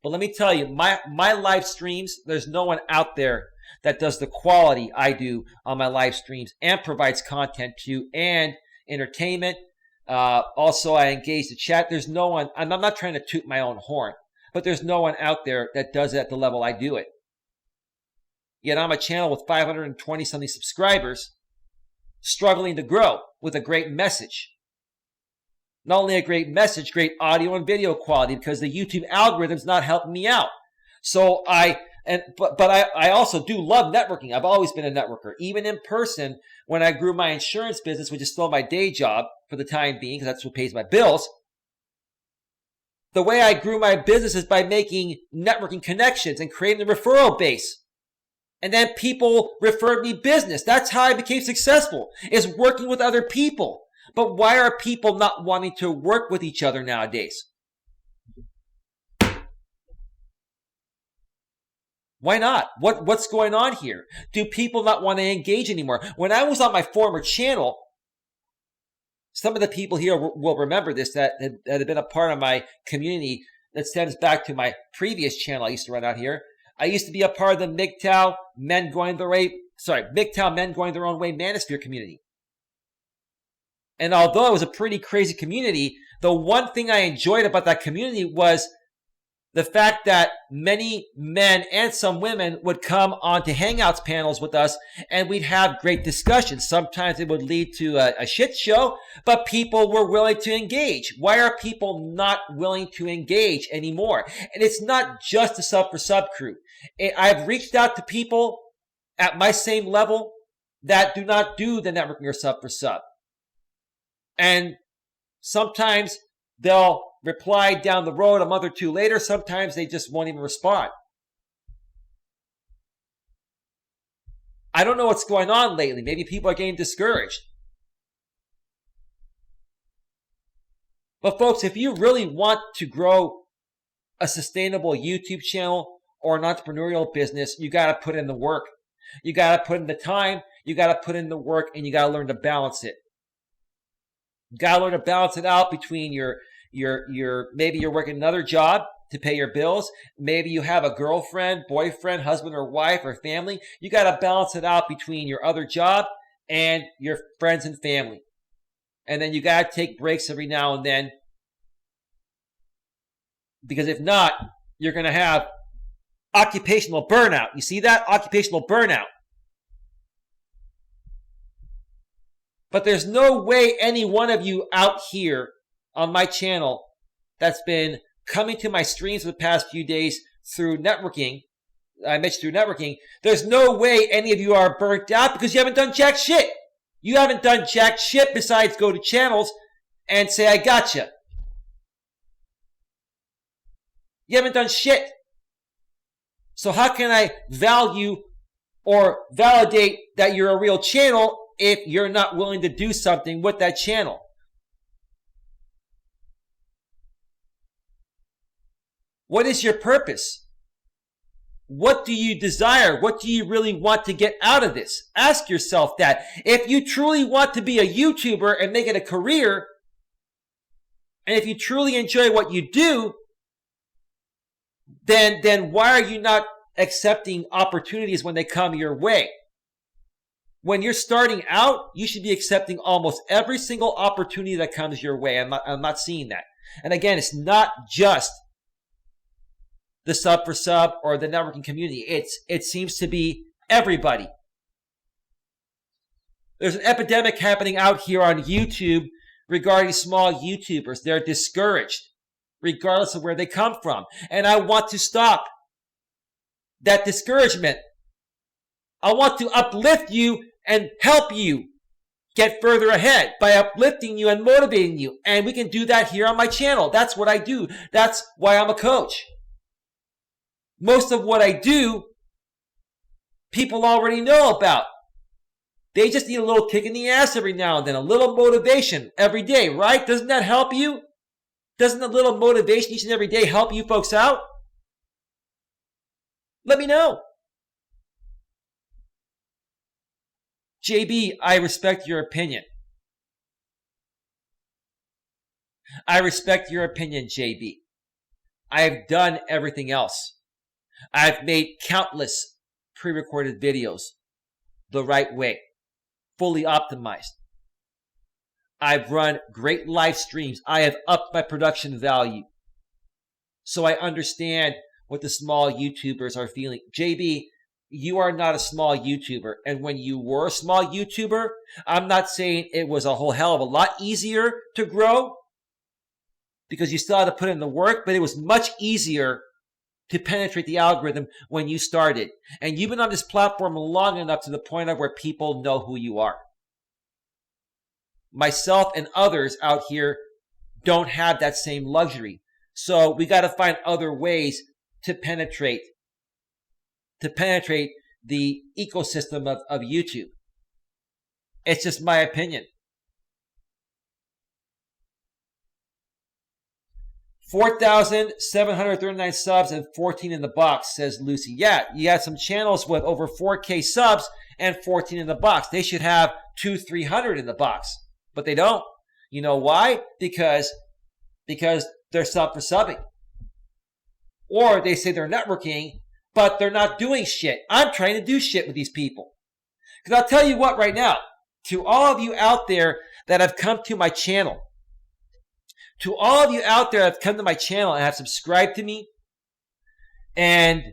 But let me tell you, my live streams, there's no one out there that does the quality I do on my live streams and provides content to and entertainment. Also, I engage the chat. There's no one, I'm not trying to toot my own horn, but there's no one out there that does it at the level I do it. Yet I'm a channel with 520 something subscribers, struggling to grow with a great message. Not only a great message, great audio and video quality, because the YouTube algorithm's not helping me out. So I also do love networking. I've always been a networker, even in person. When I grew my insurance business, which is still my day job for the time being, because that's what pays my bills. The way I grew my business is by making networking connections and creating a referral base. And then people referred me business. That's how I became successful, is working with other people. But why are people not wanting to work with each other nowadays? Why not? What's going on here? Do people not want to engage anymore? When I was on my former channel, some of the people here will remember this that have been a part of my community that stems back to my previous channel I used to run out here. I used to be a part of the MGTOW Men Going Their Own Way Manosphere community. And although it was a pretty crazy community, the one thing I enjoyed about that community was the fact that many men and some women would come onto Hangouts panels with us, and we'd have great discussions. Sometimes it would lead to a shit show, but people were willing to engage. Why are people not willing to engage anymore? And it's not just the sub for sub crew. I've reached out to people at my same level that do not do the networking or sub for sub. And sometimes they'll reply down the road a month or two later. Sometimes they just won't even respond. I don't know what's going on lately. Maybe people are getting discouraged. But folks, if you really want to grow a sustainable YouTube channel or an entrepreneurial business, you got to put in the work. You got to put in the time. You got to put in the work, and you got to learn to balance it. You got to learn to balance it out between maybe you're working another job to pay your bills. Maybe you have a girlfriend, boyfriend, husband or wife or family. You got to balance it out between your other job and your friends and family. And then you got to take breaks every now and then. Because if not, you're going to have occupational burnout. You see that? Occupational burnout. But there's no way any one of you out here on my channel that's been coming to my streams for the past few days through networking, I mentioned through networking, there's no way any of you are burnt out because you haven't done jack shit. You haven't done jack shit besides go to channels and say, I gotcha. You haven't done shit. So how can I value or validate that you're a real channel if you're not willing to do something with that channel? What is your purpose? What do you desire? What do you really want to get out of this? Ask yourself that. If you truly want to be a YouTuber and make it a career, and if you truly enjoy what you do, then why are you not accepting opportunities when they come your way? When you're starting out, you should be accepting almost every single opportunity that comes your way. I'm not seeing that. And again, it's not just the sub for sub or the networking community. It seems to be everybody. There's an epidemic happening out here on YouTube regarding small YouTubers. They're discouraged, regardless of where they come from. And I want to stop that discouragement. I want to uplift you and help you get further ahead by uplifting you and motivating you. And we can do that here on my channel. That's what I do. That's why I'm a coach. Most of what I do, people already know about. They just need a little kick in the ass every now and then, a little motivation every day, right? Doesn't that help you? Doesn't a little motivation each and every day help you folks out? Let me know. JB, I respect your opinion. I respect your opinion, JB. I have done everything else. I've made countless pre-recorded videos the right way, fully optimized. I've run great live streams. I have upped my production value. So I understand what the small YouTubers are feeling. JB, you are not a small YouTuber. And when you were a small YouTuber, I'm not saying it was a whole hell of a lot easier to grow because you still had to put in the work, but it was much easier to penetrate the algorithm when you started. And you've been on this platform long enough to the point of where people know who you are. Myself and others out here don't have that same luxury. So we got to find other ways to penetrate the ecosystem of YouTube. It's just my opinion. 4,739 subs and 14 in the box, says Lucy. Yeah, you got some channels with over 4K subs and 14 in the box. They should have 200-300 in the box, but they don't. You know why? Because they're sub for subbing. Or they say they're networking, but they're not doing shit. I'm trying to do shit with these people. Because I'll tell you what right now, to all of you out there that have come to my channel, to all of you out there that have come to my channel and have subscribed to me, and,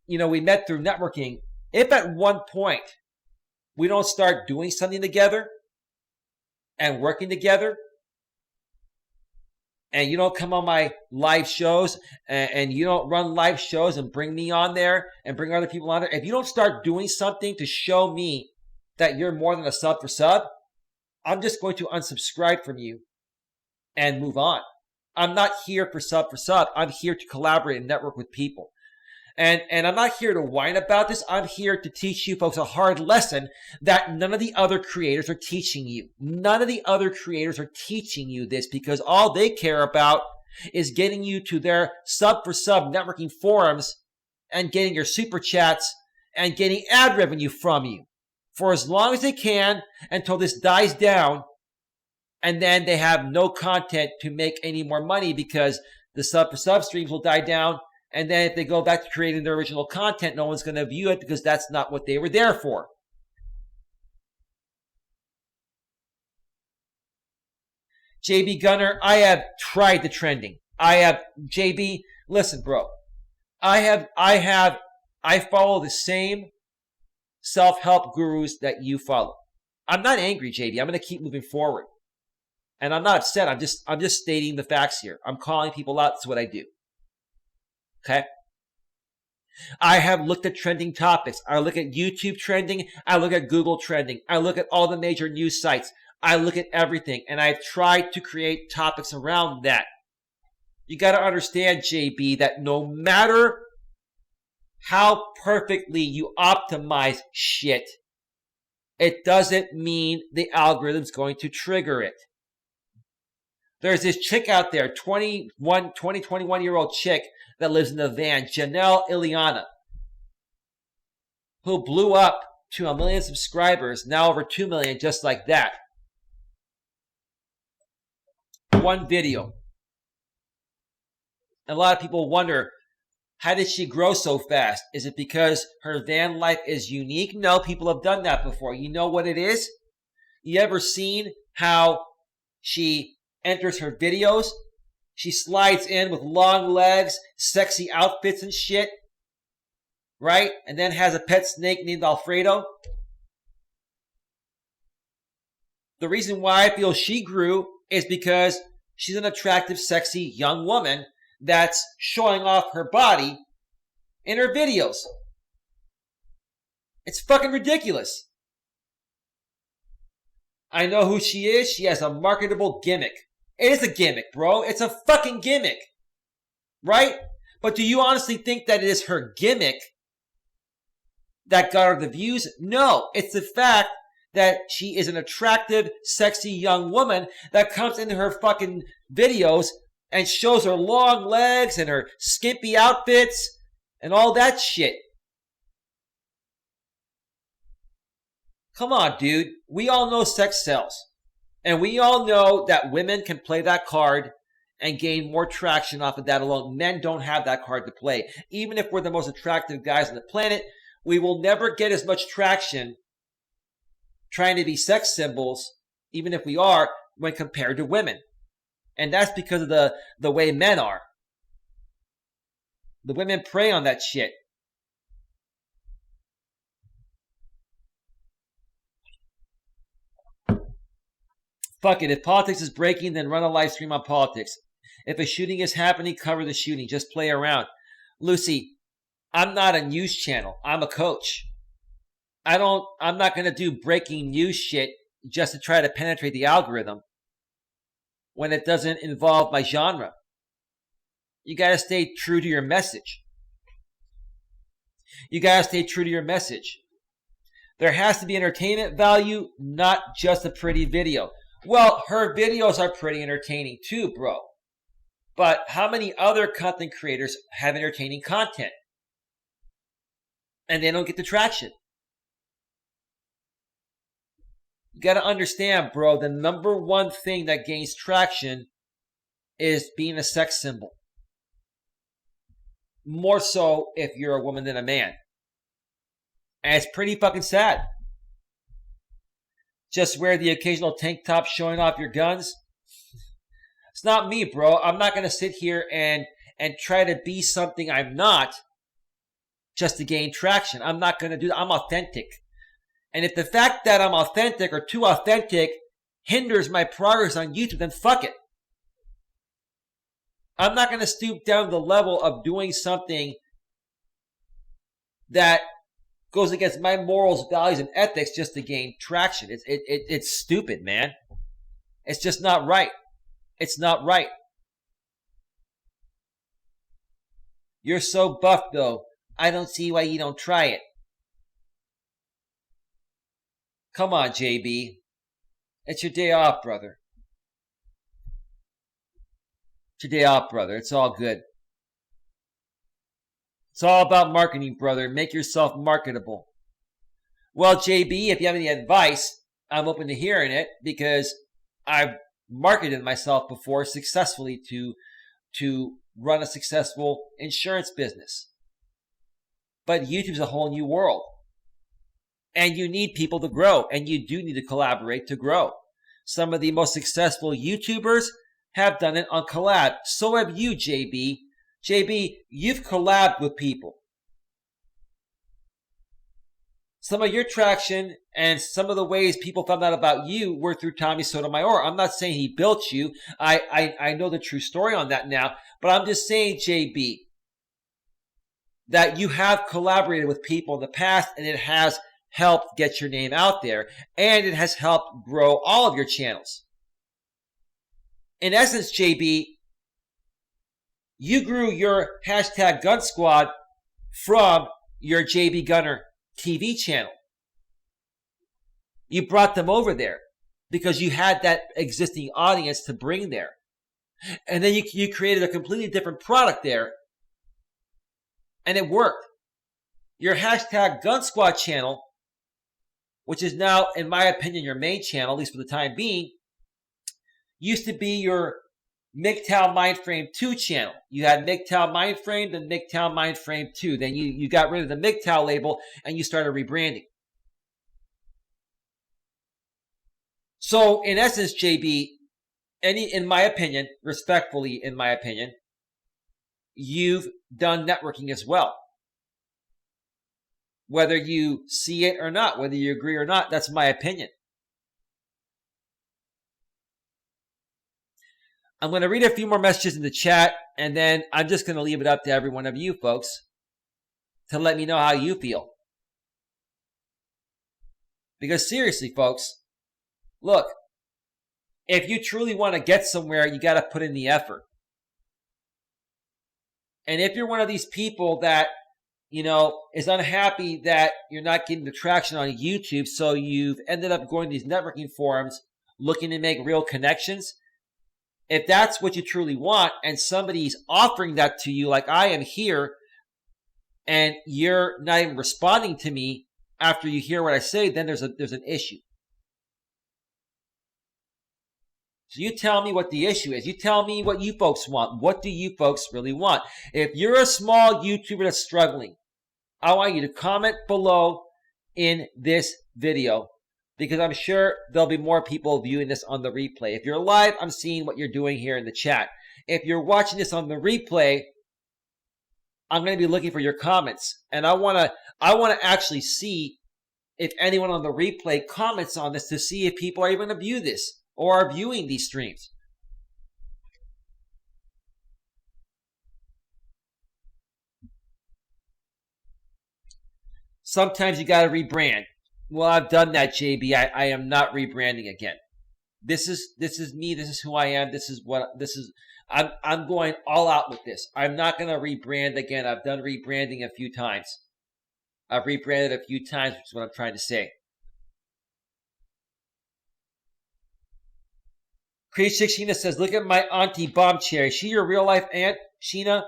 you know, we met through networking, if at one point we don't start doing something together and working together, and you don't come on my live shows and you don't run live shows and bring me on there and bring other people on there, if you don't start doing something to show me that you're more than a sub for sub, I'm just going to unsubscribe from you and move on. I'm not here for sub. I'm here to collaborate and network with people. And I'm not here to whine about this. I'm here to teach you folks a hard lesson that none of the other creators are teaching you. None of the other creators are teaching you this because all they care about is getting you to their sub for sub networking forums and getting your super chats and getting ad revenue from you for as long as they can until this dies down. And then they have no content to make any more money because the sub for sub streams will die down. And then if they go back to creating their original content, no one's going to view it because that's not what they were there for. JB Gunner, I have tried the trending. JB, listen, bro. I follow the same self-help gurus that you follow. I'm not angry, JB. I'm going to keep moving forward. And I'm not upset. I'm just stating the facts here. I'm calling people out. That's what I do. Okay? I have looked at trending topics. I look at YouTube trending. I look at Google trending. I look at all the major news sites. I look at everything. And I've tried to create topics around that. You got to understand, JB, that no matter how perfectly you optimize shit, it doesn't mean the algorithm's going to trigger it. There's this chick out there, 21-year-old chick that lives in a van, Janelle Iliana. who blew up to 1 million subscribers, now over 2 million, just like that. One video. A lot of people wonder, how did she grow so fast? Is it because her van life is unique? No, people have done that before. You know what it is? You ever seen how she enters her videos? She slides in with long legs, sexy outfits and shit, right? And then has a pet snake named Alfredo. The reason why I feel she grew is because she's an attractive, sexy young woman that's showing off her body in her videos. It's fucking ridiculous. I know who she is. She has a marketable gimmick. It is a gimmick, bro. It's a fucking gimmick. Right? But do you honestly think that it is her gimmick that got her the views? No. It's the fact that she is an attractive, sexy young woman that comes into her fucking videos and shows her long legs and her skimpy outfits and all that shit. Come on, dude. We all know sex sells. And we all know that women can play that card and gain more traction off of that alone. Men don't have that card to play. Even if we're the most attractive guys on the planet, we will never get as much traction trying to be sex symbols, even if we are, when compared to women. And that's because of the way men are. The women prey on that shit. Fuck it. If politics is breaking, then run a live stream on politics. If a shooting is happening, cover the shooting. Just play around. Lucy, I'm not a news channel. I'm a coach. I'm not going to do breaking news shit just to try to penetrate the algorithm when it doesn't involve my genre. You got to stay true to your message. You got to stay true to your message. There has to be entertainment value, not just a pretty video. Well, her videos are pretty entertaining too, bro. But how many other content creators have entertaining content? And they don't get the traction. You got to understand, bro, the number one thing that gains traction is being a sex symbol. More so if you're a woman than a man. And it's pretty fucking sad. Just wear the occasional tank top showing off your guns. It's not me, bro. I'm not going to sit here and try to be something I'm not just to gain traction. I'm not going to do that. I'm authentic. And if the fact that I'm authentic or too authentic hinders my progress on YouTube, then fuck it. I'm not going to stoop down to the level of doing something that goes against my morals, values, and ethics just to gain traction. It's stupid, man. It's just not right. It's not right. You're so buff, though. I don't see why you don't try it. Come on, JB. It's your day off, brother. It's your day off, brother. It's all good. It's all about marketing, brother. Make yourself marketable. Well, JB, if you have any advice, I'm open to hearing it because I've marketed myself before successfully to run a successful insurance business. But YouTube's a whole new world. And you need people to grow. And you do need to collaborate to grow. Some of the most successful YouTubers have done it on collab. So have you, JB. JB, you've collabed with people. Some of your traction and some of the ways people found out about you were through Tommy Sotomayor. I'm not saying he built you. I know the true story on that now. But I'm just saying, JB, that you have collaborated with people in the past and it has helped get your name out there. And it has helped grow all of your channels. In essence, JB, you grew your hashtag Gun Squad from your JB Gunner TV channel. You brought them over there because you had that existing audience to bring there. And then you created a completely different product there. And it worked. your hashtag Gun Squad channel, which is now, in my opinion, your main channel, at least for the time being, used to be your MGTOW Mindframe 2 channel. You had MGTOW Mindframe, then MGTOW Mindframe 2. Then you got rid of the MGTOW label and you started rebranding. So in essence, JB, in my opinion, respectfully, in my opinion, you've done networking as well. Whether you see it or not, whether you agree or not, that's my opinion. I'm going to read a few more messages in the chat, and then I'm just going to leave it up to every one of you folks to let me know how you feel. Because seriously, folks, look, if you truly want to get somewhere, you got to put in the effort. And if you're one of these people that, is unhappy that you're not getting the traction on YouTube, so you've ended up going to these networking forums looking to make real connections, if that's what you truly want and somebody's offering that to you like I am here, and you're not even responding to me after you hear what I say, then there's an issue. So you tell me what the issue is. You tell me what you folks want. What do you folks really want? If you're a small YouTuber that's struggling, I want you to comment below in this video, because I'm sure there'll be more people viewing this on the replay. If you're live, I'm seeing what you're doing here in the chat. If you're watching this on the replay, I'm going to be looking for your comments. And I want to actually see if anyone on the replay comments on this to see if people are even going to view this or are viewing these streams. Sometimes you got to rebrand. Well, I've done that, JB. I am not rebranding again. This is me. This is who I am. I'm going all out with this. I'm not going to rebrand again. I've done rebranding a few times. I've rebranded a few times, which is what I'm trying to say. Create Sheena says, look at my auntie Bomb Cherry. Is she your real life aunt, Sheena?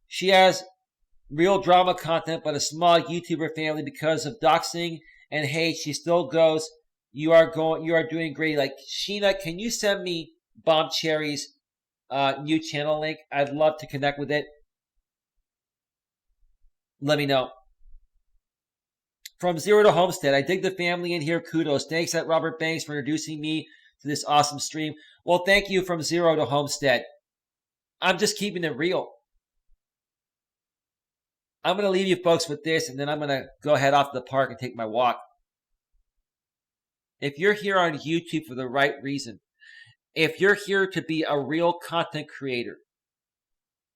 She has real drama content, but a small YouTuber family because of doxing and hate. She still goes, you are doing great. Like, Sheena, can you send me Bomb Cherry's new channel link? I'd love to connect with it. Let me know. From Zero to Homestead, I dig the family in here. Kudos. Thanks at Robert Banks for introducing me to this awesome stream. Well, thank you from Zero to Homestead. I'm just keeping it real. I'm going to leave you folks with this, and then I'm going to go head off to the park and take my walk. If you're here on YouTube for the right reason, if you're here to be a real content creator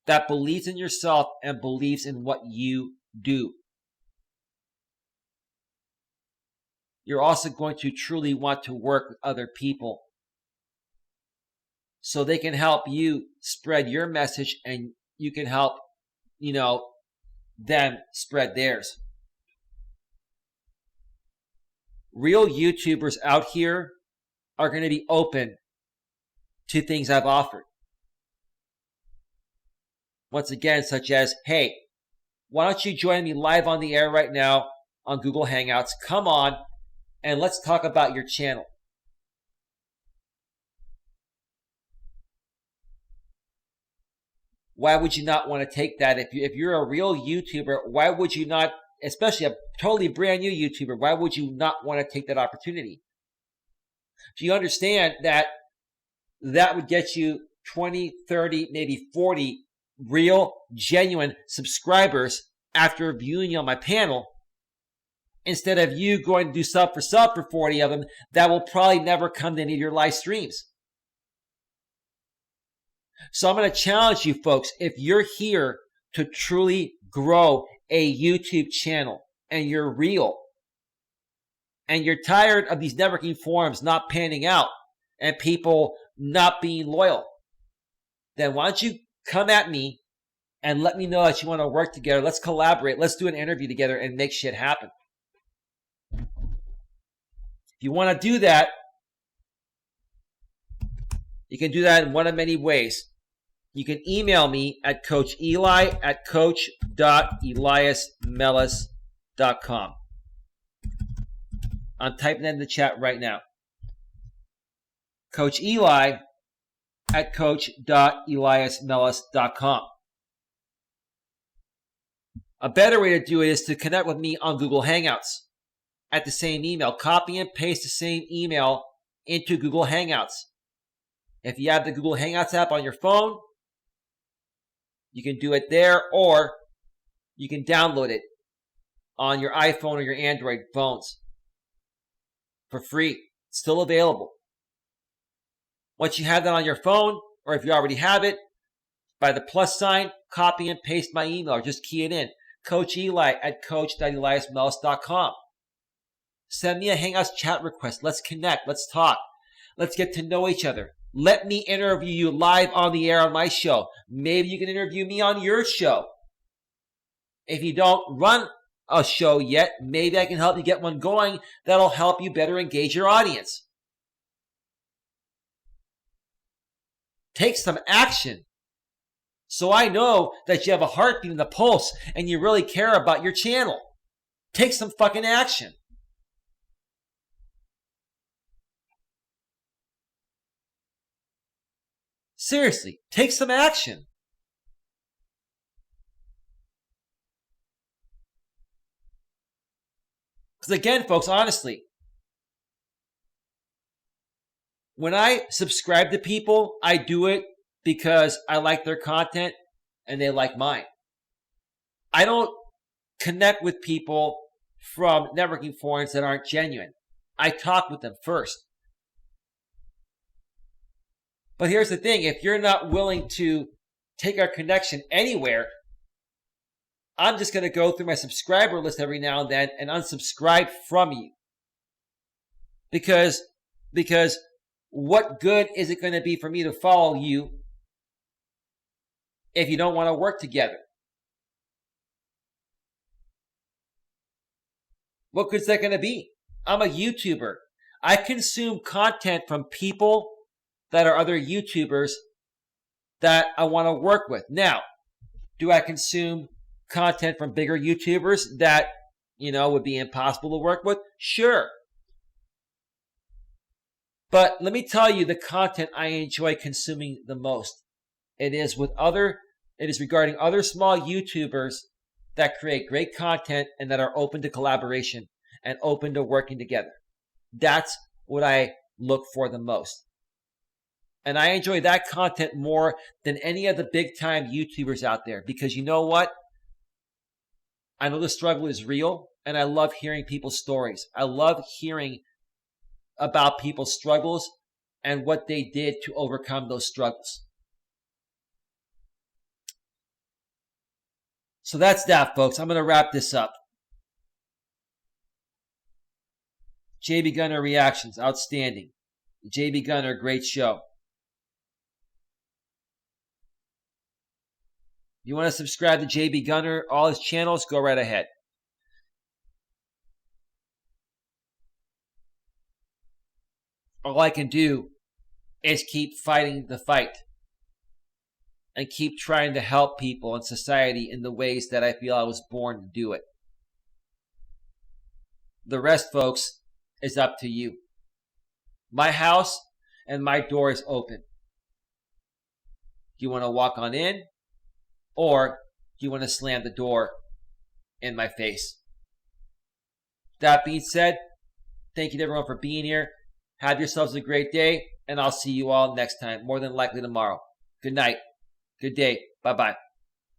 that believes in yourself and believes in what you do, you're also going to truly want to work with other people so they can help you spread your message and you can help, them spread theirs. Real YouTubers out here are going to be open to things I've offered. Once again, such as, hey, why don't you join me live on the air right now on Google Hangouts? Come on, and let's talk about your channel. Why would you not want to take that? If you're a real YouTuber, why would you not, especially a totally brand new YouTuber, why would you not want to take that opportunity? Do you understand that would get you 20, 30, maybe 40 real, genuine subscribers after viewing you on my panel, instead of you going to do sub for 40 of them that will probably never come to any of your live streams? So I'm going to challenge you folks, if you're here to truly grow a YouTube channel and you're real and you're tired of these networking forums not panning out and people not being loyal, then why don't you come at me and let me know that you want to work together. Let's collaborate. Let's do an interview together and make shit happen. If you want to do that, you can do that in one of many ways. You can email me at Coach Eli at coach.eliasmelas.com. I'm typing that in the chat right now. Coach Eli at coach.eliasmelas.com. A better way to do it is to connect with me on Google Hangouts at the same email. Copy and paste the same email into Google Hangouts. If you have the Google Hangouts app on your phone, you can do it there, or you can download it on your iPhone or your Android phones for free. It's still available. Once you have that on your phone, or if you already have it, by the plus sign, copy and paste my email, or just key it in. Coach Eli at coach.eliasmelas.com. Send me a Hangouts chat request. Let's connect. Let's talk. Let's get to know each other. Let me interview you live on the air on my show. Maybe you can interview me on your show. If you don't run a show yet, maybe I can help you get one going that'll help you better engage your audience. Take some action. So I know that you have a heartbeat and a pulse and you really care about your channel. Take some fucking action. Seriously, take some action. Because again, folks, honestly, when I subscribe to people, I do it because I like their content and they like mine. I don't connect with people from networking forums that aren't genuine. I talk with them first. But here's the thing, if you're not willing to take our connection anywhere, I'm just going to go through my subscriber list every now and then and unsubscribe from you. Because what good is it going to be for me to follow you if you don't want to work together? What good is that going to be? I'm a YouTuber. I consume content from people that are other YouTubers that I want to work with. Now, do I consume content from bigger YouTubers that, would be impossible to work with? Sure. But let me tell you the content I enjoy consuming the most. It is regarding other small YouTubers that create great content and that are open to collaboration and open to working together. That's what I look for the most. And I enjoy that content more than any of the big time YouTubers out there, because you know what? I know the struggle is real, and I love hearing people's stories. I love hearing about people's struggles and what they did to overcome those struggles. So that's that, folks. I'm going to wrap this up. JB Gunner reactions, outstanding. JB Gunner, great show. You want to subscribe to JB Gunner, all his channels, go right ahead. All I can do is keep fighting the fight and keep trying to help people in society in the ways that I feel I was born to do it. The rest, folks, is up to you. My house and my door is open. Do you want to walk on in? Or do you want to slam the door in my face? That being said, thank you to everyone for being here. Have yourselves a great day, and I'll see you all next time, more than likely tomorrow. Good night. Good day. Bye-bye.